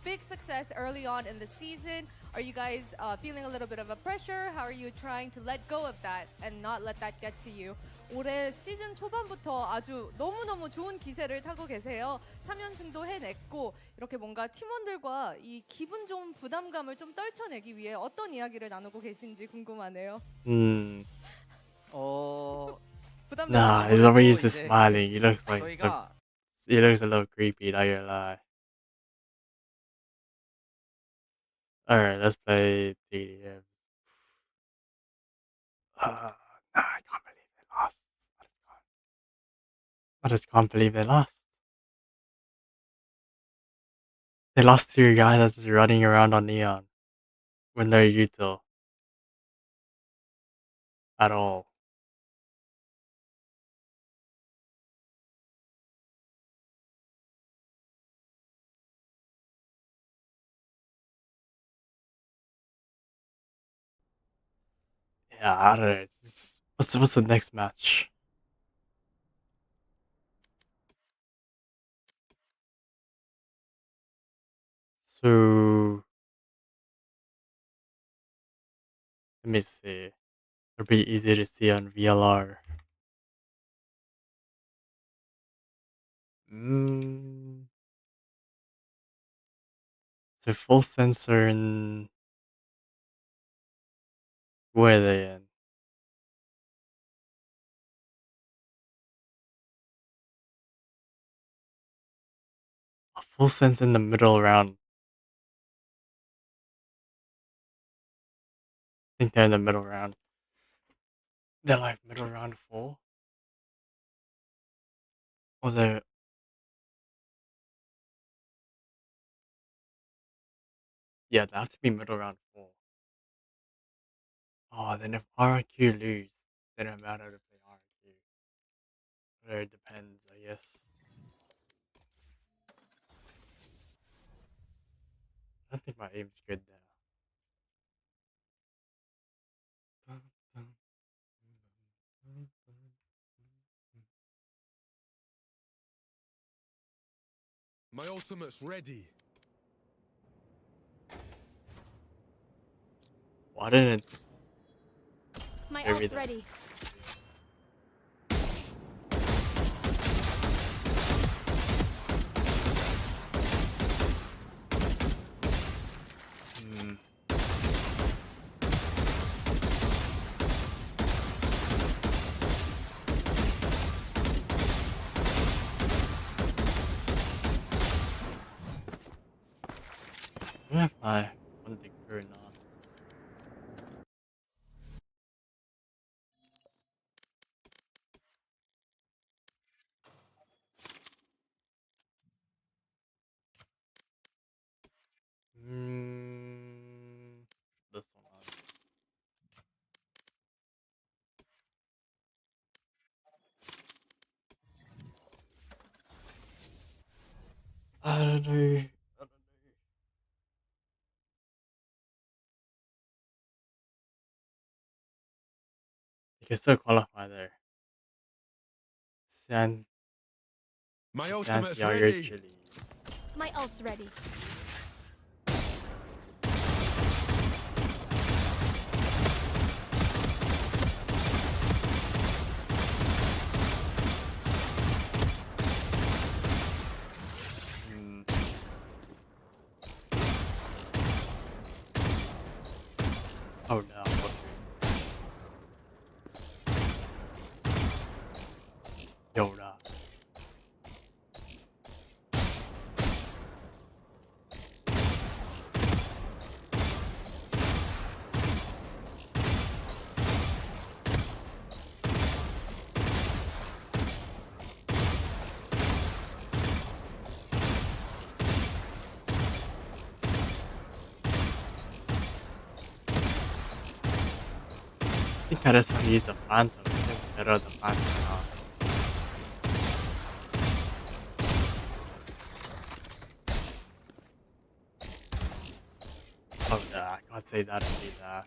big success early on in the season? Are you guys feeling a little bit of a pressure? How are you trying to let go of that and not let that get to you? 올해 시즌 초반부터 아주 너무너무 좋은 기세를 타고 계세요. 3연승도 해냈고 이렇게 뭔가 팀원들과 이 기분 좋은 부담감을 좀 떨쳐내기 위해 어떤 이야기를 나누고 계신지 궁금하네요. Nah, he's always just smiling. He looks like he looks a little creepy, not gonna lie. Alright, let's play TDM. Nah, I can't believe they lost. I just can't believe they lost. They lost to your guy that's just running around on Neon when they're util at all. Yeah, I don't know. What's the next match? So let me see. It'll be easy to see on VLR. So full sensor and where are they in? A full sense in the middle round. I think they're in the middle round. They're like middle round 4. Or they're... Yeah, they have to be middle round 4. Oh, then if RQ lose, then it matter to play RQ. But it depends, I guess. I don't think my aim's good there. My ultimate's ready. Why didn't it? My ult's ready. don't know if I want the crew or not. This one. I don't know. You can still qualify there. My ultimate's ultimate's ready. Chili. My ult's ready. Oh no. Yoda. I think I just have to use the Phantom. I think it's better the Phantom now. Oh no, I can't say that and do that.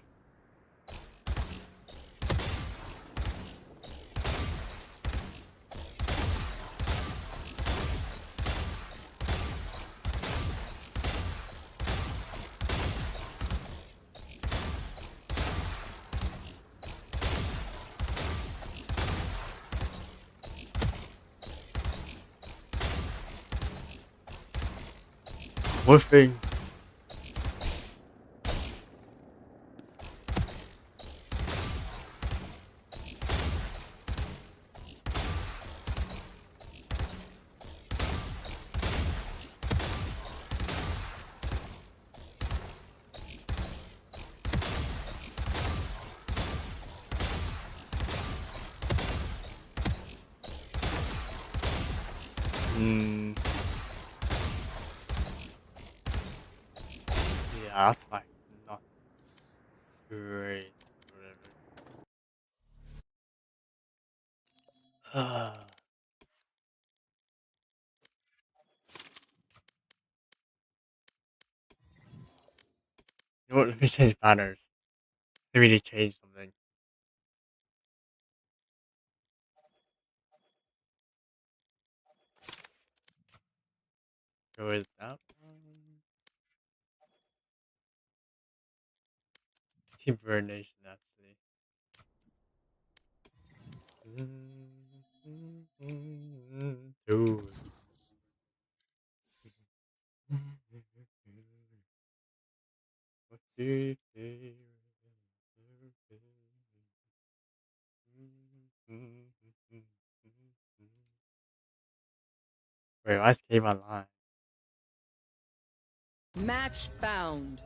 Woofing. Yeah, that's like not great. Whatever. You know what? Let me change banners. Maybe they changed something. Go with that one. Hibernation, actually. Dude. What do you say? Wait, why is Cave online? Match found.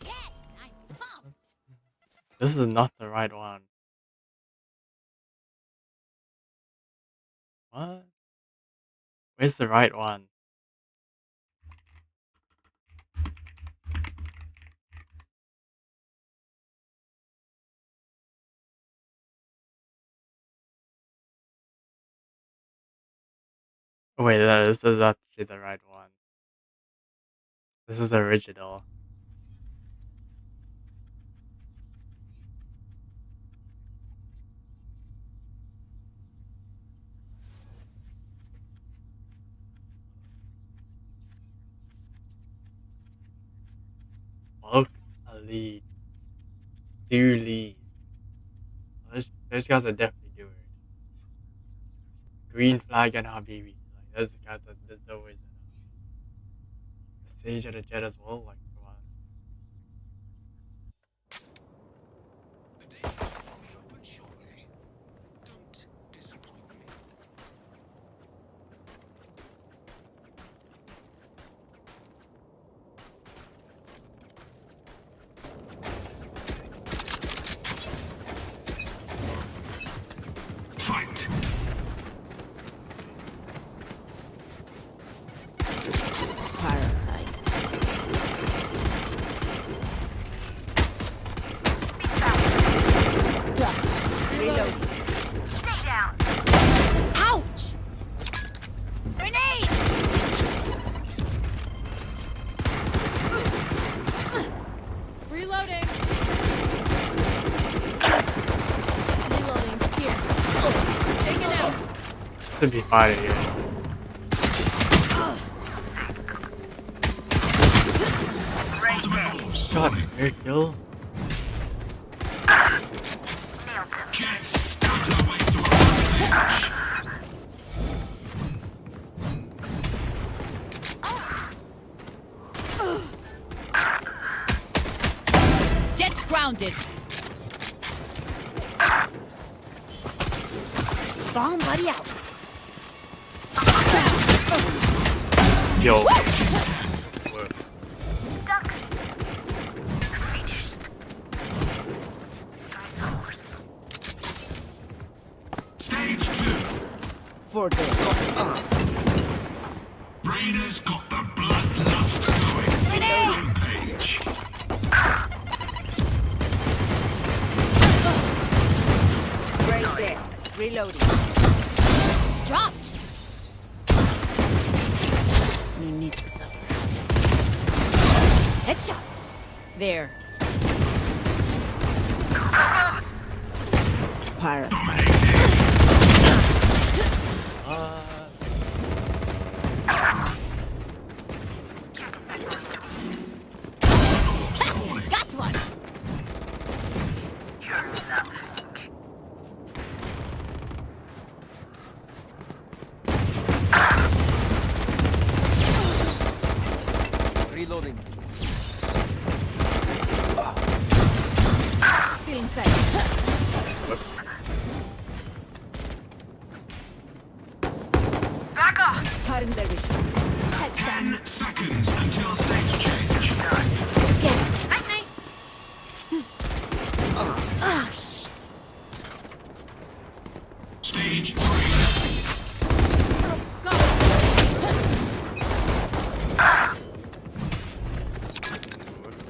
Yes, I'm pumped. This is not the right one. What? Where's the right one? Oh, wait, this is actually the right one. This is the original. Bulk lead. Do lead. Those guys are definitely doing it. Green flag and Habibi. Like, those guys are, there's no way. The Sage and the Jet as well. Like, come on. Fight. Parasite. Reload. Stay down. Ouch! Grenade! Reloading. Reloading. Here. Take it out. Should be fine here. Shot, great kill. Jet stabbed her way to a rampage. Jet's grounded. Bomb buddy out. Yo. Duck. Finished. Resource. Stage 2. For the Raiders got the bloodlust going. Rampage. Raise there. Reloading. Dropped. No need to suffer. Headshot. There. Parasite. Got one. Reloading. Still inside. Back off. Cutting their vision. 10 seconds until stage change. Night night. Stage 3.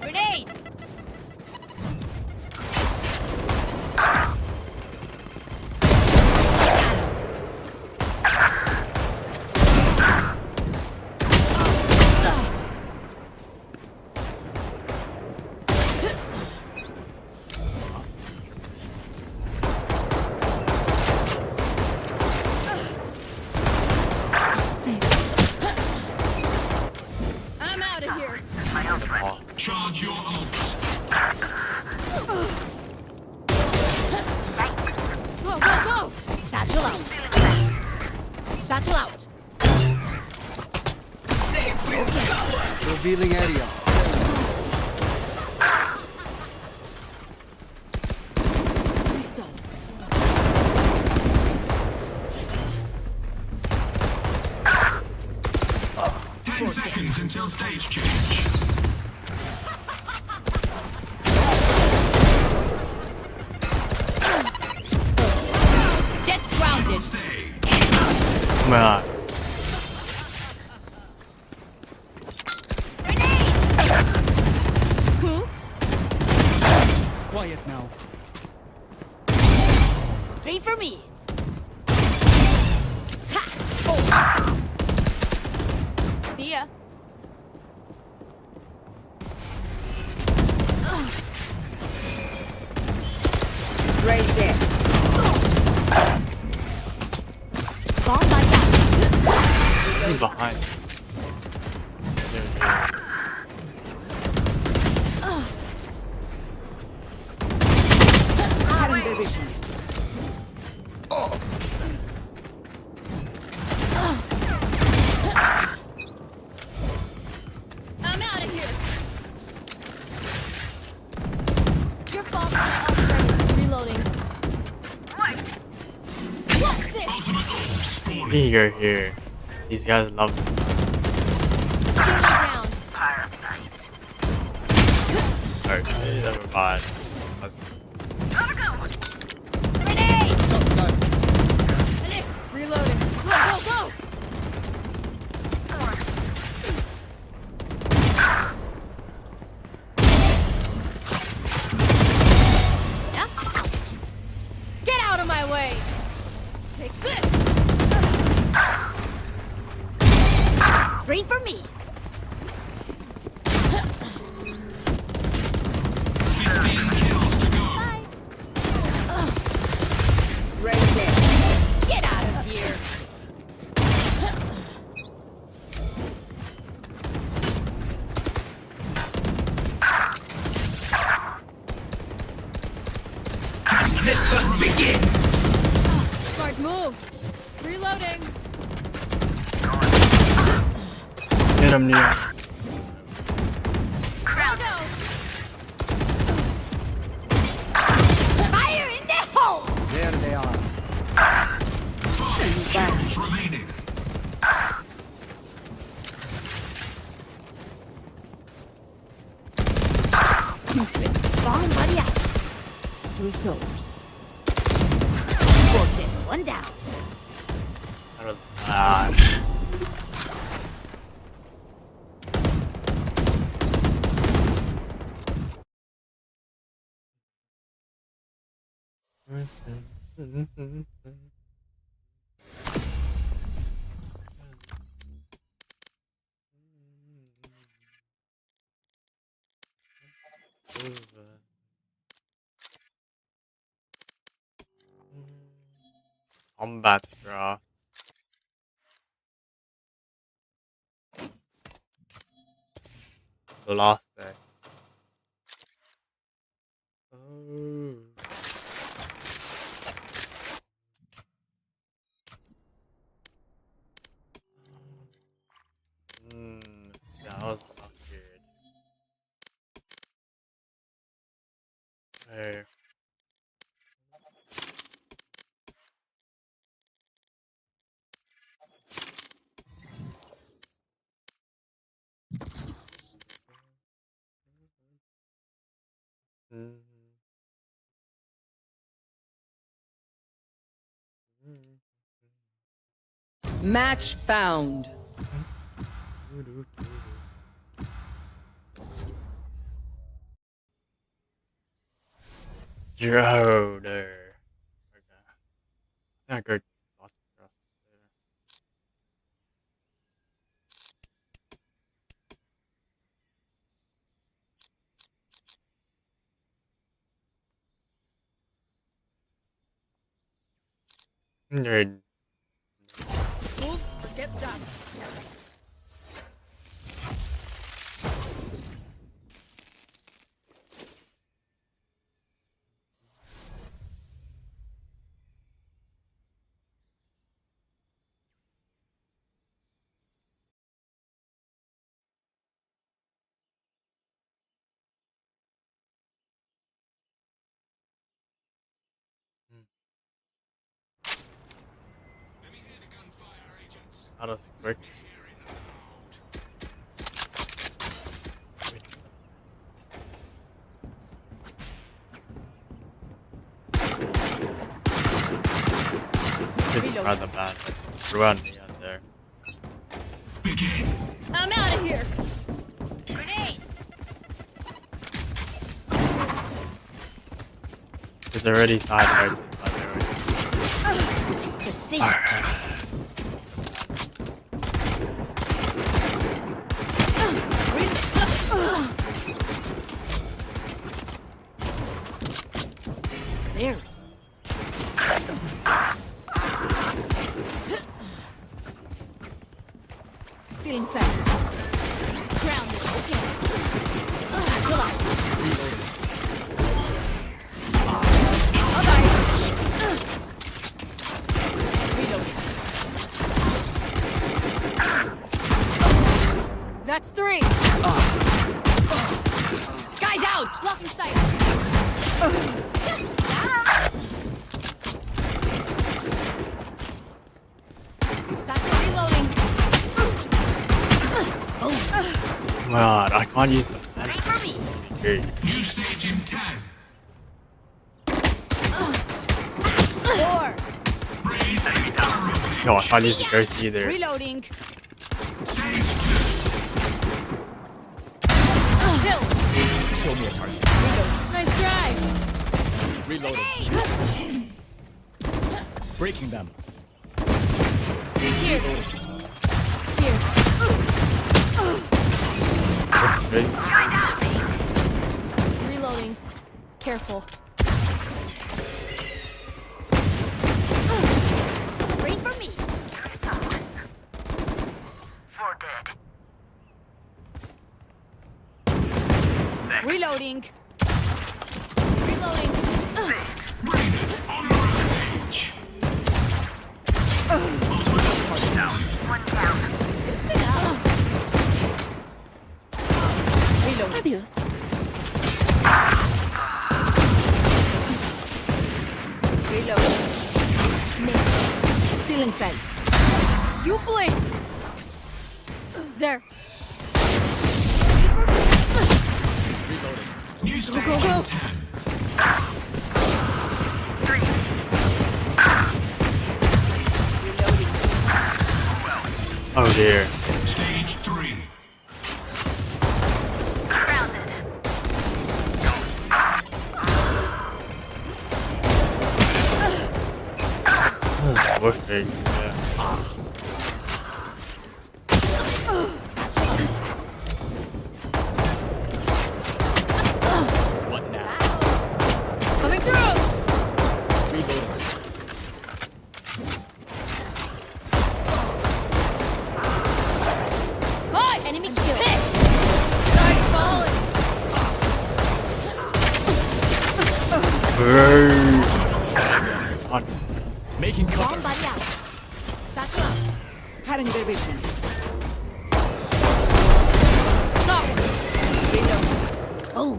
Grenade. I'm out of here. Charge your ults. Go, go, go. Satchel out. Satchel out. Revealing area. Resolve. 10 seconds until stage change. Jet's grounded. Stage. Come on. Oops. Quiet now. 3 for me. See ya. Raise there. Bomb buddy out. He's behind. There we go. eager here. These guys love me. Down. Parasite. Okay, never mind. Gotta go. Reloading. Go, go, go! Step out. Get out of my way! Take this! 3 for me. 15 kills to go. Bye! Right there. Get out of here! The hunt begins. Smart move! Reloading! Get him, Neo. Crowd out! Fire in the hole. There they are. 5 kills remaining. Bomb buddy out. Resource. 4 dead, 1 down. That was bad. Combat draw. The last day. Oh. That was not good. Hey. Match found. Yo, there. Okay. Yeah, good. Lots of trust there. Nerd. Move, forget that. How does it work? It's rather bad, but run me out there. Begin. I'm out of here! Grenade. It's already side by Precision. There. Still inside. Grounded. Okay. Chill out. That's 3. Sky's out. Blocking sight! can't use the man. Okay. New stage in 10. 4. Raise a arrow. No, I can't use the ghost either. Reloading. Stage 2. Show me a target. Nice try. Reloading. Breaking them. Here. Here. Okay. Reloading. Careful. Wait for me. For dead. Reloading. Reloading. Raiders on rampage. Ultimate down. One down. Listen up. Reload. Adios. Reload. Feeling sight. You blink. There. New stage go. in 10. 3. Oh dear. Stage 3. Grounded. Okay. Yeah. What now? Coming through. Reloading. Boy, enemy killed. Guys falling. On. Making cover. Bomb buddy out. Satchel up. Cutting their vision. Stop. Reload. Oh.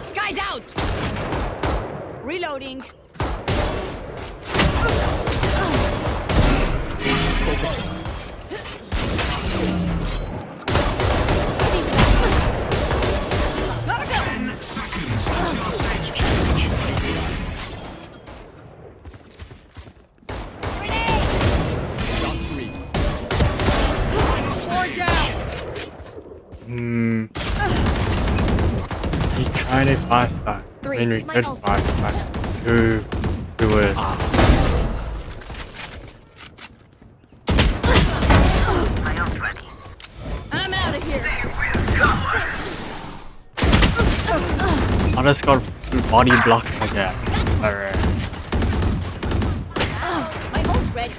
Sky's out. Reloading. Gotta go. 10 seconds until stage change. Shot 3. Final Four stage. down. He's trying to fast that. I mean, we My could ult. fast that. Do it. I'm out of here. I just got body blocked like that. Alright. My ult's ready.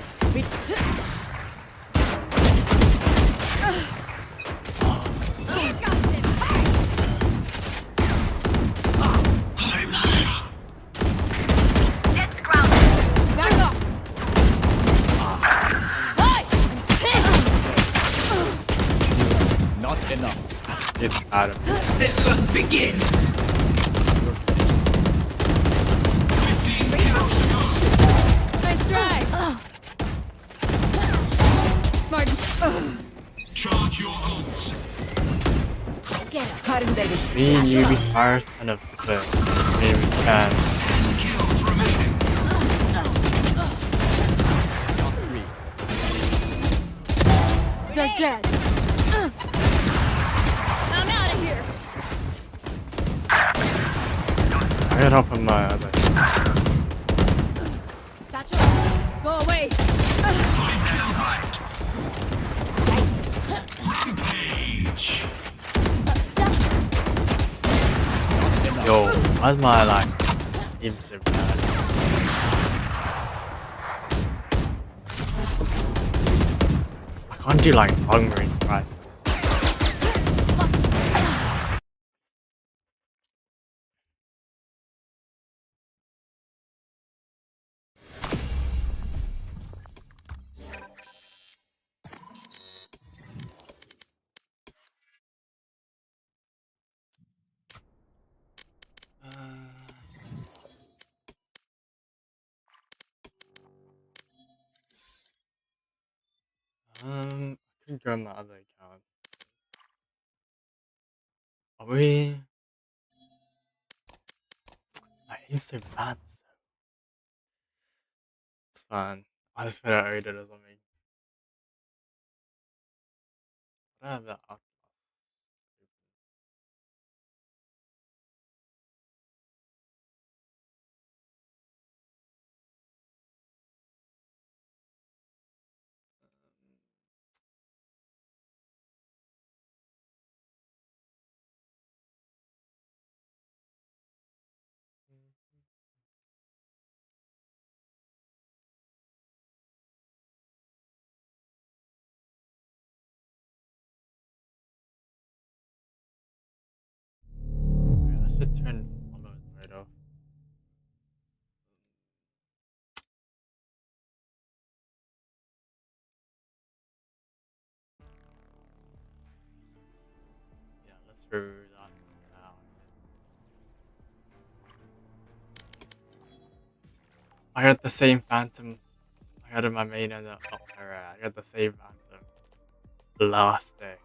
Jet's grounded. Back up. Hi. Not enough. It's out of The hunt begins. 15 kills to go. Nice try. Smart. Charge your ults. Get him. me and you be stars kind of the maybe we can. 10 kills remaining. Shot 3. They're dead. I'm out of here. I got help from my other. Satchel. Go away. 5 kills left. Rampage. Yo, why's my like even so bad? I can't do like long range, right? I can join my other account. Are we? My aim's so bad. It's fine. I just feel like I did or something. I don't have that up. I should turn follow right off. Yeah, let's do that now. I got the same Phantom. I got in my main and not Terra. I got the same Phantom. Last day.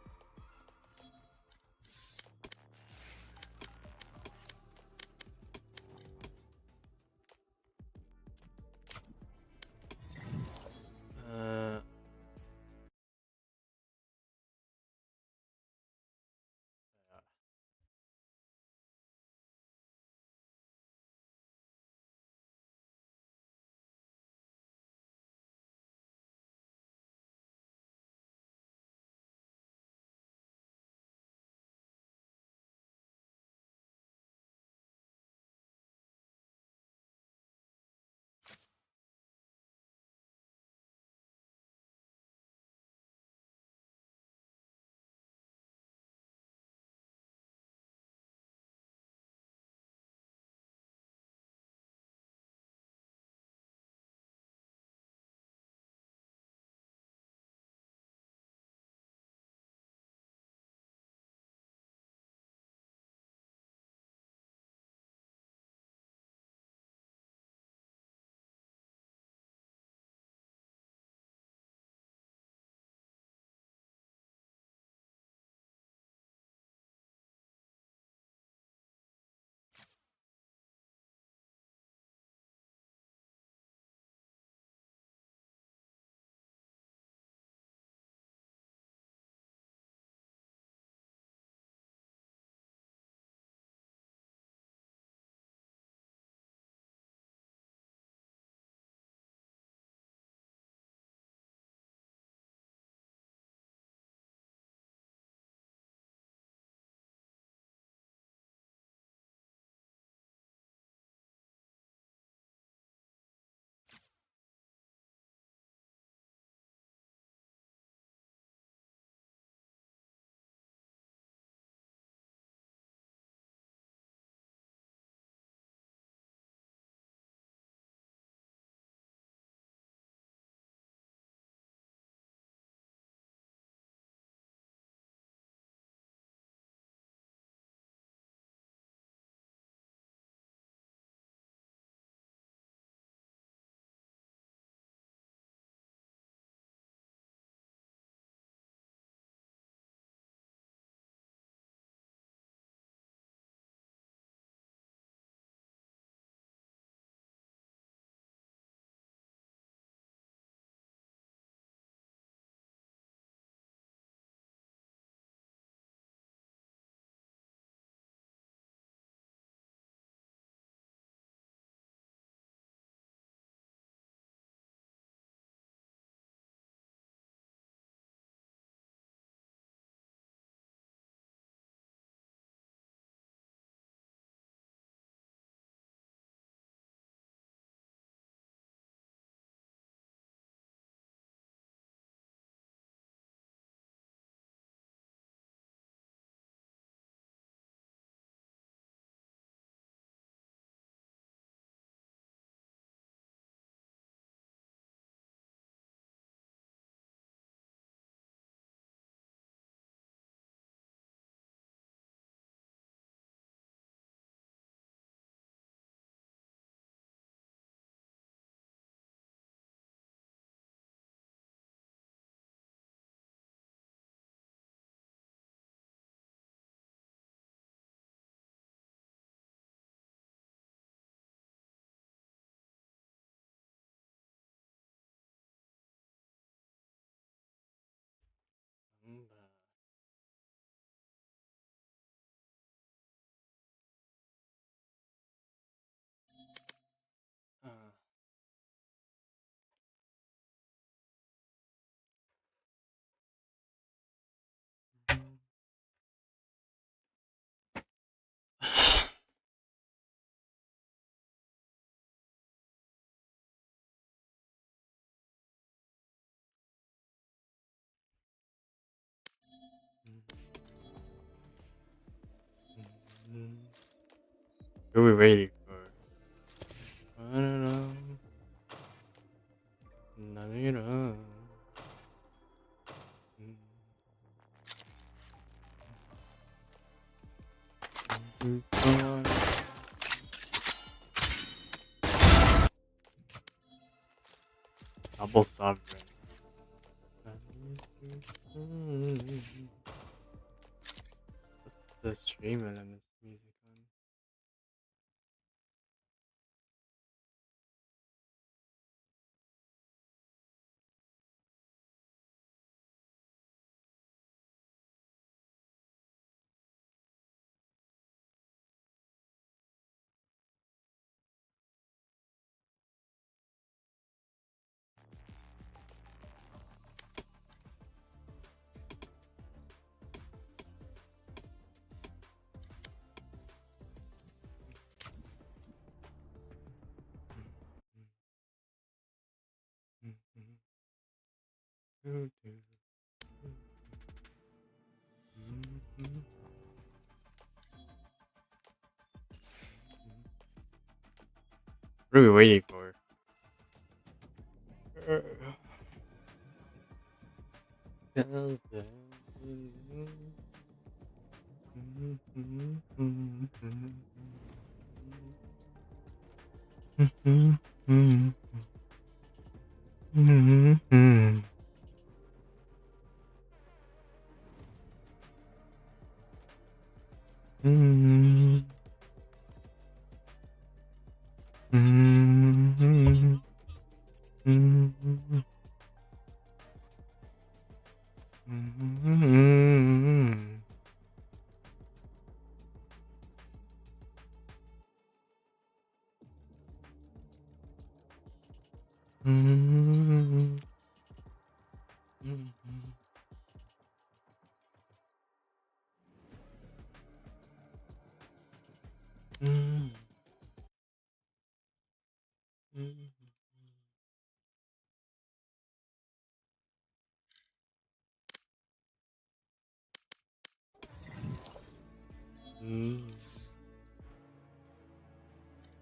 Who are we waiting for? I don't know. Nothing at all. Double sovereign. Let's put the streamer and this music on. What are we waiting for?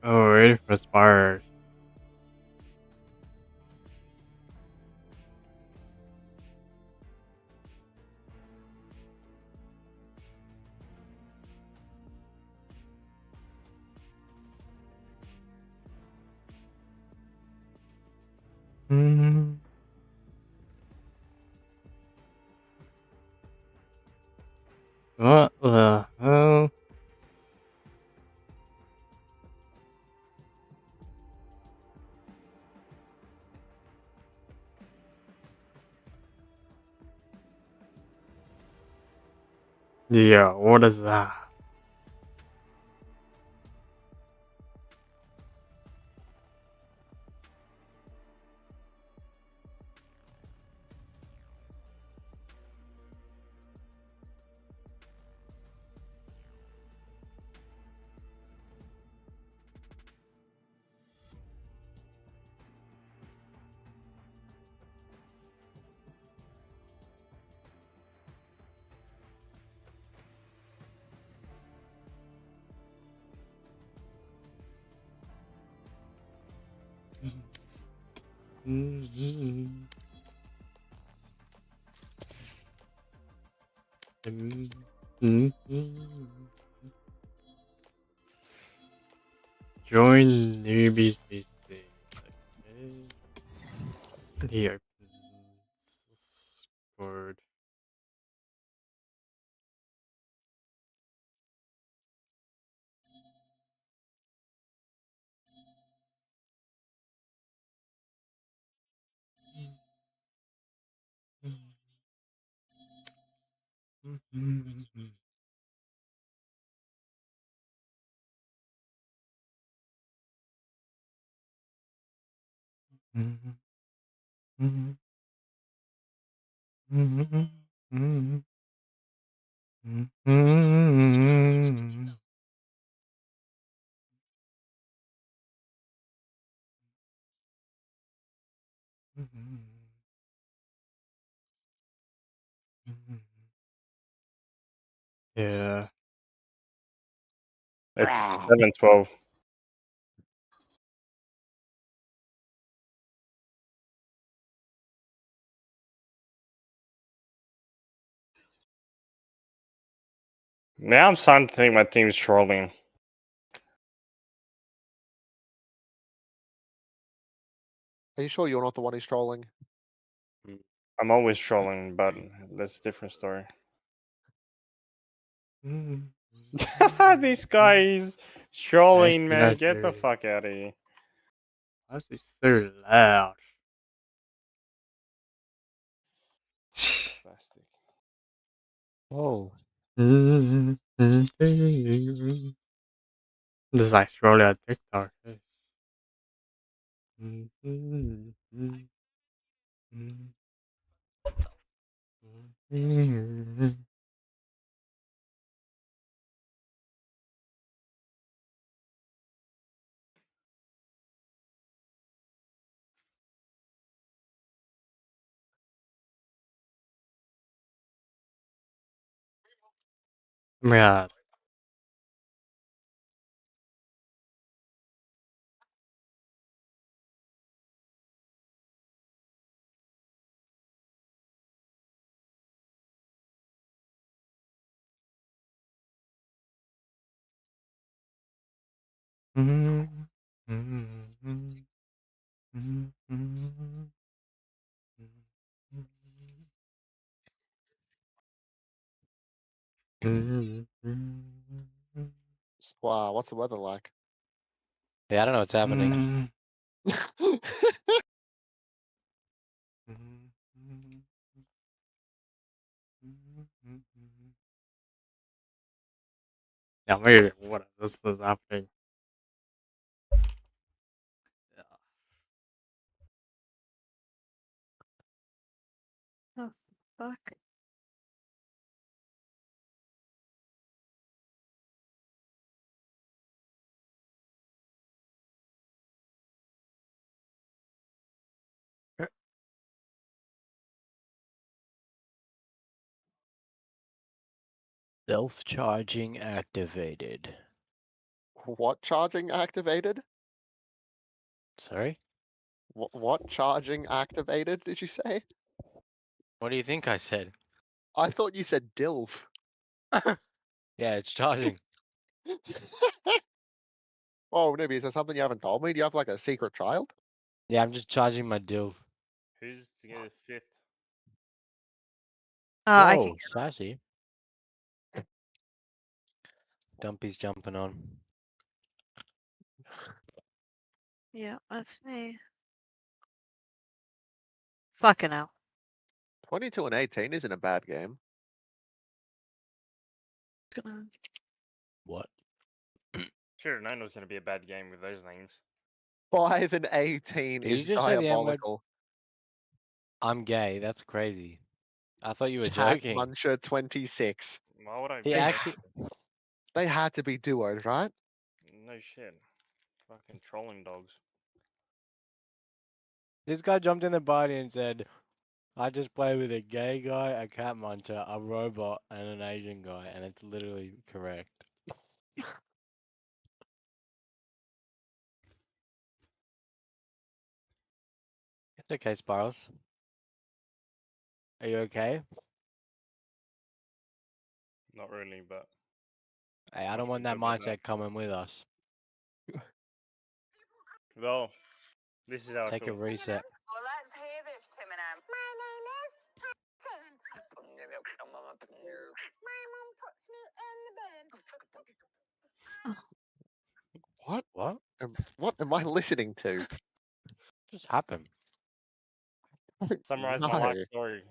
Oh, ready for Spires. What the hell? Yeah, what is that? Join newbies VC. The open Discord. Yeah. It's 7-12. Now I'm starting to think my team's trolling. Are you sure you're not the one who's trolling? I'm always trolling, but that's a different story. This guy is trolling, man. Get the fuck out of here. Why is he so loud? Plastic. Oh. This is like scrolling at TikTok. Yeah. Wow, what's the weather like? Yeah, I don't know what's happening. Yeah, maybe what this is happening. Oh, fuck. Self-charging activated. What charging activated? Sorry? What charging activated, did you say? What do you think I said? I thought you said DILF. Yeah, it's charging. Oh, maybe is there something you haven't told me? Do you have like a secret child? Yeah, I'm just charging my div. Who's to get a fifth? I can Whoa, sassy. Dumpy's jumping on. Yeah, that's me. Fucking hell. 22 and 18 isn't a bad game. What? Sure, 9 was going to be a bad game with those names. 5 and 18 Did is you just say the M-word? diabolical. I'm gay. That's crazy. I thought you were Cat joking. Muncher 26. Why would I He be actually... They had to be duos, right? No shit. Fucking trolling dogs. This guy jumped in the party and said, I just play with a gay guy, a cat muncher, a robot, and an Asian guy, and it's literally correct. It's okay, Spirals. Are you okay? Not really, but... Hey, I don't want that mindset coming with us. Well, this is how Take I feel. a reset. Well, let's hear this, Tim and Em. My name is Tim. My mum puts me in the bin. What? What? What am I listening to? Just happened. Summarize my No. life story.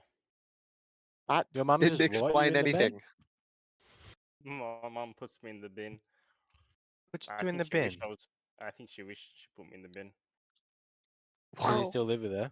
That Your mum didn't just what? You explain in the bed? anything. My mom puts me in the bin. Puts you in the bin? I think she wished she put me in the bin. Do you still live with her?